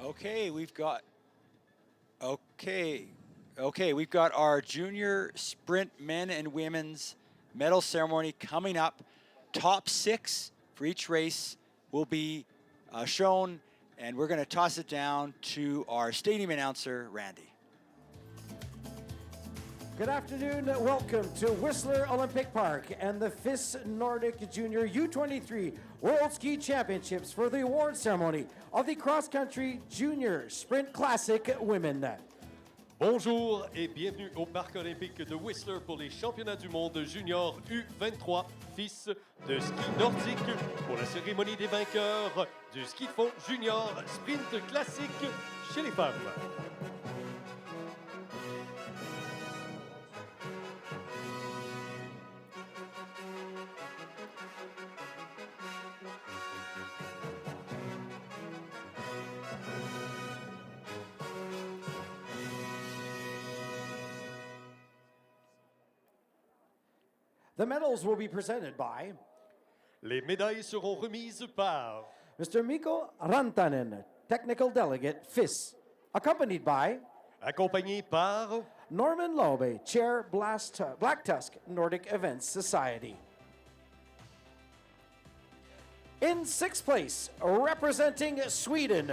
Okay, we've got we've got our junior sprint men and women's medal ceremony coming up. Top 6 for each race will be shown, and we're going to toss it down to our stadium announcer, Randy. Good afternoon, welcome to Whistler Olympic Park and the FIS Nordic Junior U23 World Ski Championships for the award ceremony of the Cross Country Junior Sprint Classic Women. Bonjour et bienvenue au Parc olympique de Whistler pour les championnats du monde junior U23 FIS de ski nordique pour la cérémonie des vainqueurs du ski de fond junior sprint classique chez les femmes. The medals will be presented by Les médailles seront remises par Mr. Mikko Rantanen, Technical Delegate, FIS, accompanied by accompagné par Norman Lobe, Chair, Black Tusk Nordic Events Society. In 6th place, representing Sweden,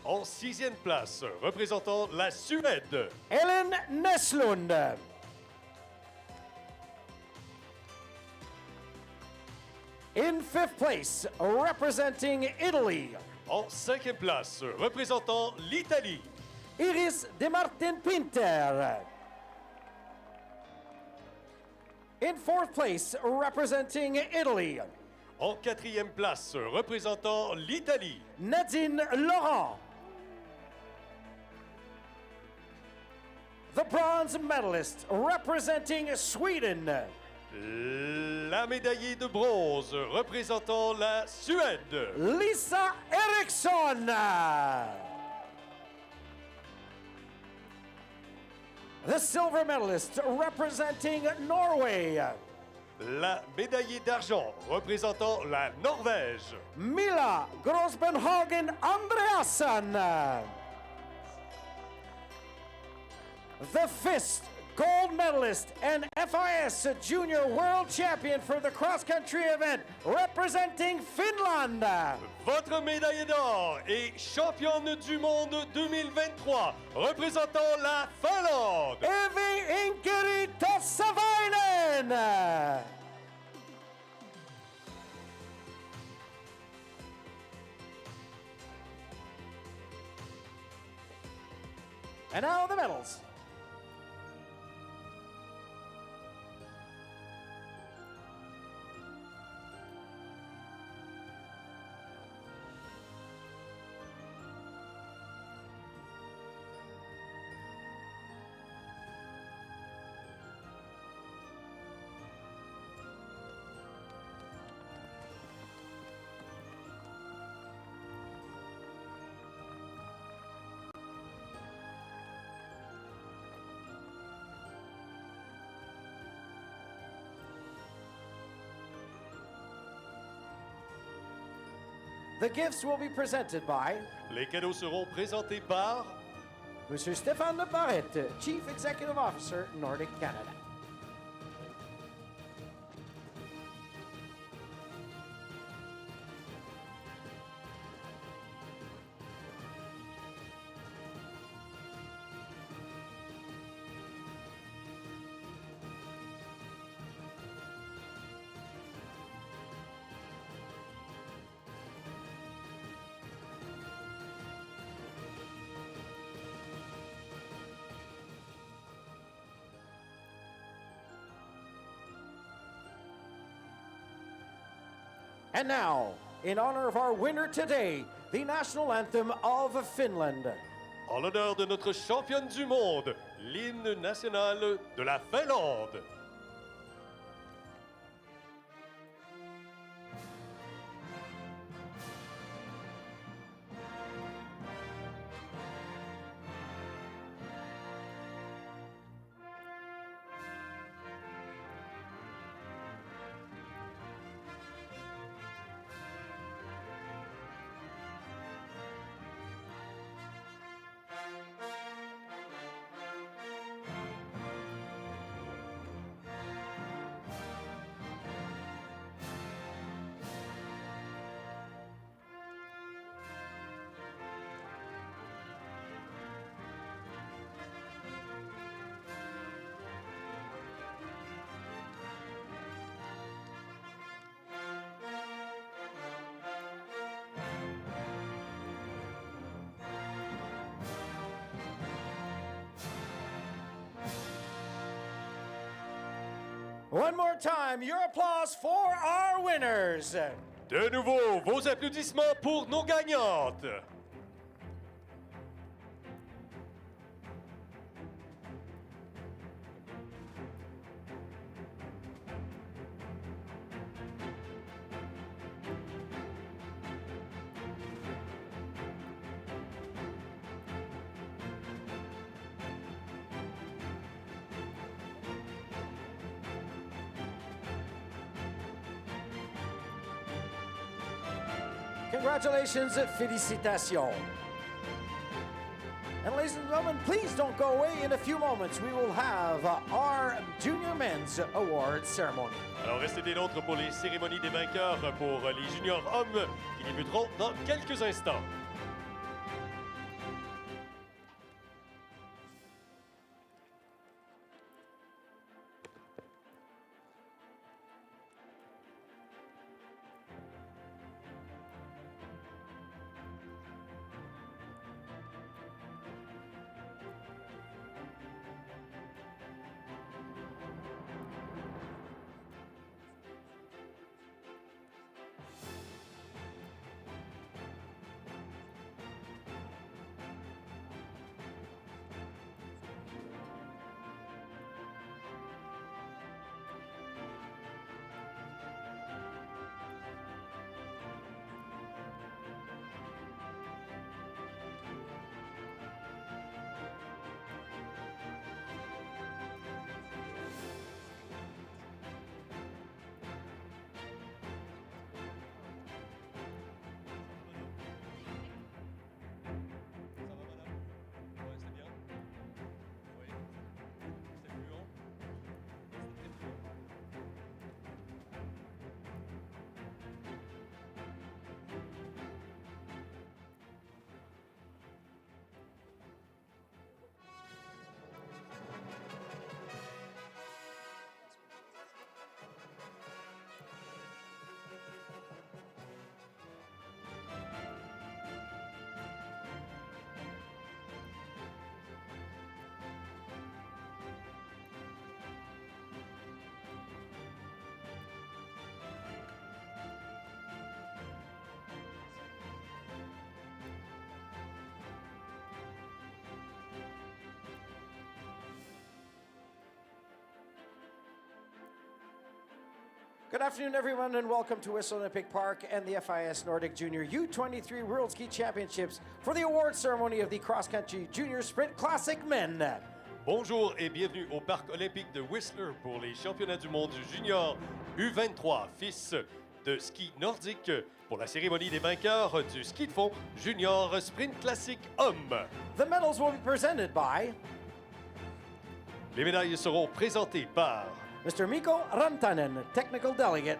en 6e place représentant la Suède, Ellen Neslund. In 5th place, representing Italy, en 5e place représentant l'Italie, Iris De Martin Pinter. In 4th place, representing Italy, en 4e place représentant l'Italie, Nadine Laurent. The bronze medalist representing Sweden, la médaillée de bronze représentant la Suède, Lisa Eriksson. The silver medalist representing Norway, la médaillée d'argent représentant la Norvège, Mila Grosbenhagen Andreasen. The FIS gold medalist and FIS junior world champion for the cross-country event representing Finland, votre médaillée d'or et championne du monde 2023 représentant la Finlande, Evi Inkeri Tossavainen. And now the medals. The gifts will be presented by les cadeaux seront présentés par Mr. Stéphane Barrette, Chief Executive Officer, Nordic Canada. And now, in honor of our winner today, the national anthem of Finland. en l'honneur de notre championne du monde, l'hymne national de la Finlande. One more time, your applause for our winners. De nouveau, vos applaudissements pour nos gagnantes. Congratulations, félicitations. And ladies and gentlemen, please don't go away. In a few moments, we will have our Junior Men's Award Ceremony. Alors restez des nôtres pour les cérémonies des vainqueurs pour les juniors hommes qui débuteront dans quelques instants. Good afternoon, everyone, and welcome to Whistler Olympic Park and the FIS Nordic Junior U23 World Ski Championships for the award ceremony of the Cross Country Junior Sprint Classic Men. Bonjour et bienvenue au Parc olympique de Whistler pour les championnats du monde junior U23 FIS de ski nordique pour la cérémonie des vainqueurs du ski de fond junior sprint classique homme. The medals will be presented by Les médailles seront présentées par Mr. Mikko Rantanen, Technical Delegate,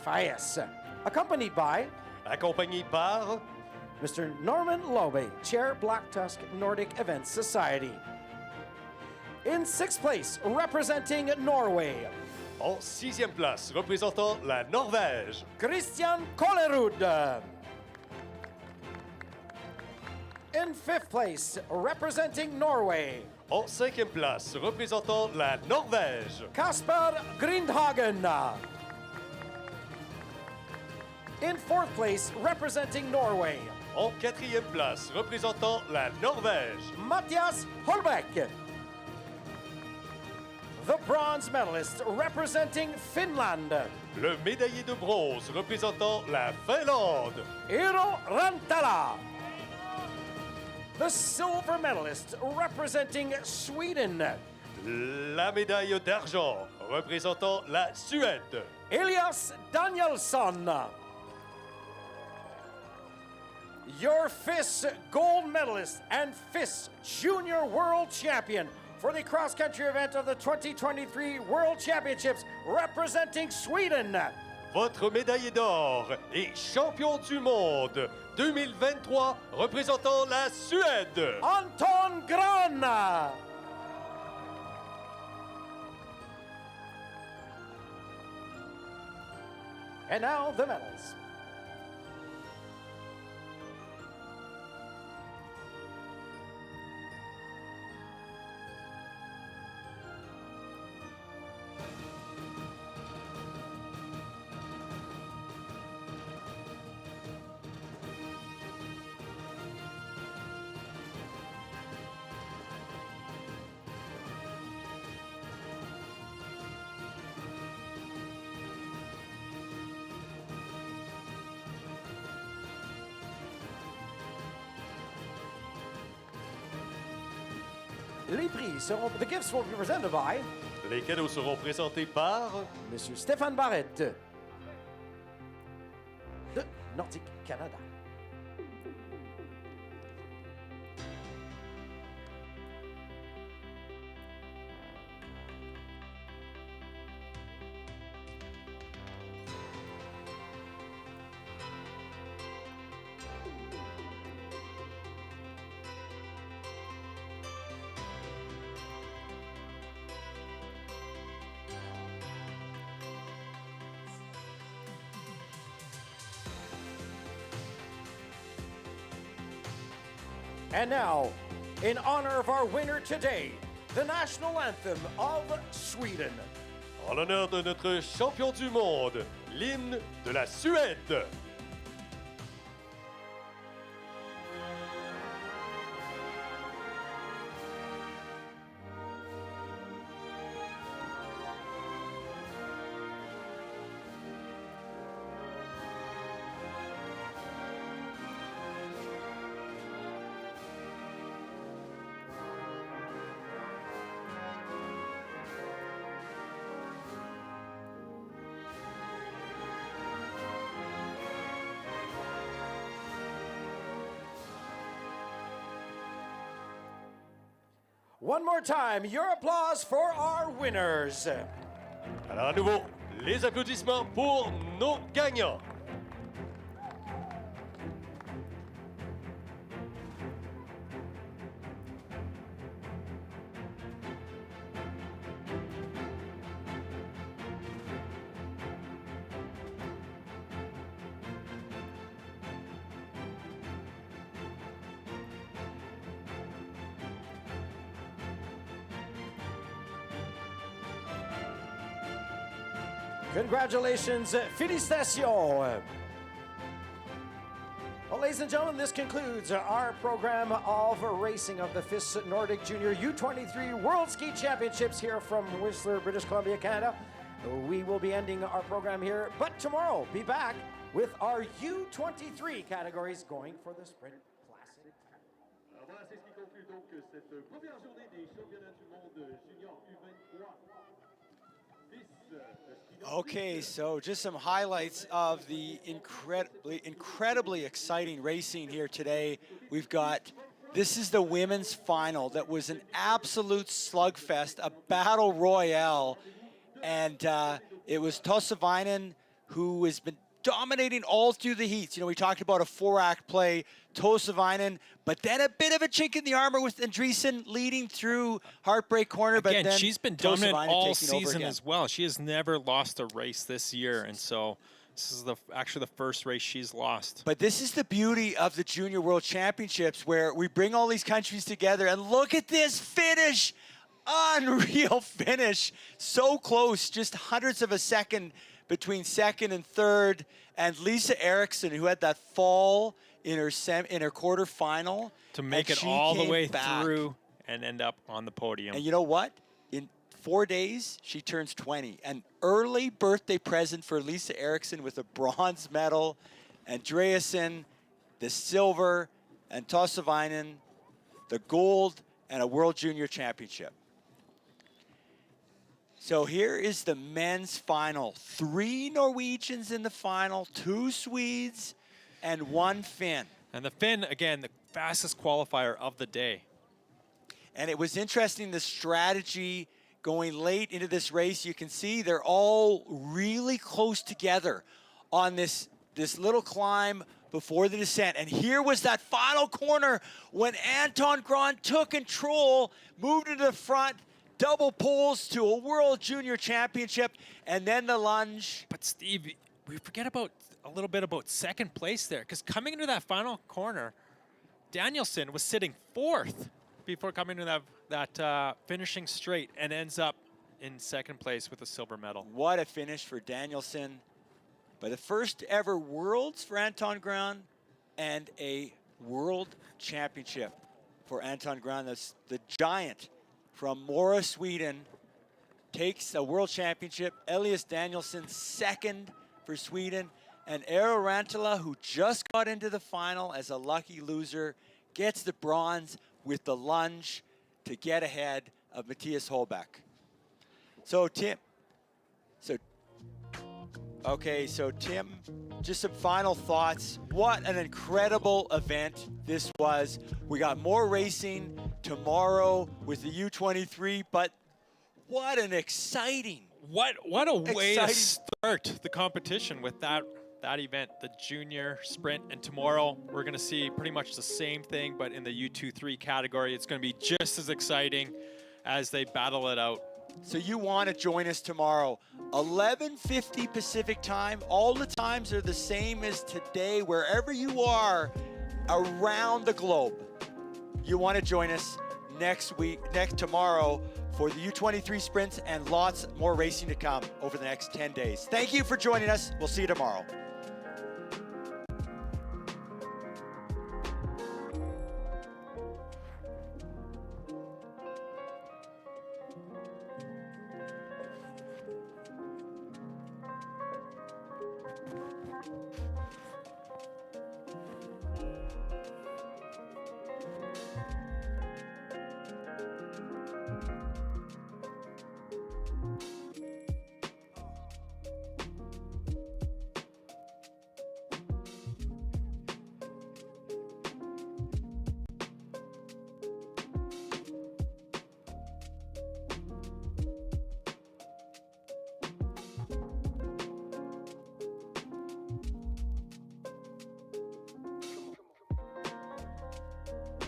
FIS, accompanied by accompagné par Mr. Norman Lobe, Chair, Black Tusk Nordic Events Society. In sixth place, representing Norway, en 6e place représentant la Norvège, Christian Kollerud. In fifth place, representing Norway, en 5e place représentant la Norvège, Kasper Grindhagen. In fourth place, representing Norway, en 4e place représentant la Norvège, Mathias Holbeck. The bronze medalist representing Finland, le médaillé de bronze représentant la Finlande, Eero Rantala. The silver medalist representing Sweden, la médaille d'argent représentant la Suède, Elias Danielsson. Your FIS gold medalist and FIS junior world champion for the cross-country event of the 2023 World Championships representing Sweden, votre médaillé d'or et champion du monde 2023 représentant la Suède, Anton Gran. And now the medals. The gifts will be presented by Les cadeaux seront présentés par Monsieur Stéphane Barrette de Nordic Canada. And now, in honor of our winner today, the national anthem of Sweden. en l'honneur de notre champion du monde, l'hymne de la Suède. One more time, your applause for our winners. Alors à nouveau, les applaudissements pour nos gagnants. Congratulations, félicitations. Well, ladies and gentlemen, this concludes our program of racing of the FIS Nordic Junior U23 World Ski Championships here from Whistler, British Columbia, Canada. We will be ending our program here, but tomorrow be back with our U23 categories going for the Sprint Classic. Alors voilà, c'est ce qui conclut donc cette première journée des championnats du monde junior U23. Okay, so just some highlights of the incredibly exciting racing here today. This is the women's final that was an absolute slugfest, a battle royale. And it was Tossavainen who has been dominating all through the heats. You know, we talked about a 4-act play, Tossavainen, but then a bit of a chink in the armor with Andreessen leading through Heartbreak Corner. Again, but then she's been dominant all taking over season again. as well. She has never lost a race this year, and so this is actually the first race she's lost. But this is the beauty of the Junior World Championships, where we bring all these countries together, and look at this finish. Unreal finish. So close, just hundredths of a second between second and third. And Lisa Eriksson, who had that fall in her quarterfinal, To make it all the way through and end up on the podium. And you know what? In 4 days, she turns 20. An early birthday present for Lisa Eriksson with a bronze medal. Andreessen, the silver, and Tossavainen, the gold, and a World Junior Championship. So here is the men's final. 3 Norwegians in the final, 2 Swedes, and 1 Finn. And the Finn, again, the fastest qualifier of the day. And it was interesting, the strategy going late into this race. You can see they're all really close together on this little climb before the descent. And here was that final corner when Anton Grahn took control, moved into the front, double poles to a World Junior Championship, and then the lunge. But Steve, we forget about a little bit about second place there, because coming into that final corner, Danielson was sitting 4th before coming to that finishing straight, and ends up in second place with a silver medal. What a finish for Danielson. But the first ever Worlds for Anton Grahn and a World Championship for Anton Grahn. The giant from Mora, Sweden, takes a World Championship. Elias Danielson, second for Sweden. And Eero Ranttila, who just got into the final as a lucky loser, gets the bronze with the lunge. to get ahead of Matthias Holbeck. So Tim, Tim, just some final thoughts. What an incredible event this was. We got more racing tomorrow with the U23, but what an exciting. What a way to start the competition with that event, the junior sprint. And tomorrow we're going to see pretty much the same thing, but in the U23 category. It's going to be just as exciting as they battle it out. So you want to join us tomorrow, 11:50 Pacific time. All the times are the same as today, wherever you are around the globe. You want to join us tomorrow for the U23 sprints and lots more racing to come over the next 10 days. Thank you for joining us. We'll see you tomorrow.